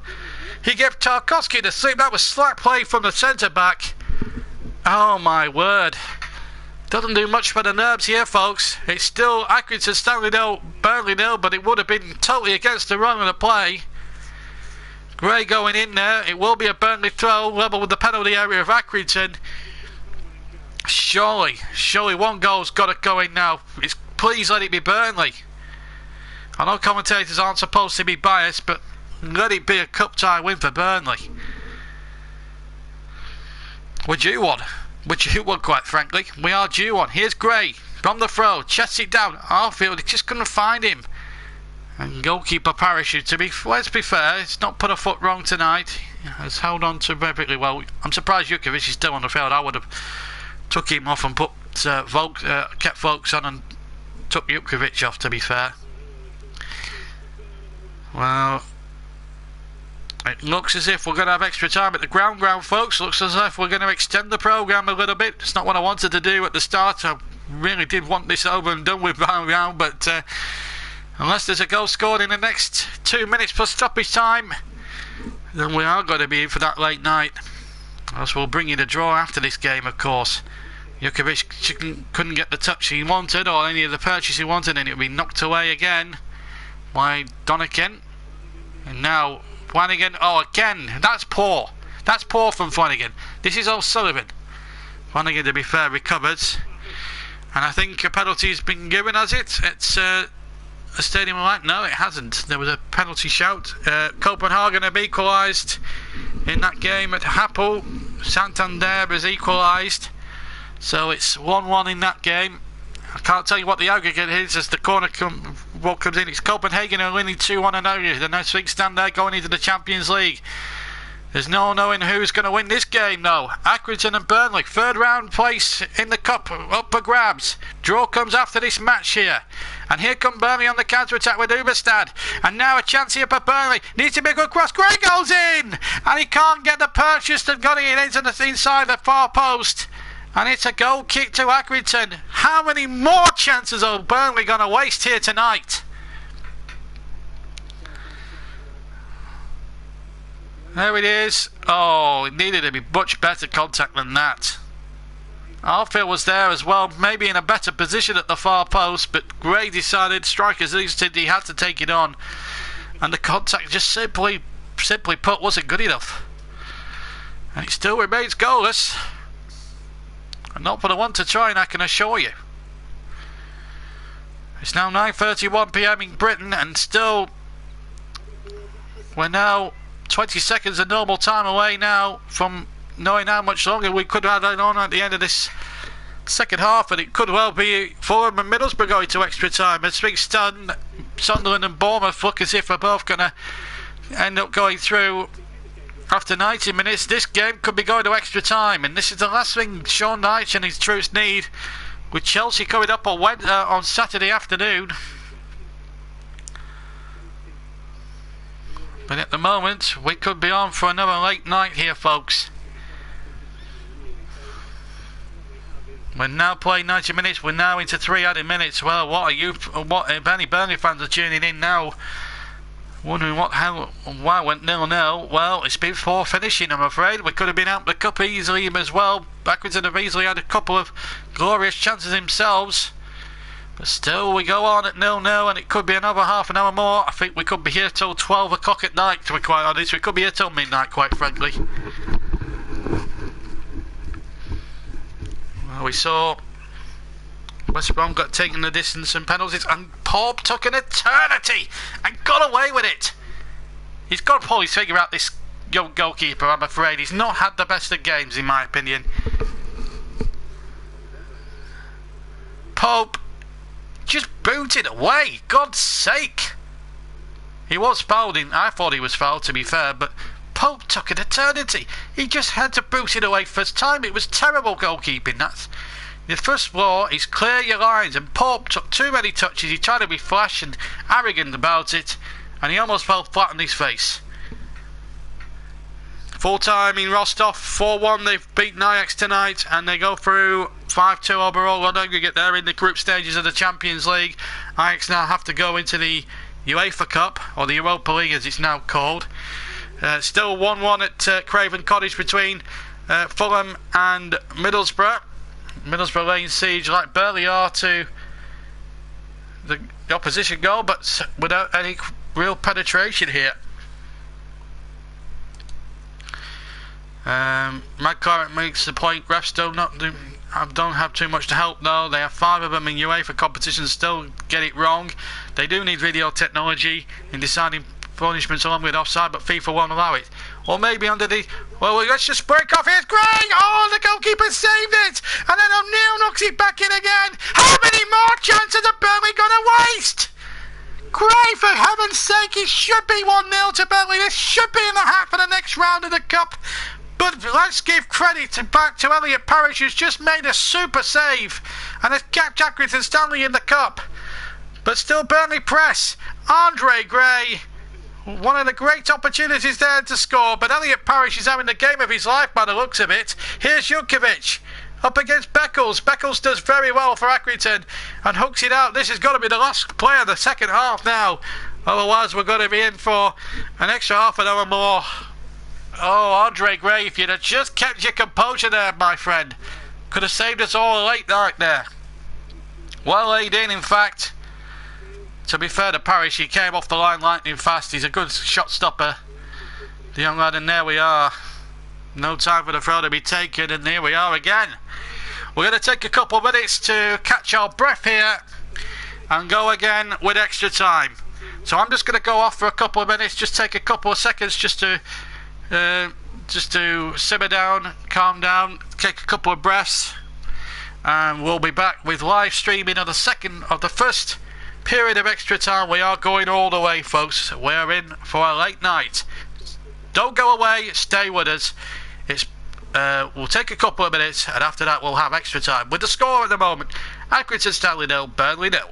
He gave Tarkowski the sleep. That was slack play from the centre back. Oh my word, doesn't do much for the nerves here, folks. It's still Accrington Stanley 0, Burnley 0, but it would have been totally against the run of the play. Gray going in there. It will be a Burnley throw, level with the penalty area of Accrington. Surely one goal's got to go in now. Please let it be Burnley. I know commentators aren't supposed to be biased, but let it be a cup tie win for Burnley. We're due one. Quite frankly. We are due one. Here's Gray from the throw. Chests it down. Arfield just couldn't find him. And goalkeeper Parachute, let's be fair, it's not put a foot wrong tonight. Has held on to perfectly well. I'm surprised Jukovic is still on the field. I would have took him off and put kept Volks on and took Jukovic off, to be fair. Well, it looks as if we're going to have extra time at the ground, folks. Looks as if we're going to extend the programme a little bit. It's not what I wanted to do at the start. I really did want this over and done with round, but unless there's a goal scored in the next 2 minutes plus stoppage time, then we are going to be in for that late night. Else we'll bring you the draw after this game, of course. Jukovic couldn't get the touch he wanted or any of the purchase he wanted, and it would be knocked away again by Donikin. And now Flanagan, oh again, that's poor. That's poor from Flanagan. This is O'Sullivan. Flanagan, to be fair, recovered. And I think a penalty has been given, has it? It's a stadium light. No, it hasn't. There was a penalty shout. Copenhagen have equalised in that game at Hapoel. Santander has equalised. So it's 1-1 in that game. I can't tell you what the aggregate is as the corner comes in. It's Copenhagen are winning 2-1 and over. The next big stand there going into the Champions League. There's no knowing who's going to win this game though. Accrington and Burnley, third round place in the cup, up for grabs. Draw comes after this match here. And here come Burnley on the counter-attack with Uberstad. And now a chance here for Burnley. Needs to be a good cross. Gray goes in! And he can't get the purchase and got it into the inside the far post. And it's a goal kick to Accrington. How many more chances are Burnley going to waste here tonight? There it is. Oh, it needed to be much better contact than that. Arfield was there as well, maybe in a better position at the far post, but Gray decided, strikers instinct, he had to take it on. And the contact just simply put wasn't good enough. And it still remains goalless. And not for the one to try, and I can assure you. It's now 9:31 PM in Britain, and still we're now 20 seconds of normal time away now from knowing how much longer we could have had on at the end of this second half, and it could well be Fulham and Middlesbrough going to extra time. As things stand, Sunderland and Bournemouth look as if they're both going to end up going through after 90 minutes. This game could be going to extra time, and this is the last thing Sean Dyche and his troops need, with Chelsea coming up on Saturday afternoon. But at the moment, we could be on for another late night here, folks. We're now playing 90 minutes. We're now into 3 added minutes. Well, what if any Burnley fans are tuning in now, wondering why went 0-0? Well, it's been poor finishing, I'm afraid. We could have been out the cup easily as well. Accrington have easily had a couple of glorious chances themselves. But still, we go on at 0-0, and it could be another half an hour more. I think we could be here till 12 o'clock at night, to be quite honest. We could be here till midnight, quite frankly. Well, we saw West Brom got taken the distance and penalties, and Pope took an eternity and got away with it. He's got to probably figure out this young goalkeeper, I'm afraid. He's not had the best of games, in my opinion. Pope just booted away, God's sake. He was fouled in. I thought he was fouled, to be fair, but Pope took an eternity. He just had to boot it away first time. It was terrible goalkeeping. That's the first law is clear your lines, and Pope took too many touches. He tried to be flash and arrogant about it, and he almost fell flat on his face. Full time in Rostov, 4-1. They've beaten Ajax tonight, and they go through 5-2 overall on aggregate. They're in the group stages of the Champions League. Ajax now have to go into the UEFA Cup, or the Europa League as it's now called. Still 1-1 at Craven Cottage between Fulham and Middlesbrough. Middlesbrough laying siege like Burnley are to the opposition goal, but without any real penetration here. Mad Claret makes the point. Refs don't have too much to help though. They have 5 of them in UEFA competitions, still get it wrong. They do need video technology in deciding punishments along with offside, but FIFA won't allow it. Or maybe under the... Well, let's just break off. Here's Gray! Oh, the goalkeeper saved it! And then O'Neill knocks it back in again! How many more chances are Burnley going to waste? Gray, for heaven's sake, it should be 1-0 to Burnley. This should be in the hat for the next round of the Cup. But let's give credit back to Elliot Parish, who's just made a super save and has kept Accrington Stanley in the Cup. But still Burnley press. Andre Gray, one of the great opportunities there to score, but Elliot Parish is having the game of his life by the looks of it. Here's Jukovic up against Beckles. Beckles does very well for Accrington and hooks it out. This has got to be the last play of the second half now. Otherwise we're going to be in for an extra half an hour more. Oh, Andre Gray, if you'd have just kept your composure there, my friend. Could have saved us all a late night there. Well laid in fact. To be fair to Parrish, he came off the line lightning fast. He's a good shot stopper, the young lad, and there we are. No time for the throw to be taken, and here we are again. We're going to take a couple of minutes to catch our breath here and go again with extra time. So I'm just going to go off for a couple of minutes, just take a couple of seconds just to simmer down, calm down, take a couple of breaths, and we'll be back with live streaming of the first period of extra time. We are going all the way, folks. We're in for a late night. Don't go away, stay with us. We'll take a couple of minutes, and after that we'll have extra time. With the score at the moment, Accrington Stanley 0, Burnley 0.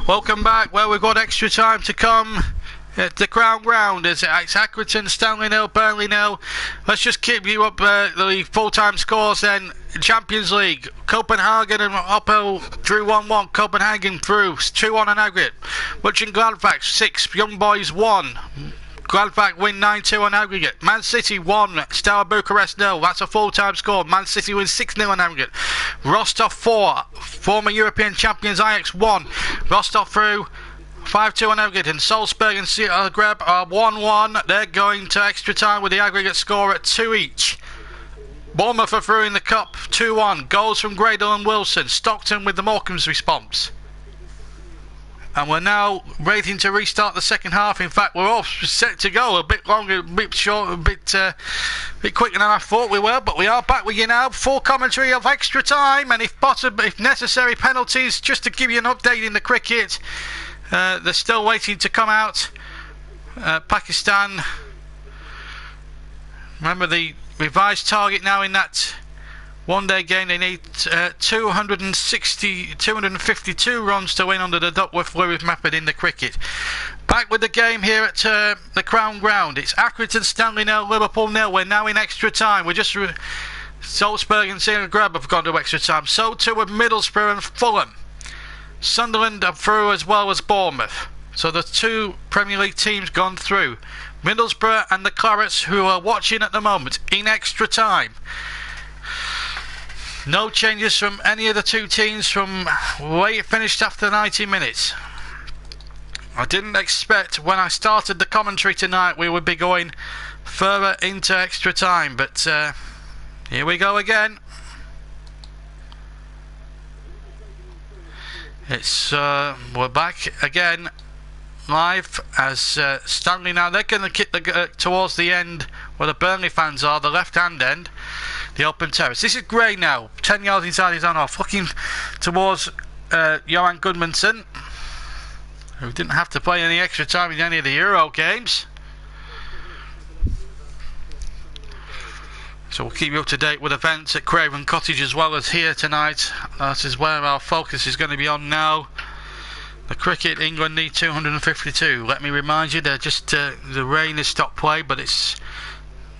Welcome back. Well, we've got extra time to come at the Crown Ground. It's Accrington Stanley 0, Burnley 0. Let's just keep you up the full-time scores then. Champions League, Copenhagen and Opel drew 1-1. Copenhagen through 2-1 on aggregate. Mönchengladbach 6, Young Boys 1. Gladbach win 9-2 on aggregate. Man City 1, Steaua Bucharest 0. That's a full-time score. Man City wins 6-0 on aggregate. Rostov 4, former European champions Ajax 1. Rostov through 5-2 on aggregate. And Salzburg and Zagreb are 1-1. They're going to extra time with the aggregate score at 2 each. Bournemouth are through in the cup 2-1. Goals from Gradle and Wilson. Stockton with the Morecambe's response. And we're now waiting to restart the second half. In fact, we're all set to go. A bit longer, a bit short, a bit quicker than I thought we were. But we are back with you now. Full commentary of extra time, and if possible, if necessary, penalties. Just to give you an update in the cricket, they're still waiting to come out. Pakistan. Remember the revised target now in that one-day game. They need 252 runs to win under the Duckworth-Lewis method in the cricket. Back with the game here at the Crown Ground. It's Accrington Stanley 0, Liverpool 0. We're now in extra time. We're just Salzburg and Zagreb have gone to extra time. So too with Middlesbrough and Fulham. Sunderland are through as well as Bournemouth. So the two Premier League teams gone through. Middlesbrough and the Clarets, who are watching at the moment, in extra time. No changes from any of the two teams from the way it finished after 90 minutes. I didn't expect when I started the commentary tonight we would be going further into extra time, but here we go again. It's we're back again live as Stanley now. They're going to kick towards the end where the Burnley fans are, the left hand end, the open terrace. This is Gray now, 10 yards inside his own half, looking towards Johan Gudmundsson, who didn't have to play any extra time in any of the Euro games. So we'll keep you up to date with events at Craven Cottage as well as here tonight. That is where our focus is going to be on now. The cricket, England need 252. Let me remind you, they're just the rain has stopped play, but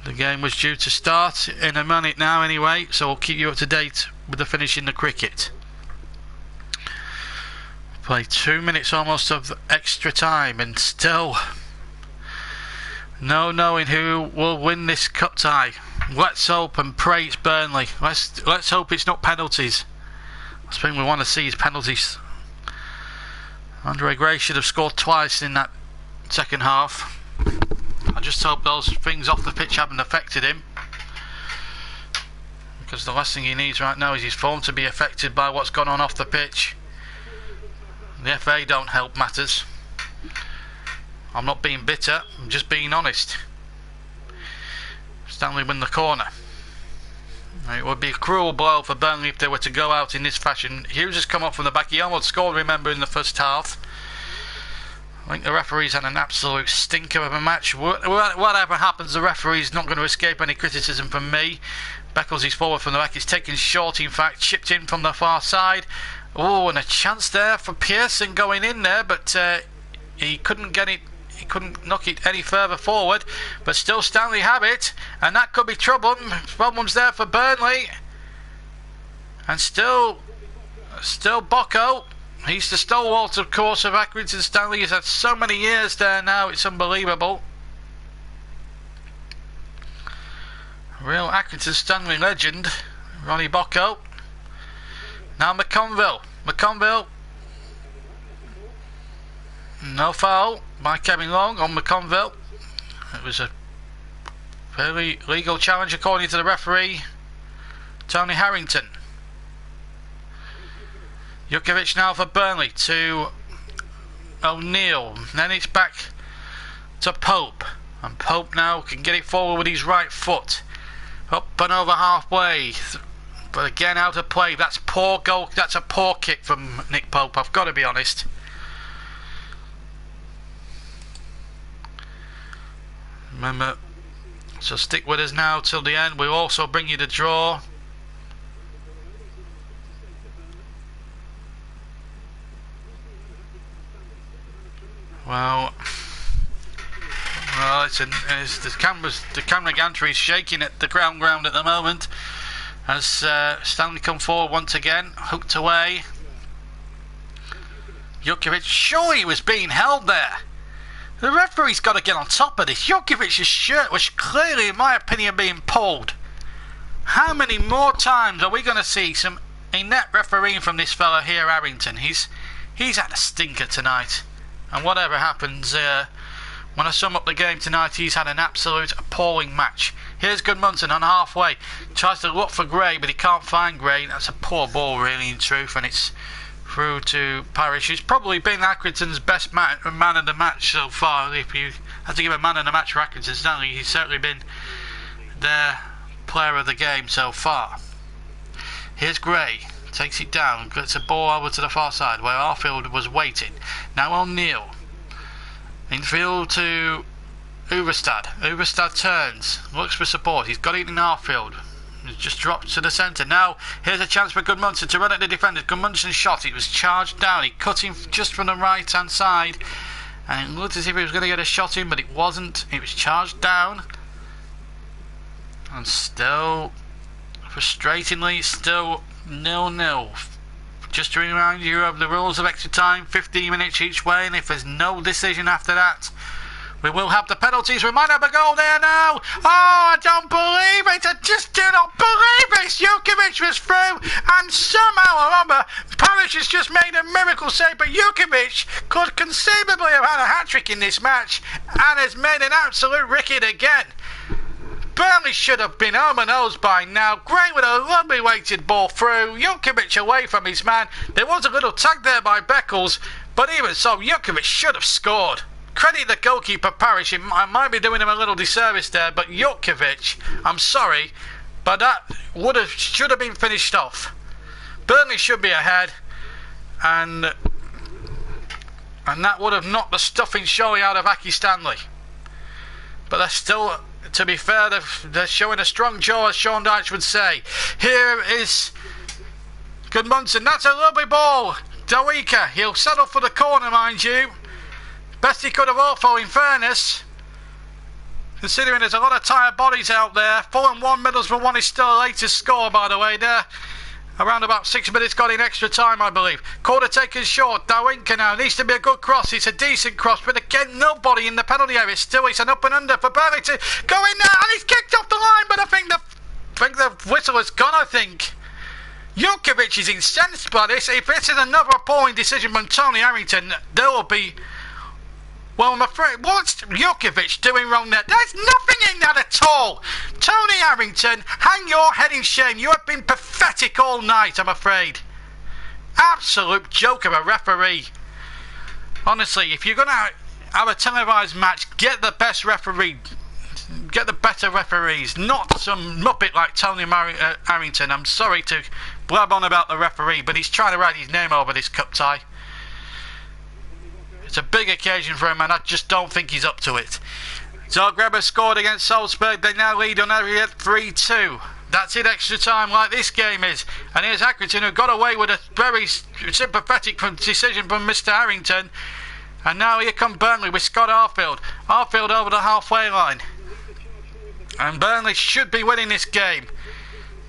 the game was due to start in a minute now anyway. So we'll keep you up to date with the finish in the cricket. Play 2 minutes almost of extra time, and still no knowing who will win this cup tie. Let's hope and pray it's Burnley. Let's hope it's not penalties. That's the thing we want to see is penalties. Andre Gray should have scored twice in that second half. I just hope those things off the pitch haven't affected him, because the last thing he needs right now is his form to be affected by what's gone on off the pitch. The FA don't help matters. I'm not being bitter, I'm just being honest. Stanley win the corner. It would be a cruel blow for Burnley if they were to go out in this fashion. Hughes has come up from the back. He almost scored, remember, in the first half. I think the referee's had an absolute stinker of a match. Whatever happens, the referee's not going to escape any criticism from me. Beckles is forward from the back. It's taken short, in fact, chipped in from the far side. Oh, and a chance there for Pearson going in there, but he couldn't get it. He couldn't knock it any further forward, but still Stanley have it, and that could be problems there for Burnley. And still Bocco, he's the stalwart of course of Accrington Stanley. He's had so many years there now, it's unbelievable. Real Accrington Stanley legend, Ronnie Bocco. Now McConville, no foul by Kevin Long on McConville. It was a fairly legal challenge according to the referee, Tony Harrington. Jukovic now for Burnley to O'Neill. Then it's back to Pope. And Pope now can get it forward with his right foot. Up and over halfway. But again out of play. That's poor goal. That's a poor kick from Nick Pope, I've got to be honest. Remember, so stick with us now till the end. We'll also bring you the draw. Well, the camera gantry is shaking at the ground at the moment as Stanley come forward once again, hooked away. Jukovic, sure, he was being held there. The referee's got to get on top of this. Jukovic's shirt was clearly, in my opinion, being pulled. How many more times are we going to see some inept refereeing from this fella here, Harrington? He's had a stinker tonight. And whatever happens, when I sum up the game tonight, he's had an absolute appalling match. Here's Gudmundsson on halfway. Tries to look for Gray, but he can't find Gray. That's a poor ball, really, in truth, and it's through to Parrish, who's probably been Accrington's best man of the match so far. If you had to give a man of the match for Accrington Stanley, he's certainly been their player of the game so far. Here's Gray, takes it down, gets a ball over to the far side where Arfield was waiting. Now O'Neill, infield to Uverstad. Uverstad turns, looks for support. He's got it in Arfield. It's just dropped to the centre. Now here's a chance for Gudmundsson to run at the defenders. Gudmundsson's shot, it was charged down. He cut him just from the right hand side, and it looked as if he was going to get a shot in, but it wasn't. It was charged down, and still, frustratingly, still 0-0. Just to remind you of the rules of extra time, 15 minutes each way, and if there's no decision after that, We will have the penalties. We might have a goal there now. Oh, I don't believe it. I just do not believe it. Jukovic was through, and somehow or other, Parish has just made a miracle save. But Jukovic could conceivably have had a hat-trick in this match and has made an absolute ricket again. Burnley should have been home and hosed by now. Gray with a lovely weighted ball through. Jukovic away from his man. There was a little tag there by Beckles, but even so, Jukovic should have scored. Credit the goalkeeper Parish. I might be doing him a little disservice there, but Jukovic, I'm sorry, but that should have been finished off. Burnley should be ahead, and that would have knocked the stuffing surely out of Aki Stanley. But they're still, to be fair, they're showing a strong jaw, as Sean Dyche would say. Here is Gudmundsson. That's a lovely ball. Dawika, he'll settle for the corner, mind you. Best he could have hoped for, in fairness, considering there's a lot of tired bodies out there. Fulham 1, Middlesbrough 1 is still the latest score, by the way, there. Around about 6 minutes gone in extra time, I believe. Corner taken short. Dawinka now. Needs to be a good cross. It's a decent cross, but again, nobody in the penalty area. Still, it's an up and under for Burnley to go in there, and he's kicked off the line, but I think the whistle has gone, I think. Jukovic is incensed by this. If this is another appalling decision from Tony Harrington, there will be... Well, I'm afraid, what's Jukovic doing wrong there? There's nothing in that at all. Tony Harrington, hang your head in shame. You have been pathetic all night, I'm afraid. Absolute joke of a referee. Honestly, if you're going to have a televised match, get the best referee. Get the better referees, not some muppet like Tony Harrington. I'm sorry to blab on about the referee, but he's trying to write his name over this cup tie. It's a big occasion for him, and I just don't think he's up to it. Zagreb has scored against Salzburg. They now lead on Ariad 3-2. That's it, extra time, like this game is. And here's Accrington, who got away with a very sympathetic decision from Mr. Harrington. And now here come Burnley with Scott Arfield. Arfield over the halfway line. And Burnley should be winning this game.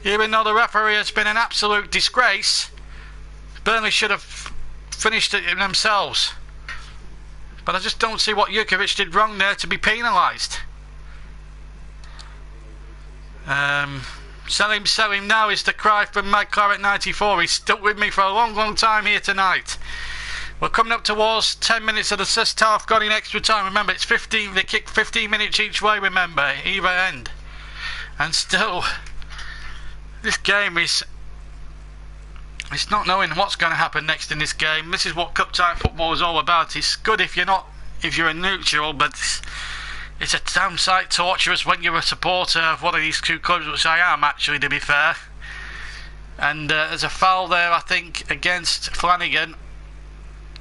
Even though the referee has been an absolute disgrace, Burnley should have finished it themselves. But I just don't see what Jukovic did wrong there to be penalised. Sell him now is the cry from Mike Claret 94. He's stuck with me for a long time here tonight. We're coming up towards 10 minutes of the first half gone in extra time. Remember, it's 15. They kick 15 minutes each way, remember, either end. And still, this game is... It's not knowing what's going to happen next in this game. This is what cup tie football is all about. It's good if you're a neutral, but it's a damn sight torturous when you're a supporter of one of these two clubs, which I am actually, to be fair. And there's a foul there, I think, against Flanagan.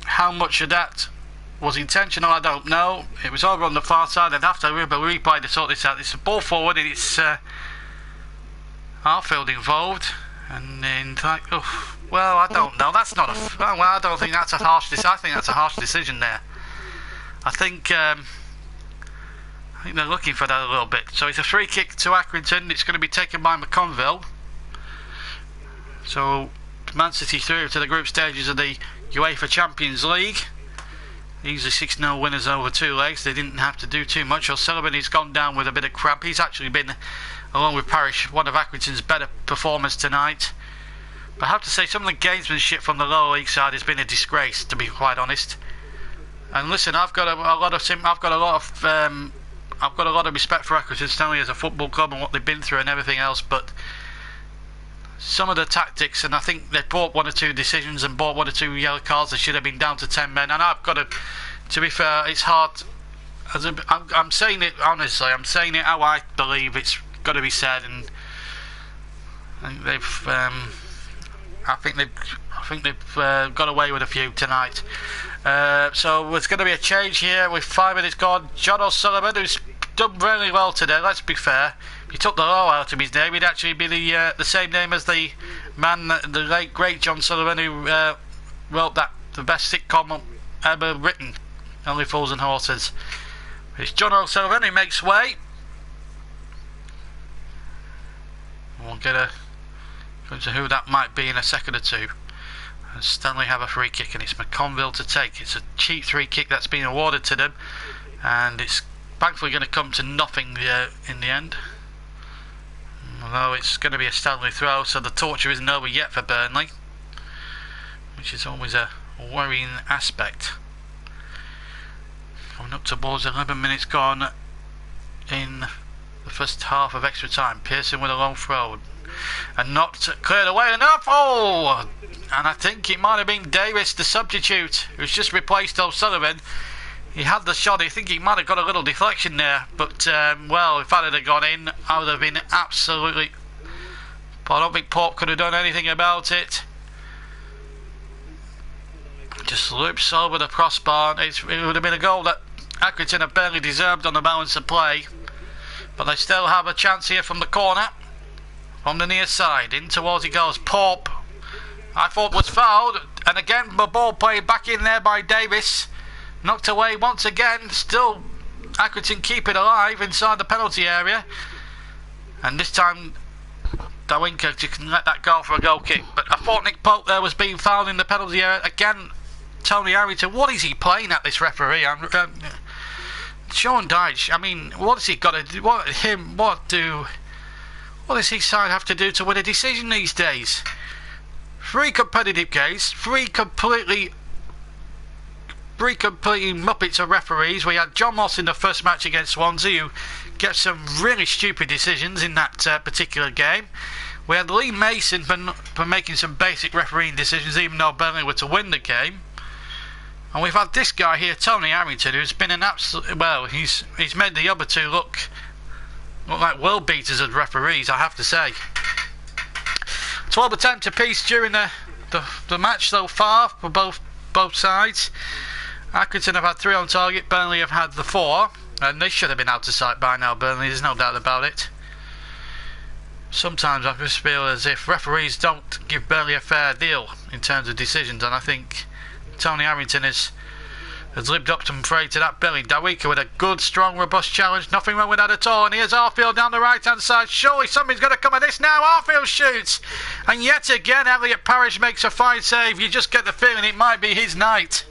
How much of that was intentional, I don't know. It was over on the far side. I'd have to replay to sort this out. It's a ball forward, and it's Arfield involved. And in fact, well, I don't know. That's not a. Well, I don't think that's a harsh. I think that's a harsh decision there. I think they're looking for that a little bit. So it's a free kick to Accrington. It's going to be taken by McConville. So Man City through to the group stages of the UEFA Champions League. Easily 6-0 winners over 2 legs. They didn't have to do too much. O'Sullivan, he's gone down with a bit of cramp. He's actually been, along with Parish, one of Accrington's better performers tonight. But I have to say, some of the gamesmanship from the lower league side has been a disgrace, to be quite honest. And listen, I've got a lot of respect for Accrington Stanley as a football club and what they've been through and everything else. But some of the tactics, and I think they bought 1 or 2 decisions and bought 1 or 2 yellow cards. They should have been down to 10 men. And I've got to be fair, it's hard. I'm saying it honestly. I'm saying it how I believe it's got to be said, and I think they've got away with a few tonight. So there's going to be a change here with 5 minutes gone. John O'Sullivan, who's done really well today. Let's be fair. If he took the law out of his name, he'd actually be the same name as the man, the late great John Sullivan, who wrote the best sitcom ever written, Only Fools and Horses. It's John O'Sullivan who makes way. We'll get into who that might be in a second or two. And Stanley have a free kick, and it's McConville to take. It's a cheap free kick that's been awarded to them. and it's thankfully going to come to nothing in the end. Although it's going to be a Stanley throw, so the torture isn't over yet for Burnley, which is always a worrying aspect. Coming up towards 11 minutes gone in the first half of extra time. Pearson with a long throw and not cleared away enough. Oh, and I think it might have been Davis, the substitute, who's just replaced O'Sullivan. He had the shot. I think he might have got a little deflection there, but well, if that had gone in, I would have been absolutely, but I don't think Pope could have done anything about it. Just loops over the crossbar. It would have been a goal that Accrington have barely deserved on the balance of play, but they still have a chance here from the corner, from the near side. In towards it goes. Pope, I thought, was fouled, and again the ball played back in there by Davis, knocked away once again. Still Accrington keep it alive inside the penalty area, and this time Dawinka can let that go for a goal kick. But I thought Nick Pope there was being fouled in the penalty area again. Tony Harrington, what is he playing at, this referee? Sean Dyche, I mean, what has he got to do? What does his side have to do to win a decision these days? 3 competitive games, 3 completely muppets of referees. We had John Moss in the first match against Swansea, who gets some really stupid decisions in that particular game. We had Lee Mason for making some basic refereeing decisions, even though Burnley were to win the game. And we've had this guy here, Tony Harrington, who's been an absolute, well, he's made the other two look like world beaters as referees, I have to say. 12 attempts apiece during the match so far for both sides. Accrington have had 3 on target, Burnley have had the 4, and they should have been out of sight by now, Burnley, there's no doubt about it. Sometimes I just feel as if referees don't give Burnley a fair deal in terms of decisions, and I think Tony Harrington has lived up to, I'm afraid, to that billing. Dawika with a good, strong, robust challenge. Nothing wrong with that at all. And here's Arfield down the right-hand side. Surely something's going to come of this now. Arfield shoots. And yet again, Elliot Parish makes a fine save. You just get the feeling it might be his night.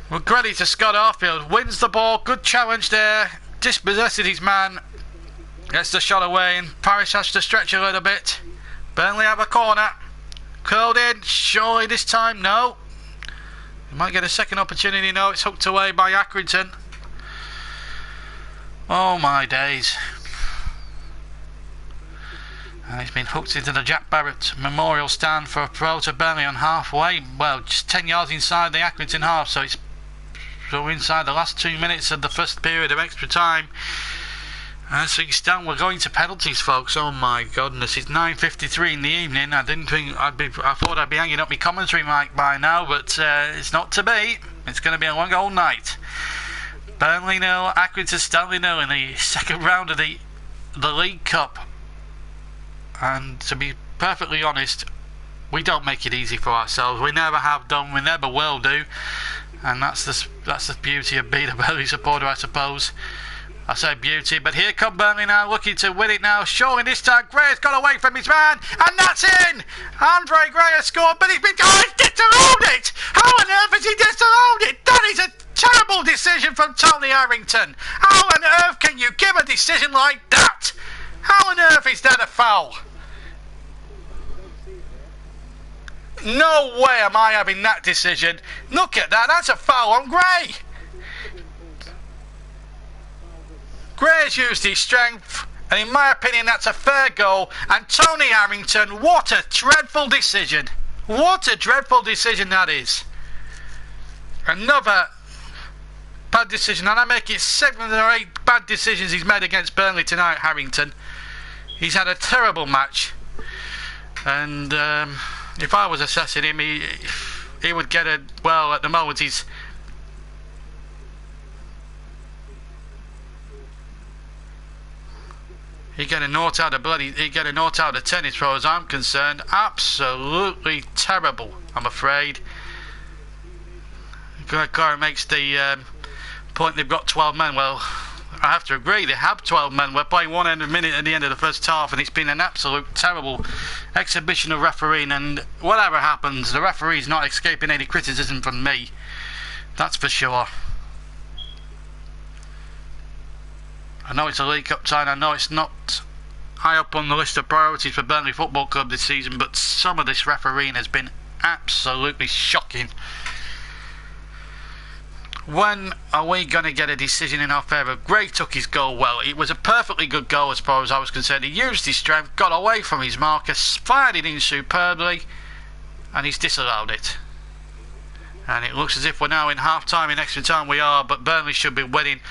We're credit to Scott Arfield. Wins the ball. Good challenge there. Dispossesses his man. Gets the shot away. And Parish has to stretch a little bit. Burnley have a corner. Curled in. Surely this time, no. He might get a second opportunity. No, it's hooked away by Accrington. Oh my days. And it's been hooked into the Jack Barrett Memorial Stand for a throw to Burnley on halfway. Well, just 10 yards inside the Accrington half. So it's inside the last 2 minutes of the first period of extra time. As things stand, we're going to penalties, folks. Oh my goodness, it's 9:53 in the evening. I thought I'd be hanging up my commentary mic by now, but it's not to be. It's going to be a long old night. Burnley 0, Accrington Stanley 0 in the second round of the League Cup. And to be perfectly honest, we don't make it easy for ourselves. We never have done, we never will do. And that's the beauty of being a Burnley supporter, I suppose. I say beauty, but here come Burnley now, looking to win it now. Surely this time Gray's got away from his man, and that's in! Andre Gray has scored, but he's disallowed it! How on earth has he disallowed it? That is a terrible decision from Tony Harrington. How on earth can you give a decision like that? How on earth is that a foul? No way am I having that decision. Look at that, that's a foul on Gray. Gray's used his strength, and in my opinion that's a fair goal. And Tony Harrington, what a dreadful decision. What a dreadful decision that is. Another bad decision, and I make it 7 or 8 bad decisions he's made against Burnley tonight, Harrington. He's had a terrible match, and if I was assessing him, he would get a, well, at the moment he's He get a nought out of 10 as far as I'm concerned. Absolutely terrible, I'm afraid. Clara makes the point they've got 12 men. Well, I have to agree, they have 12 men. We're playing 1 minute at the end of the first half, and it's been an absolute terrible exhibition of refereeing, and whatever happens, the referee's not escaping any criticism from me. That's for sure. I know it's a League Cup tie, I know it's not high up on the list of priorities for Burnley Football Club this season, but some of this refereeing has been absolutely shocking. When are we going to get a decision in our favour? Gray took his goal well. It was a perfectly good goal as far as I was concerned. He used his strength, got away from his marker, fired it in superbly, and he's disallowed it. And it looks as if we're now in half-time, in extra time we are, but Burnley should be winning.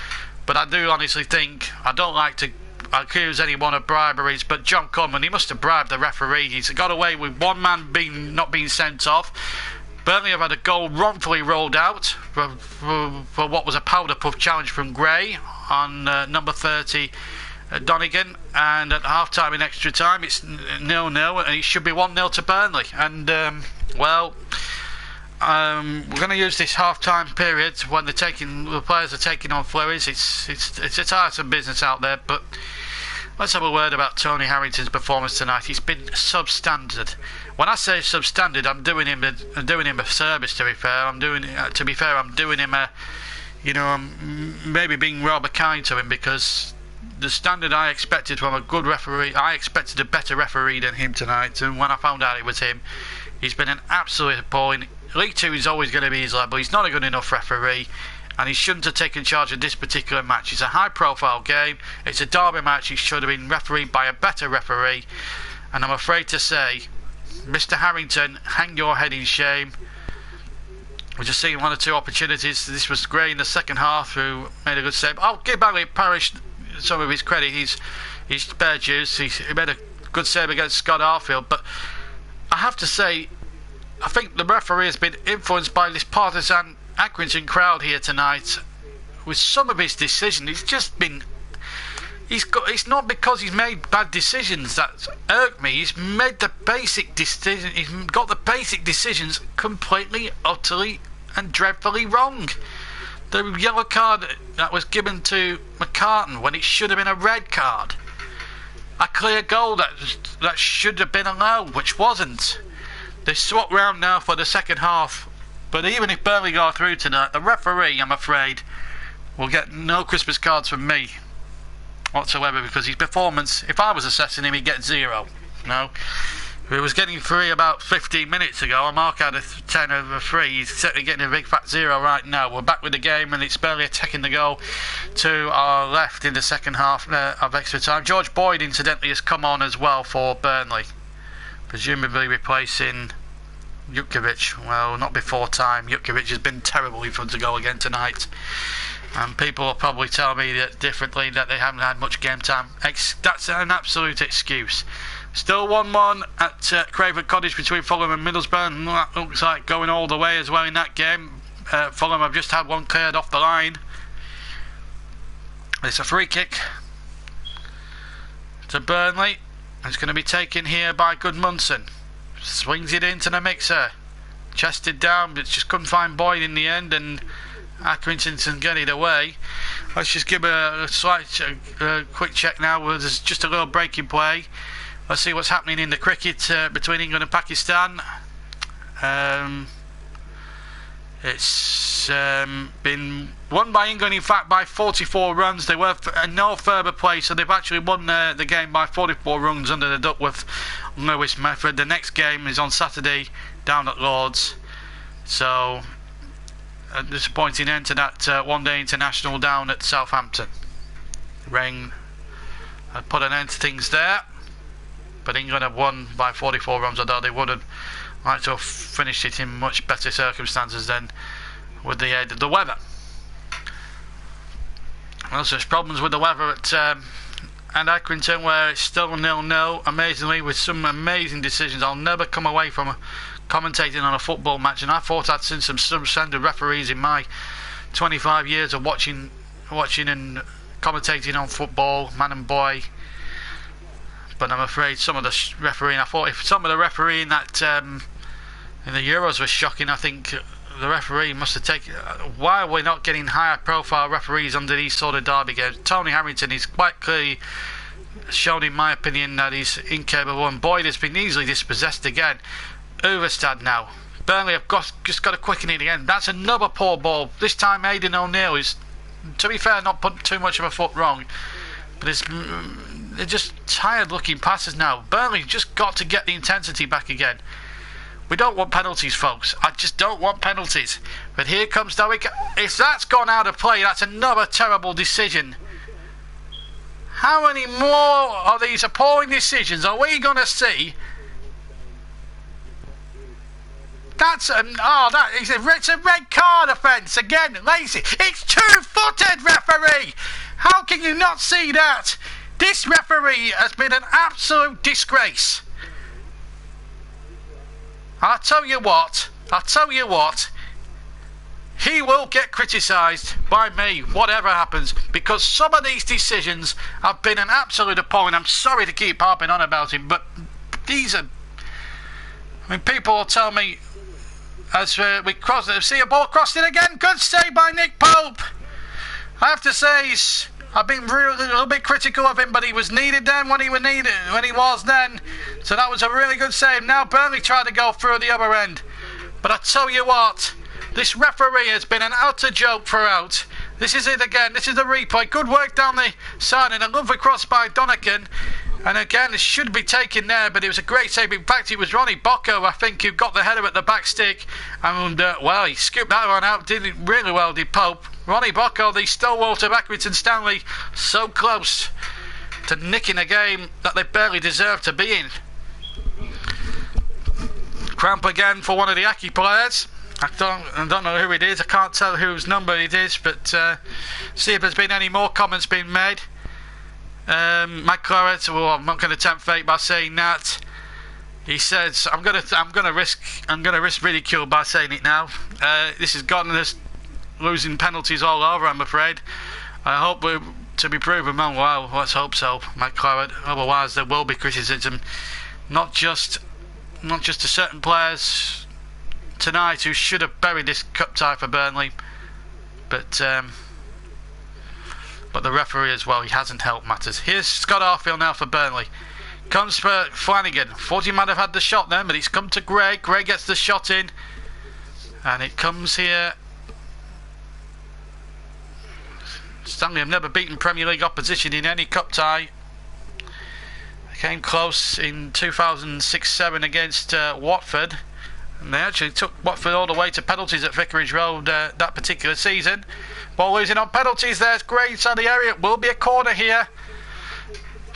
But I do honestly think, I don't like to accuse anyone of briberies, but John Conman, he must have bribed the referee. He's got away with one man not being sent off. Burnley have had a goal wrongfully rolled out for what was a powder puff challenge from Gray on number 30 Donegan, and at half-time in extra time it's 0-0 and it should be 1-0 to Burnley. And we're going to use this half-time period when the players are taking on flurries. It's a tiresome business out there, but let's have a word about Tony Harrington's performance tonight. He's been substandard. When I say substandard, I'm doing him a service. To be fair, I'm doing him a, I'm maybe being rather kind to him, because the standard I expected from a good referee, I expected a better referee than him tonight. And when I found out it was him, he's been an absolute appalling. League 2 is always going to be his level. He's not a good enough referee, and he shouldn't have taken charge of this particular match. It's a high-profile game. It's a derby match. He should have been refereed by a better referee. And I'm afraid to say, Mr. Harrington, hang your head in shame. We're just seeing one or two opportunities. This was Gray in the second half, who made a good save. I'll give Elliot Parish some of his credit. He's bare dues. He made a good save against Scott Arfield. But I have to say, I think the referee has been influenced by this partisan Accrington crowd here tonight with some of his decisions. He's just been... It's not because he's made bad decisions that irk me. He's made the basic decision. He's got the basic decisions completely, utterly, and dreadfully wrong. The yellow card that was given to McCartan when it should have been a red card. A clear goal that should have been allowed, which wasn't. They swapped round now for the second half. But even if Burnley go through tonight, the referee, I'm afraid, will get no Christmas cards from me whatsoever, because his performance, if I was assessing him, he'd get 0. No, if he was getting 3 about 15 minutes ago, a mark out of 10 over 3, he's certainly getting a big fat 0 right now. We're back with the game, and it's Burnley attacking the goal to our left in the second half of extra time. George Boyd, incidentally, has come on as well for Burnley, presumably replacing Jutkiewicz. Well, not before time. Jutkiewicz has been terrible in front of goal again tonight, and people will probably tell me that differently, that they haven't had much game time. That's an absolute excuse. Still 1-1 at Craven Cottage between Fulham and Middlesbrough, and that looks like going all the way as well in that game. Fulham have just had one cleared off the line. It's a free kick to Burnley. It's going to be taken here by Goodmunson. Swings it into the mixer, chested down, but just couldn't find Boyd in the end, and Accrington can get it away. Let's just give a slight quick check now. There's just a little breaking play. Let's see what's happening in the cricket between England and Pakistan. It's been won by England, in fact, by 44 runs. They were in no further play, so they've actually won the game by 44 runs under the Duckworth Lewis method. The next game is on Saturday down at Lords. So a disappointing end to that one-day international down at Southampton. Rain had put an end to things there, but England have won by 44 runs, although they would have liked to have finished it in much better circumstances than with the aid of the weather. Well, so there's problems with the weather at Accrington, where it's still 0-0, amazingly, with some amazing decisions. I'll never come away from commentating on a football match, and I thought I'd seen some substandard referees in my 25 years of watching and commentating on football, man and boy. But I'm afraid some of the refereeing, I thought if some of the refereeing that in the Euros was shocking, I think the referee must have taken... Why are we not getting higher profile referees under these sort of derby games? Tony Harrington is quite clearly shown, in my opinion, that he's incapable, and Boyd has been easily dispossessed again. Overstad now. Burnley have just got to quicken it again. That's another poor ball. This time Aidan O'Neill is, to be fair, not put too much of a foot wrong. But they're just tired-looking passes now. Burnley just got to get the intensity back again. We don't want penalties, folks. I just don't want penalties. But here comes Derek. If that's gone out of play, that's another terrible decision. How many more of these appalling decisions are we going to see? It's a red card offence again, Lacey. It's two-footed, referee. How can you not see that? This referee has been an absolute disgrace. I'll tell you what, he will get criticised by me, whatever happens, because some of these decisions have been an absolute appalling. I'm sorry to keep harping on about him, but these are... I mean, people will tell me, as we see a ball crossed in again, good save by Nick Pope. I have to say, I've been really a little bit critical of him, but he was needed then when he was then. So that was a really good save. Now Burnley tried to go through the other end. But I tell you what, this referee has been an utter joke throughout. This is it again. This is the replay. Good work down the side and a lovely cross by Donegan. And again, it should be taken there, but it was a great save. In fact, it was Ronnie Bocco, I think, who got the header at the back stick. And, well, he scooped that one out. Did it really well, did Pope. Ronnie Bocco, the stalwart of Accrington Stanley, so close to nicking a game that they barely deserved to be in. Cramp again for one of the Aki players. I don't know who it is. I can't tell whose number it is, but see if there's been any more comments being made. Mike Clarets, well, I'm not going to tempt fate by saying that. He says, I'm going to risk ridicule by saying it now. This has gotten us losing penalties all over, I'm afraid. I hope we're to be proven wrong. Well, let's hope so, Mike Claret. Otherwise, there will be criticism, not just to certain players tonight who should have buried this cup tie for Burnley, but the referee as well. He hasn't helped matters. Here's Scott Arfield now for Burnley. Comes for Flanagan. Thought he might have had the shot then, but he's come to Gray. Gray gets the shot in, and it comes here. Stanley have never beaten Premier League opposition in any cup tie. They came close in 2006-07 against Watford, and they actually took Watford all the way to penalties at Vicarage Road that particular season. Ball losing on penalties. There's Gray inside the area. It will be a corner here.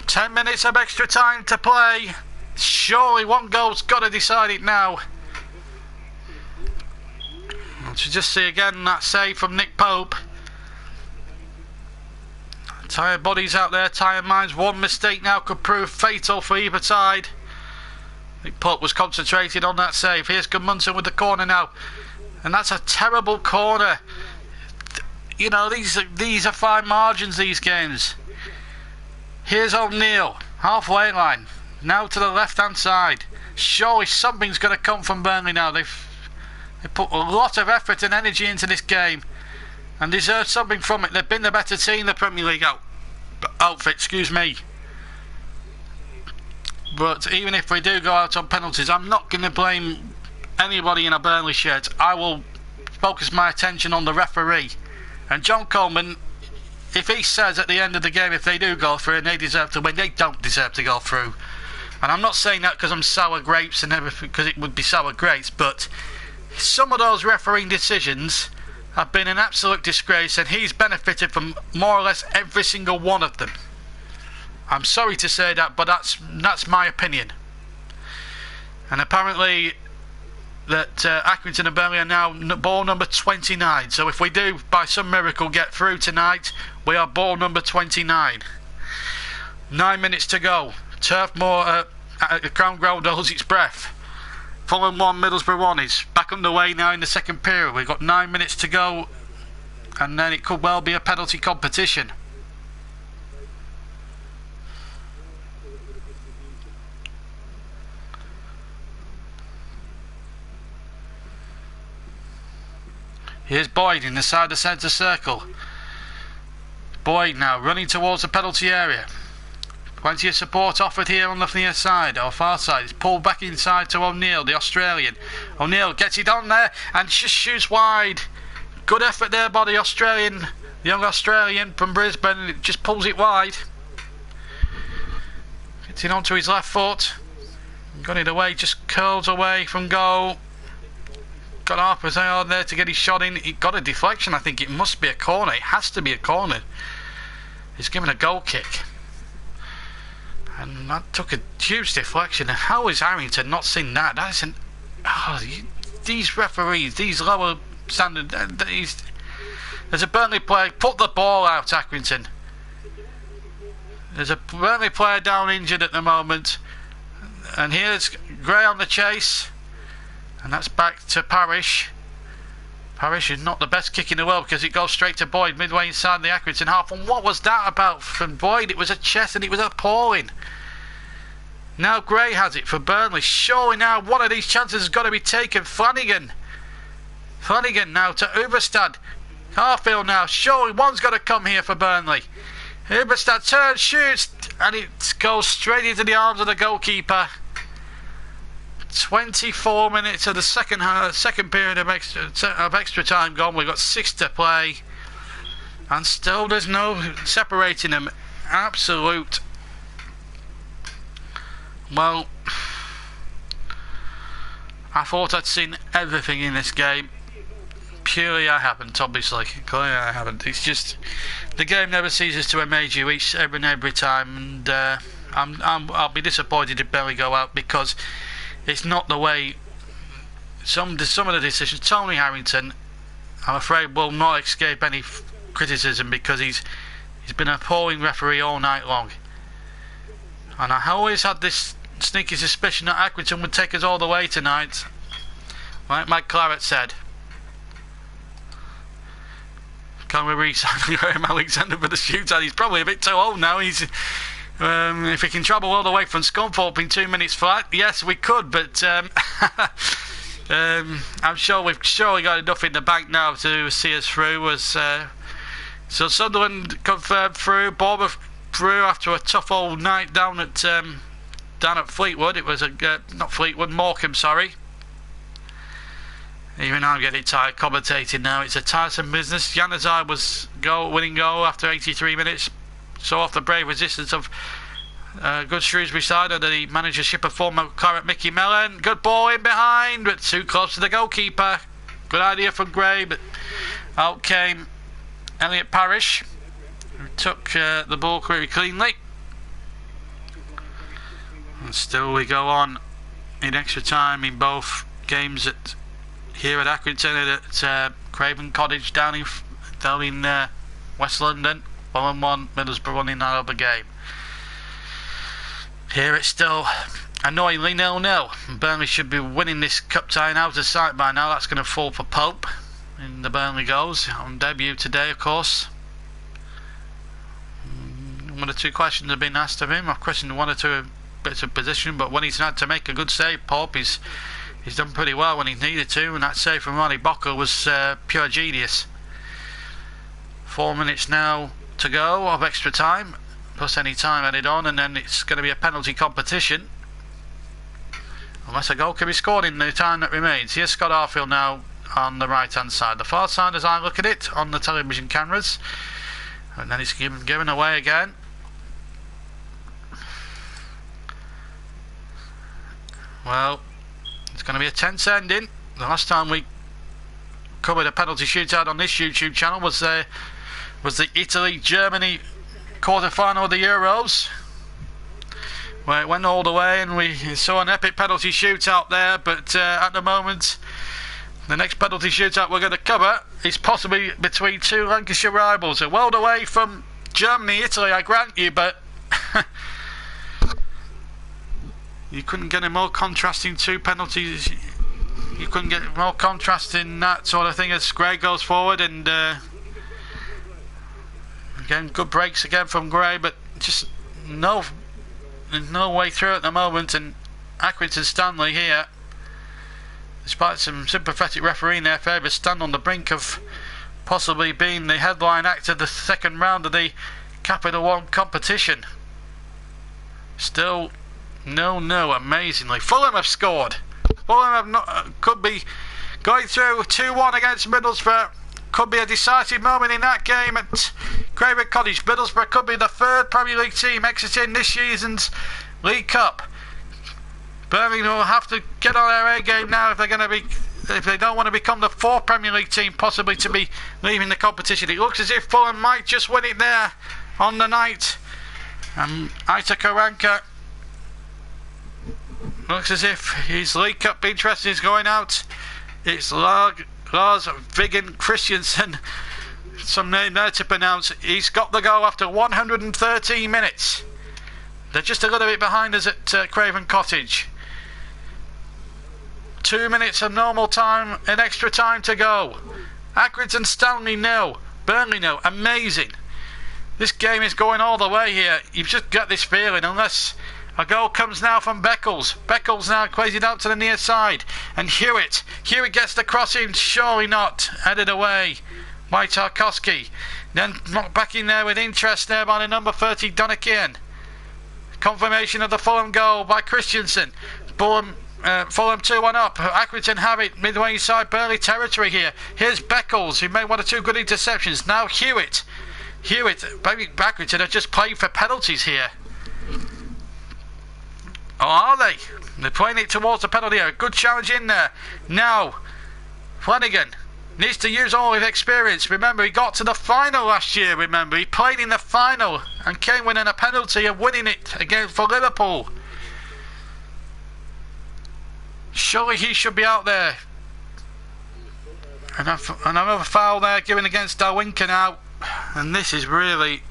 10 minutes of extra time to play. Surely one goal's got to decide it now. Let's just see again that save from Nick Pope. Tired bodies out there, tired minds. One mistake now could prove fatal for either side. Nick Pope was concentrated on that save. Here's Gudmundsson with the corner now, and that's a terrible corner. You know, these are fine margins, these games. Here's O'Neill, halfway line, now to the left hand side. Surely something's going to come from Burnley now. They put a lot of effort and energy into this game and deserve something from it. They've been the better team in the Premier League outfit, excuse me. But even if we do go out on penalties, I'm not going to blame anybody in a Burnley shirt. I will focus my attention on the referee. And John Coleman, if he says at the end of the game, if they do go through and they deserve to win, they don't deserve to go through. And I'm not saying that because I'm sour grapes and everything, because it would be sour grapes, but some of those refereeing decisions have been an absolute disgrace, and he's benefited from more or less every single one of them. I'm sorry to say that, but that's my opinion. And apparently that Accrington and Burnley are now ball number 29. So if we do, by some miracle, get through tonight, we are ball number 29. 9 minutes to go. Turf Moor at the Crown Ground holds its breath. Fulham 1, Middlesbrough 1 is back underway now in the second period. We've got 9 minutes to go, and then it could well be a penalty competition. Here's Boyd in the side of the centre circle. Boyd now running towards the penalty area. Plenty of support offered here on the near side, or far side. It's pulled back inside to O'Neill, the Australian. O'Neill gets it on there and just shoots wide. Good effort there by the Australian, the young Australian from Brisbane. It just pulls it wide. It's in onto his left foot. Got it away, just curls away from goal. Got Harper's on there to get his shot in. He got a deflection. I think it must be a corner. It has to be a corner. He's given a goal kick. And that took a huge deflection. And how is Harrington not seen that? That isn't... Oh, these referees, these lower standard... There's a Burnley player. Put the ball out, Accrington. There's a Burnley player down injured at the moment. And here's Gray on the chase. And that's back to Parish. Parish is not the best kick in the world because it goes straight to Boyd midway inside the Accrington half. And what was that about from Boyd? It was a chest and it was appalling. Now Gray has it for Burnley. Surely now one of these chances has got to be taken. Flanagan now to Uberstad. Harfield now. Surely one's got to come here for Burnley. Uberstad turns, shoots, and it goes straight into the arms of the goalkeeper. 24 minutes of the second period of extra time gone. We've got 6 to play, and still there's no separating them. Absolute. Well, I thought I'd seen everything in this game. Purely I haven't, obviously. Clearly I haven't. It's just the game never ceases to amaze you every time, and I'll be disappointed if Burnley go out because it's not the way. Some of the decisions. Tony Harrington, I'm afraid, will not escape any criticism because he's been an appalling referee all night long. And I always had this sneaky suspicion that Accrington would take us all the way tonight, like Mike Claret said. Can we re-sign Graham Alexander for the shootout? He's probably a bit too old now. He's if he can travel all the way from Scunthorpe in 2 minutes flat, yes, we could. But I'm sure we've surely got enough in the bank now to see us through. So Sunderland confirmed through, Bournemouth through after a tough old night down at Fleetwood. It was not Fleetwood, Morecambe, sorry. Even I'm getting tired commentating now. It's a tiresome business. Januzaj was winning goal after 83 minutes. So off the brave resistance of good Shrewsbury side under the managership of former Claret Mickey Mellon. Good ball in behind, but too close to the goalkeeper. Good idea from Gray, but out came Elliot Parish, who took the ball very cleanly. And still we go on in extra time in both games here at Accrington and at Craven Cottage down in West London. 1-1, Middlesbrough winning that other game. Here it's still annoyingly 0-0. Burnley should be winning this cup tie out of sight by now. That's going to fall for Pope in the Burnley goals on debut today, of course. 1 or 2 questions have been asked of him. I've questioned 1 or 2 bits of position, but when he's had to make a good save, Pope, he's done pretty well when he needed to, and that save from Ronnie Bocker was pure genius. 4 minutes now to go of extra time, plus any time added on, and then it's going to be a penalty competition unless a goal can be scored in the time that remains. Here's Scott Arfield now on the right hand side, the far side as I look at it on the television cameras, and then it's given away again. Well, it's going to be a tense ending. The last time we covered a penalty shootout on this YouTube channel was the Italy-Germany quarter-final of the Euros, where it went all the way and we saw an epic penalty shootout there. But at the moment, the next penalty shootout we're going to cover is possibly between 2 Lancashire rivals. A world away from Germany, Italy, I grant you, but you couldn't get a more contrasting 2 penalties. You couldn't get more contrasting that sort of thing as Gray goes forward, and again, good breaks again from Gray, but just there's no way through at the moment. And Accrington Stanley here, despite some sympathetic refereeing their favour, stand on the brink of possibly being the headline act of the second round of the Capital One competition. Still 0-0, amazingly. Fulham have scored. Fulham could be going through 2-1 against Middlesbrough. Could be a decisive moment in that game at Craven Cottage. Middlesbrough could be the 3rd Premier League team exiting this season's League Cup. Burnley will have to get on their A game now if they don't want to become the fourth Premier League team possibly to be leaving the competition. It looks as if Fulham might just win it there on the night. Aita Karanka looks as if his League Cup interest is going out. It's Lars Viggen Christensen, some name there to pronounce. He's got the goal after 113 minutes. They're just a little bit behind us at Craven Cottage. 2 minutes of normal time and extra time to go. Accrington Stanley 0, Burnley 0. Amazing. This game is going all the way here. You've just got this feeling, unless a goal comes now from Beckles. Beckles now crazied out to the near side. And Hewitt gets the crossing. Surely not. Headed away by Tarkowski. Then back in there with interest there by the number 30 Donikian. Confirmation of the Fulham goal by Christensen. Fulham 2-1 up. Accrington have it midway inside Burnley territory here. Here's Beckles, who made one or two good interceptions. Now Hewitt, maybe Accrington have just played for penalties here. Or are they? They're playing it towards the penalty area. Good challenge in there. Now Flanagan needs to use all his experience. Remember, he got to the final last year. Remember, he played in the final and came winning a penalty and winning it again for Liverpool. Surely he should be out there. And another foul there given against Darwinka now. And this is really,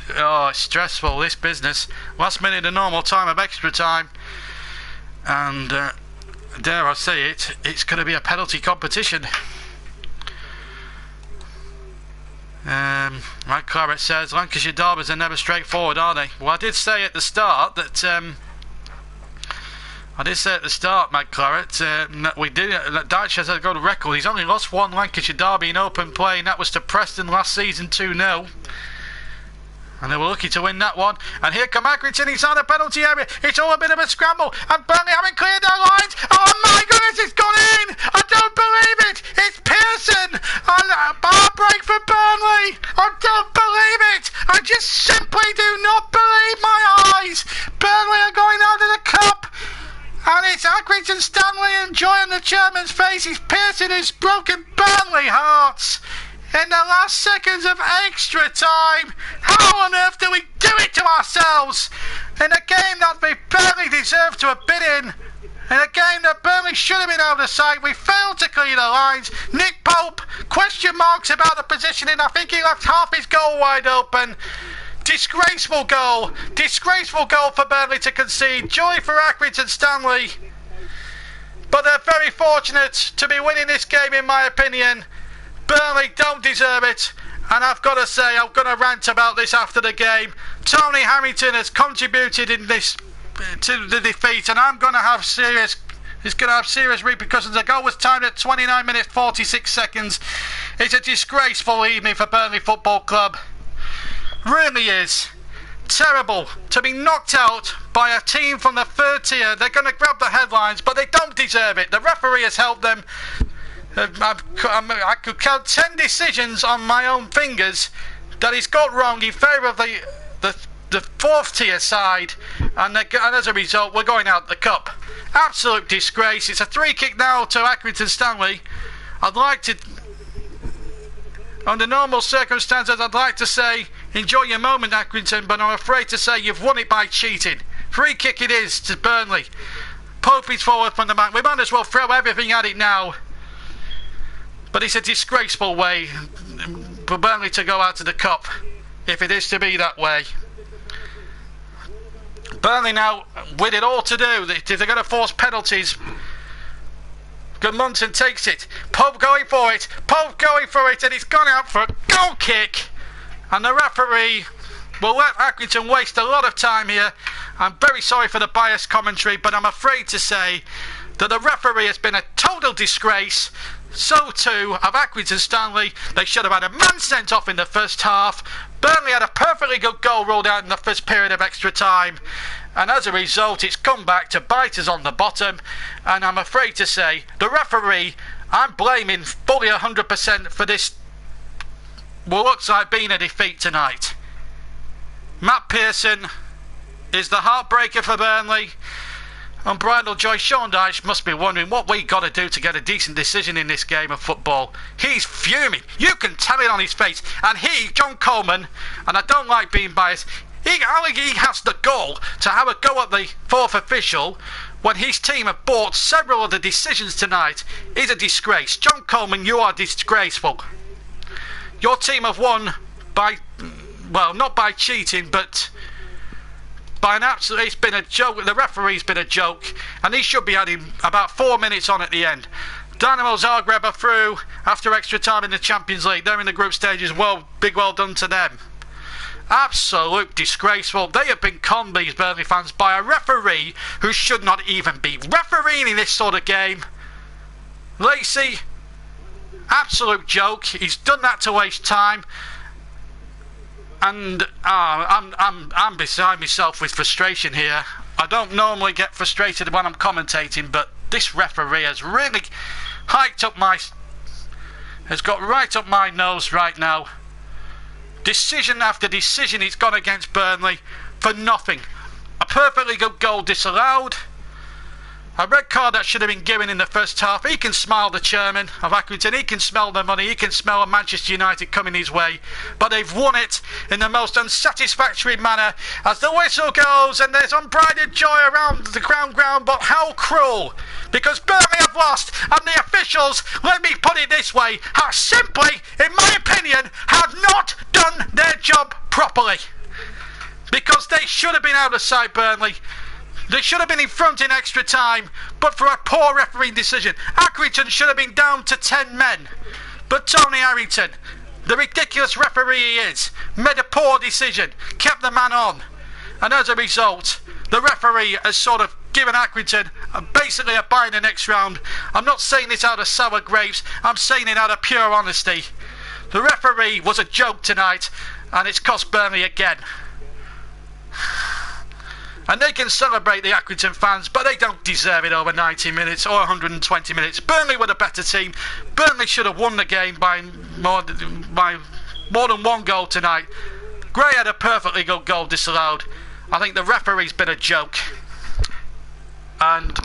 it's stressful, this business. Last minute of normal time of extra time. And dare I say it, it's going to be a penalty competition. Like Claret says, Lancashire derbies are never straightforward, are they? Well, I did say at the start that Matt Claret, Dyche has a good record. He's only lost one Lancashire derby in open play, and that was to Preston last season 2-0. And they were lucky to win that one. And here come Accrington inside the penalty area. It's all a bit of a scramble. And Burnley haven't cleared their lines. Oh my goodness, it's gone in! I don't believe it! It's Pearson! And a bar break for Burnley! I don't believe it! I just simply do not believe my eyes! Burnley are going out of the cup! And it's Accrington Stanley and joy on the chairman's face. It's Pearson who's broken Burnley hearts in the last seconds of extra time. How on earth do we do it to ourselves in a game that we barely deserved to have been in a game that Burnley should have been out of sight? We failed to clear the lines. Nick Pope, question marks about the positioning. I think he left half his goal wide open. Disgraceful goal for Burnley to concede. Joy for Accrington Stanley, but they're very fortunate to be winning this game, in my opinion. Burnley don't deserve it, and I've got to say, I'm going to rant about this after the game. Tony Hamilton has contributed in this to the defeat, and it's going to have serious repercussions. The goal was timed at 29 minutes 46 seconds. It's a disgraceful evening for Burnley Football Club. Really is. Terrible to be knocked out by a team from the third tier. They're going to grab the headlines, but they don't deserve it. The referee has helped them. I could count 10 decisions on my own fingers that he's got wrong in favour of the fourth tier side, and as a result we're going out the cup. Absolute disgrace. It's a free kick now to Accrington Stanley. Under normal circumstances, I'd like to say, enjoy your moment, Accrington, but I'm afraid to say you've won it by cheating. Free kick it is to Burnley. Pope is forward from the back. We might as well throw everything at it now. But it's a disgraceful way for Burnley to go out to the cup, if it is to be that way. Burnley now with it all to do. If they're going to force penalties, Gudmundsson takes it. Pope going for it, and it's gone out for a goal kick. And the referee will let Accrington waste a lot of time here. I'm very sorry for the biased commentary, but I'm afraid to say that the referee has been a total disgrace. So too have Accrington Stanley. They should have had a man sent off in the first half. Burnley had a perfectly good goal ruled out in the first period of extra time, and as a result it's come back to bite us on the bottom. And I'm afraid to say the referee, I'm blaming fully 100% for this what looks like being a defeat tonight. Matt Pearson is the heartbreaker for Burnley. Unbridled joy. Sean Dyche must be wondering what we got to do to get a decent decision in this game of football. He's fuming. You can tell it on his face. And he, John Coleman, and I don't like being biased, he has the gall to have a go at the fourth official when his team have bought several of the decisions tonight. Is a disgrace. John Coleman, you are disgraceful. Your team have won by, well, not by cheating, but by an absolute, it's been a joke. The referee's been a joke, and he should be adding about 4 minutes on at the end. Dynamo Zagreb are through after extra time in the Champions League. They're in the group stages. Well done to them. Absolute disgraceful. They have been conned, these Burnley fans, by a referee who should not even be refereeing in this sort of game. Lacey, absolute joke. He's done that to waste time. And I'm beside myself with frustration here. I don't normally get frustrated when I'm commentating, but this referee has really has got right up my nose right now. Decision after decision he's gone against Burnley for nothing. A perfectly good goal disallowed. A red card that should have been given in the first half. He can smile, the chairman of Accrington. He can smell the money. He can smell a Manchester United coming his way. But they've won it in the most unsatisfactory manner as the whistle goes and there's unbridled joy around the ground. But how cruel! Because Burnley have lost and the officials, let me put it this way, have simply, in my opinion, have not done their job properly. Because they should have been out of sight, Burnley. They should have been in front in extra time, but for a poor refereeing decision. Accrington should have been down to 10 men. But Tony Harrington, the ridiculous referee he is, made a poor decision, kept the man on. And as a result, the referee has sort of given Accrington basically a bye in the next round. I'm not saying this out of sour grapes, I'm saying it out of pure honesty. The referee was a joke tonight, and it's cost Burnley again. And they can celebrate, the Accrington fans, but they don't deserve it over 90 minutes or 120 minutes. Burnley were the better team. Burnley should have won the game by more than one goal tonight. Gray had a perfectly good goal disallowed. I think the referee's been a joke. And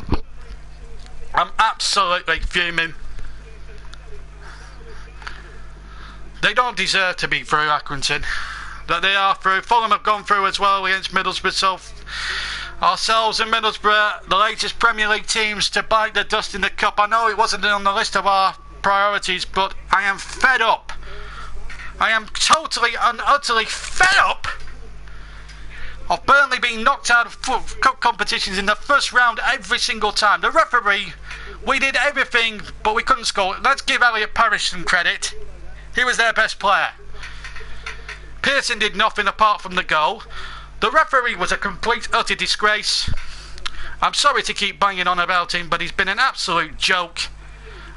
I'm absolutely fuming. They don't deserve to be through, Accrington. That they are through. Fulham have gone through as well against Middlesbrough. So ourselves and Middlesbrough, the latest Premier League teams to bite the dust in the cup. I know it wasn't on the list of our priorities, but I am fed up. I am totally and utterly fed up of Burnley being knocked out of cup competitions in the first round every single time. The referee, we did everything, but we couldn't score. Let's give Elliot Parish some credit. He was their best player. Pearson did nothing apart from the goal. The referee was a complete, utter disgrace. I'm sorry to keep banging on about him, but he's been an absolute joke.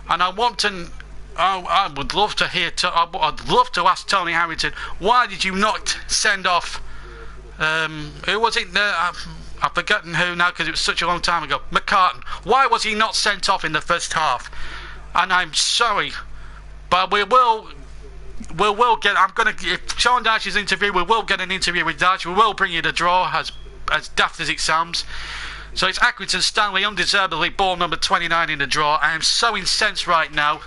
And I would love to hear. I'd love to ask Tony Harrington, why did you not send off? Who was it? I've forgotten who now because it was such a long time ago. McCartan. Why was he not sent off in the first half? And I'm sorry, but we will get. If Sean Dyche's interview, we will get an interview with Dyche. We will bring you the draw, as daft as it sounds. So it's Accrington Stanley, undeservedly ball number 29 in the draw. I am so incensed right now.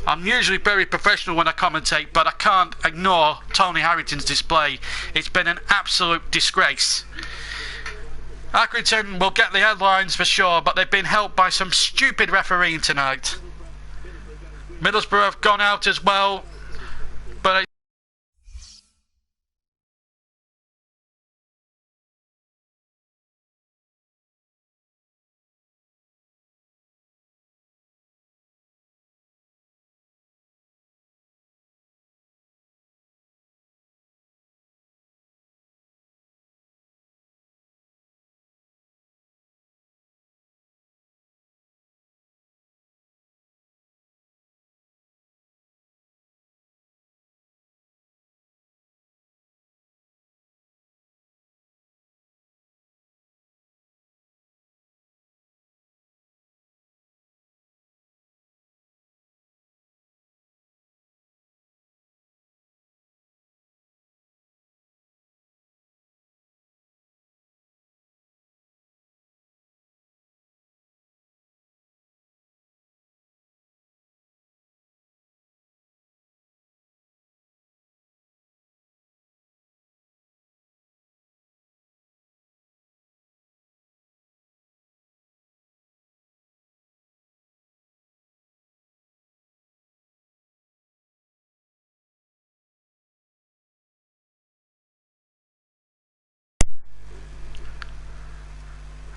I'm usually very professional when I commentate, but I can't ignore Tony Harrington's display. It's been an absolute disgrace. Accrington will get the headlines for sure, but they've been helped by some stupid refereeing tonight. Middlesbrough have gone out as well. But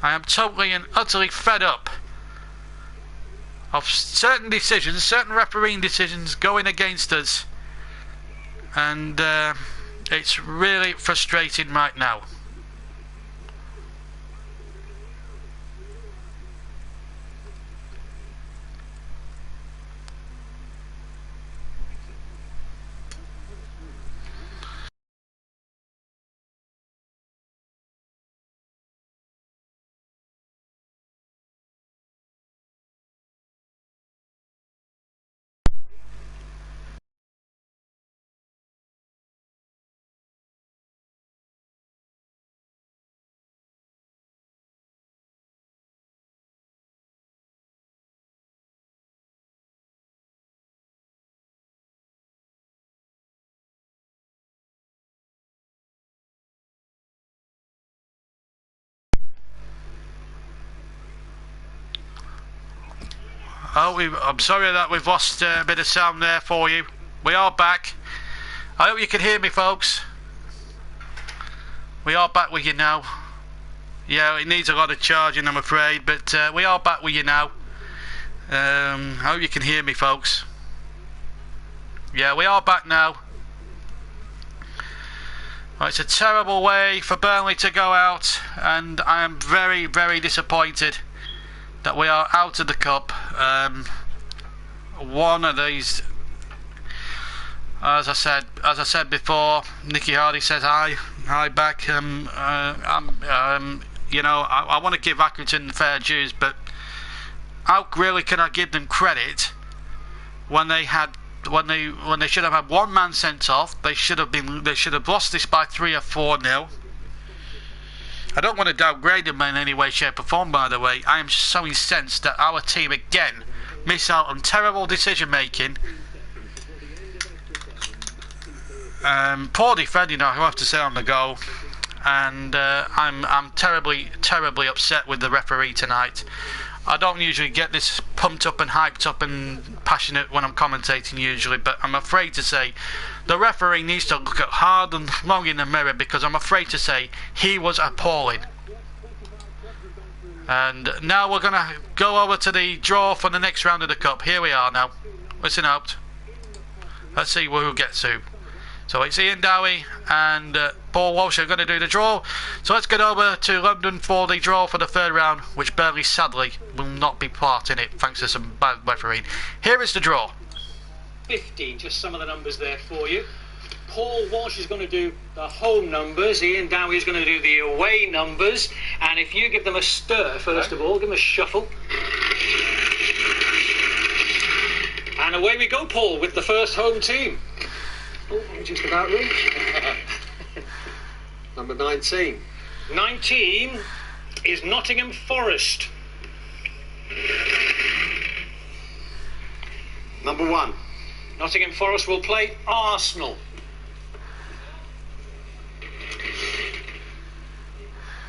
I am totally and utterly fed up of certain decisions, certain refereeing decisions going against us, and it's really frustrating right now. Oh, I'm sorry that we've lost a bit of sound there for you. We are back. I hope you can hear me, folks. We are back with you now. Yeah, it needs a lot of charging, I'm afraid, but we are back with you now. I hope you can hear me, folks. Yeah, we are back now. Well, it's a terrible way for Burnley to go out, and I am very, very disappointed that we are out of the cup. One of these, as I said before, Nicky Hardy says hi back. You know, I want to give Accrington fair dues, but how really can I give them credit when they should have had one man sent off? They should have lost this by 3 or 4-0. I don't want to downgrade them in any way, shape or form, by the way. I am just so incensed that our team again miss out on terrible decision making. Poor defending, I have to say, on the goal. And I'm terribly, terribly upset with the referee tonight. I don't usually get this pumped up and hyped up and passionate when I'm commentating usually, but I'm afraid to say the referee needs to look at hard and long in the mirror, because I'm afraid to say he was appalling. And now we're going to go over to the draw for the next round of the cup. Here we are now. Listen out. Let's see who gets who. So it's Ian Dowie and Paul Walsh are going to do the draw. So let's get over to London for the draw for the third round, which Burnley sadly will not be part in it thanks to some bad refereeing. Here is the draw. 50, just some of the numbers there for you. Paul Walsh is going to do the home numbers. Ian Dowie is going to do the away numbers. And if you give them a stir, first of all, give them a shuffle. And away we go, Paul, with the first home team. Oh, just about reached. Number 19. 19 is Nottingham Forest. Number 1. Nottingham Forest will play Arsenal.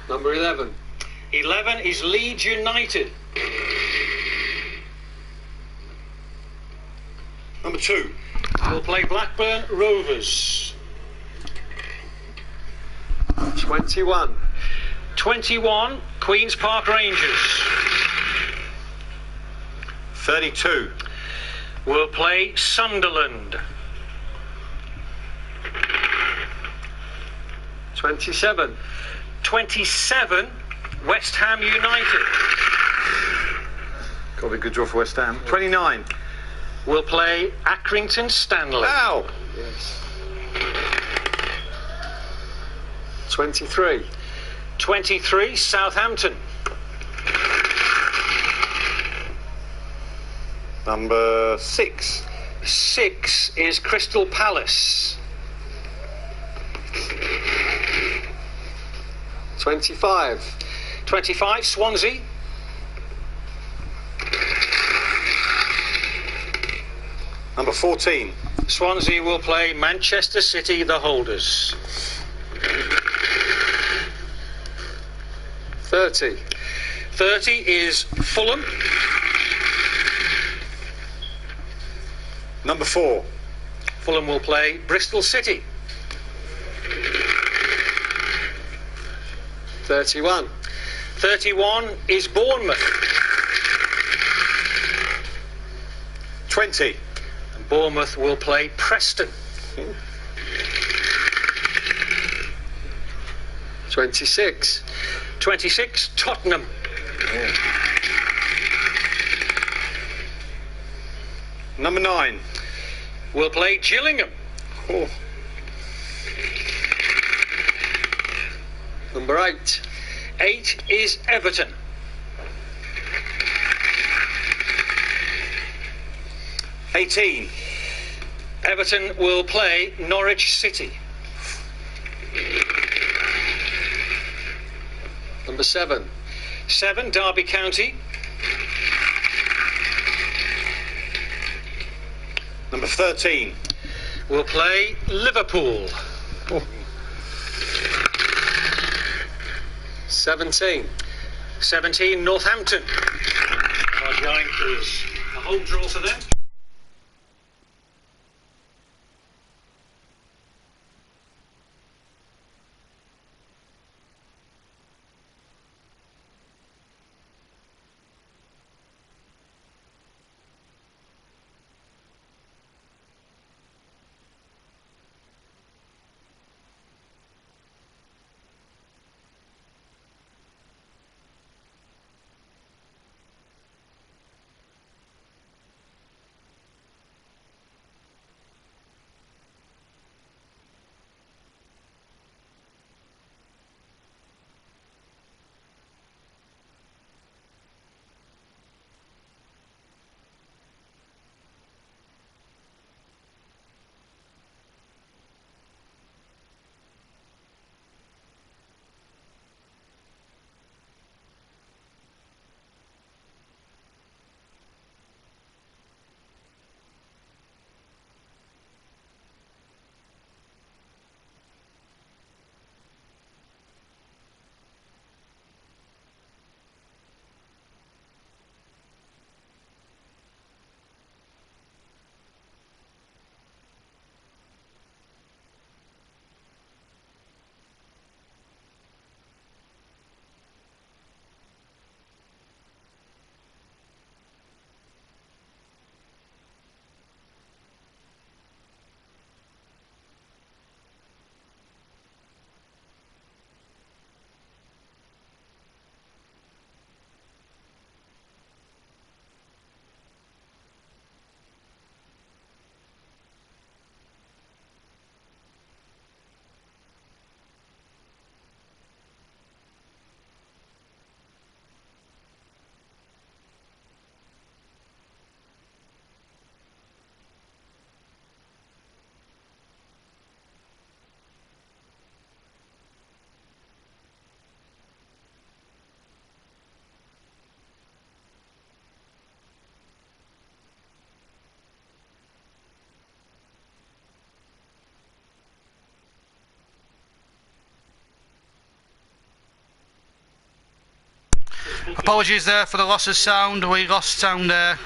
Number 11. 11 is Leeds United. Number 2. Will play Blackburn Rovers. 21. 21, Queen's Park Rangers. 32. Will play Sunderland. 27. 27, West Ham United. Got to be a good draw for West Ham. 29. Will play Accrington Stanley. Ow! Yes. 23. 23, Southampton. Number 6. 6 is Crystal Palace. 25. 25, Swansea. Number 14. Swansea will play Manchester City, the holders. 30. 30 is Fulham. Number 4. Fulham will play Bristol City. 31. 31 is Bournemouth. 20. And Bournemouth will play Preston. 26. 26, Tottenham. Number 9. Will play Gillingham. Oh. Number 8. 8 is Everton. 18. Everton will play Norwich City. Number 7. 7, Derby County. Number 13. Will play Liverpool. 17. 17, Northampton. Are going for a home draw for them. Apologies there for the loss of sound. We lost sound there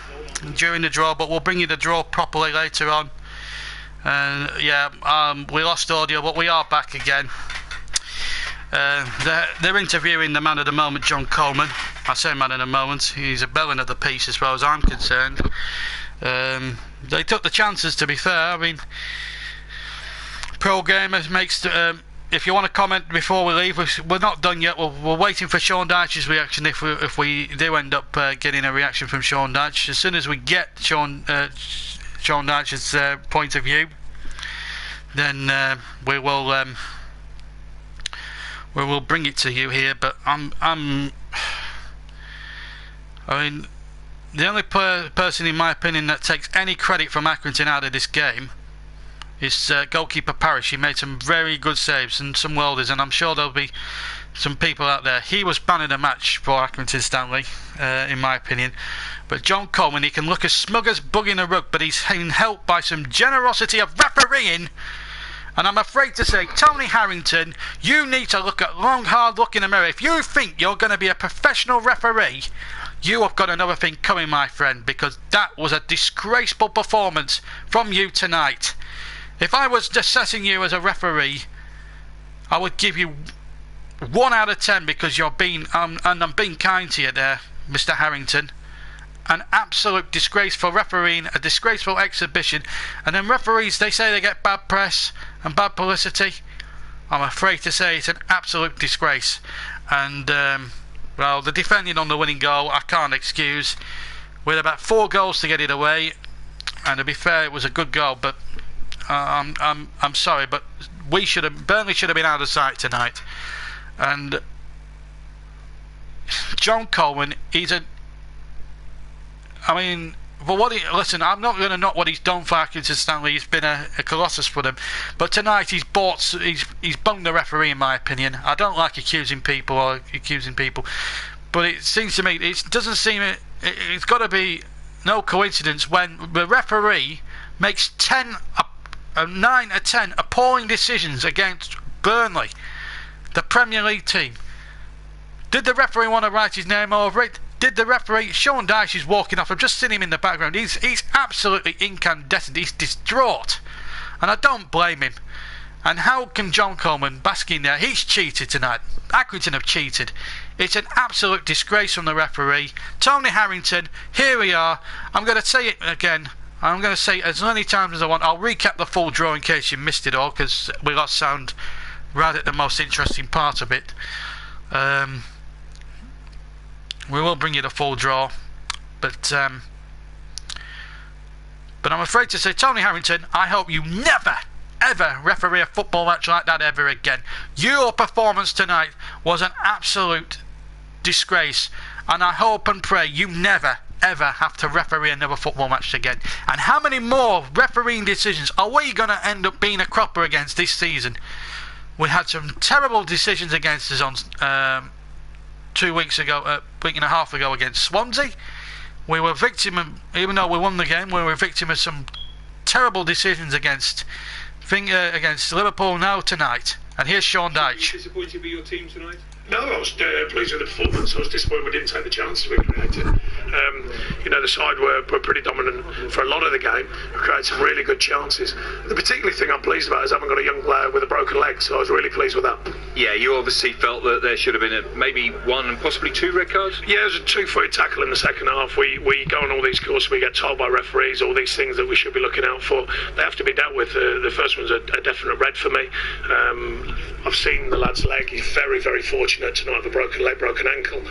during the draw, but we'll bring you the draw properly later on. And we lost audio, but we are back again. They're interviewing the man of the moment, John Coleman. I say man of the moment, he's a bellend of the piece as far as I'm concerned. They took the chances, to be fair. I mean, Pro Gamers makes... if you want to comment before we leave, we're not done yet. We're waiting for Sean Dyche's reaction if we do end up getting a reaction from Sean Dyche. As soon as we get Sean Dyche's point of view, then we will bring it to you here. But I mean, the only person in my opinion that takes any credit from Accrington out of this game is goalkeeper Parrish. He made some very good saves and some worlders, and I'm sure there'll be some people out there. He was man of the match for Accrington Stanley, in my opinion. But John Coleman, he can look as smug as bug in a rug, but he's been helped by some generosity of refereeing. And I'm afraid to say, Tony Harrington, you need to look at long, hard look in the mirror. If you think you're going to be a professional referee, you have got another thing coming, my friend, because that was a disgraceful performance from you tonight. If I was assessing you as a referee, I would give you 1 out of 10 because you're being, and I'm being kind to you there, Mr. Harrington. An absolute disgraceful refereeing, a disgraceful exhibition. And then referees, they say they get bad press and bad publicity. I'm afraid to say it's an absolute disgrace. And, well, the defending on the winning goal, I can't excuse. With about 4 goals to get it away, and to be fair, it was a good goal, but I'm sorry, but Burnley should have been out of sight tonight. And John Coleman, listen, I'm not going to knock what he's done for Accrington Stanley. He's been a colossus for them, but tonight he's bunged the referee, in my opinion. I don't like accusing people, but it seems to me it's got to be no coincidence when the referee makes 9 or 10 appalling decisions against Burnley, the Premier League team. Did the referee want to write his name over it? Did the referee? Sean Dyche is walking off. I've just seen him in the background. He's absolutely incandescent. He's distraught, and I don't blame him. And how can John Coleman bask in there? He's cheated tonight. Accrington have cheated. It's an absolute disgrace from the referee. Tony Harrington, here we are. I'm going to say it again. I'm going to say it as many times as I want. I'll recap the full draw in case you missed it all, because we lost sound right at the most interesting part of it. We will bring you the full draw, but I'm afraid to say, Tony Harrington, I hope you never, ever referee a football match like that ever again. Your performance tonight was an absolute disgrace, and I hope and pray you never, ever have to referee another football match again. And how many more refereeing decisions are we going to end up being a cropper against this season? We had some terrible decisions against us on 2 weeks ago, a week and a half ago against Swansea. We were victim of, even though we won the game, we were victim of some terrible decisions against Liverpool now tonight. And here's Sean Dyche. Were you disappointed with your team tonight? No, I was pleased with the performance. I was disappointed we didn't take the chances we created. The side were pretty dominant for a lot of the game. We created some really good chances. The particular thing I'm pleased about is I haven't got a young player with a broken leg, so I was really pleased with that. Yeah, you obviously felt that there should have been maybe 1 and possibly 2 red cards? Yeah, it was a 2-footed tackle in the second half. We go on all these courses, we get told by referees all these things that we should be looking out for. They have to be dealt with. The first one's a definite red for me. I've seen the lad's leg. He's very, very fortunate to not have a broken leg, broken ankle.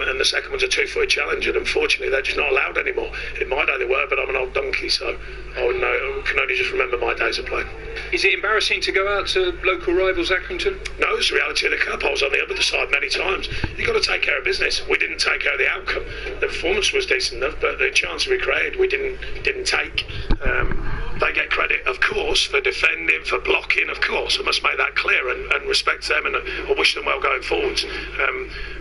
And the second one's a 2-footed challenge, and unfortunately they're just not allowed anymore. In my day they were, but I'm an old donkey, so I can only just remember my days of playing. Is it embarrassing to go out to local rivals Accrington? No, it's the reality of the cup. I was on the other side many times. You've got to take care of business. We didn't take care of the outcome. The performance was decent enough, but the chance we created, we didn't take. They get credit, of course, for defending, for blocking, of course. I must make that clear and respect them, and I wish them well going forwards.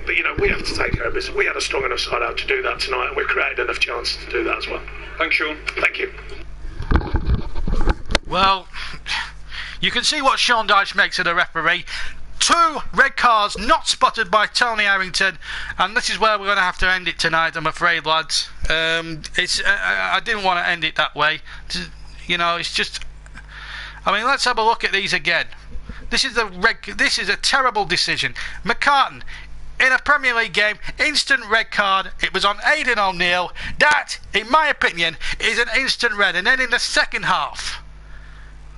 But, we have to take care of business. We had a strong enough side out to do that tonight, and we created enough chances to do that as well. Thanks, Sean. Thank you. Well, you can see what Sean Dyche makes of the referee. 2 red cards not spotted by Tony Harrington, and this is where we're going to have to end it tonight, I'm afraid, lads. I didn't want to end it that way. It's just, let's have a look at these again. This is a terrible decision. McCartan, in a Premier League game, instant red card. It was on Aidan O'Neill. That, in my opinion, is an instant red. And then in the second half,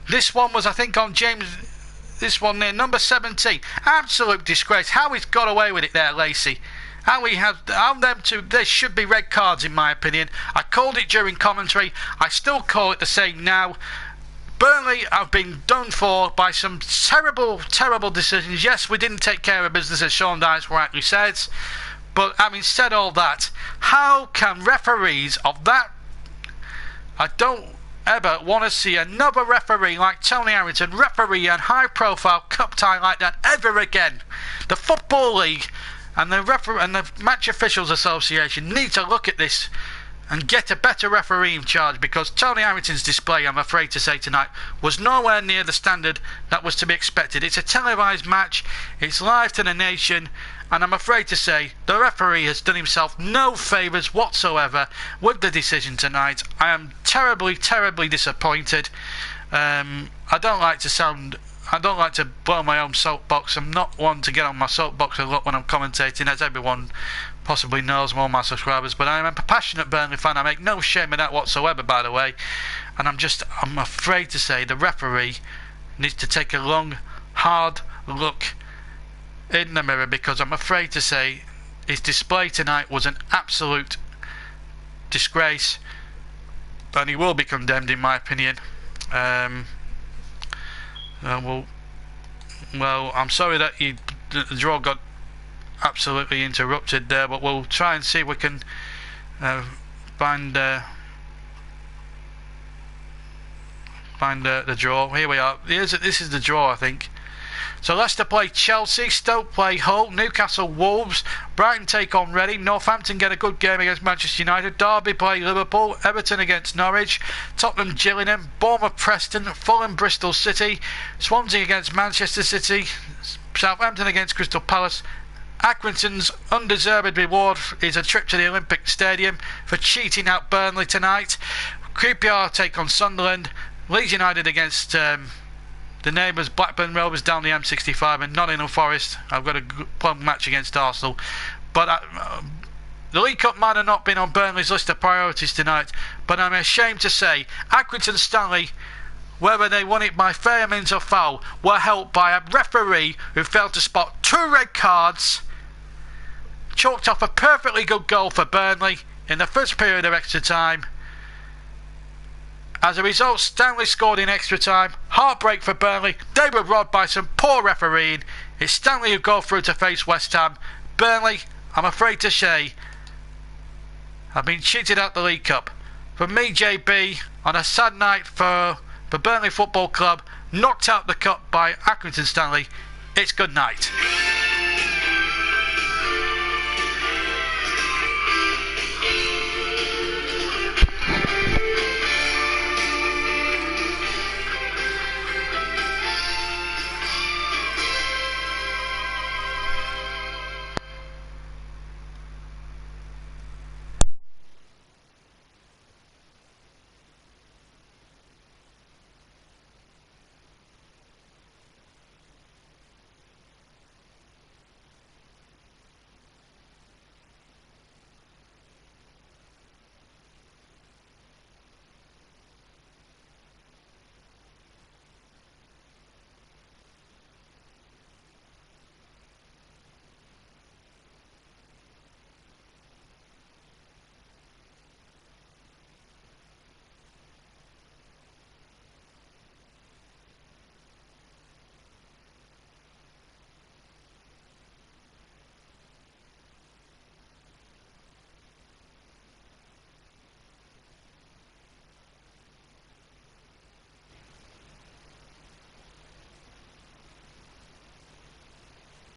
this one was, I think, on James. This one there, number 17. Absolute disgrace. How he's got away with it there, Lacey. There should be red cards, in my opinion. I called it during commentary. I still call it the same now. Burnley have been done for by some terrible, terrible decisions. Yes, we didn't take care of business, as Sean Dyche rightly says. But having said all that, how can referees of that... I don't ever want to see another referee like Tony Harrington referee a high-profile cup tie like that ever again. The Football League and the Match Officials Association need to look at this and get a better referee in charge, because Tony Harrington's display, I'm afraid to say tonight, was nowhere near the standard that was to be expected. It's a televised match, it's live to the nation, and I'm afraid to say the referee has done himself no favours whatsoever with the decision tonight. I am terribly, terribly disappointed. I don't like to sound I don't like to blow my own soapbox. I'm not one to get on my soapbox a lot when I'm commentating, as everyone possibly knows, more my subscribers, but I'm a passionate Burnley fan. I make no shame in that whatsoever, by the way, and I'm afraid to say the referee needs to take a long, hard look in the mirror, because I'm afraid to say his display tonight was an absolute disgrace, and he will be condemned, in my opinion. Well, I'm sorry that the draw got absolutely interrupted there, but we'll try and see if we can find the draw. Here we are. This is the draw, I think. So Leicester play Chelsea, Stoke play Hull, Newcastle Wolves, Brighton take on Reading, Northampton get a good game against Manchester United, Derby play Liverpool, Everton against Norwich, Tottenham Gillingham, Bournemouth Preston, Fulham Bristol City, Swansea against Manchester City, Southampton against Crystal Palace. Accrington's undeserved reward is a trip to the Olympic Stadium for cheating out Burnley tonight. QPR take on Sunderland, Leeds United against the neighbours Blackburn Rovers down the M65, and Nottingham Forest. I've got a plum match against Arsenal. But the League Cup might have not been on Burnley's list of priorities tonight, but I'm ashamed to say Accrington Stanley, whether they won it by fair means or foul, were helped by a referee who failed to spot 2 red cards, chalked off a perfectly good goal for Burnley in the first period of extra time. As a result, Stanley scored in extra time. Heartbreak for Burnley. They were robbed by some poor refereeing. It's Stanley who go through to face West Ham. Burnley, I'm afraid to say, have been cheated out the League Cup. From me, JB, on a sad night for Burnley Football Club, knocked out the cup by Accrington Stanley, it's good night.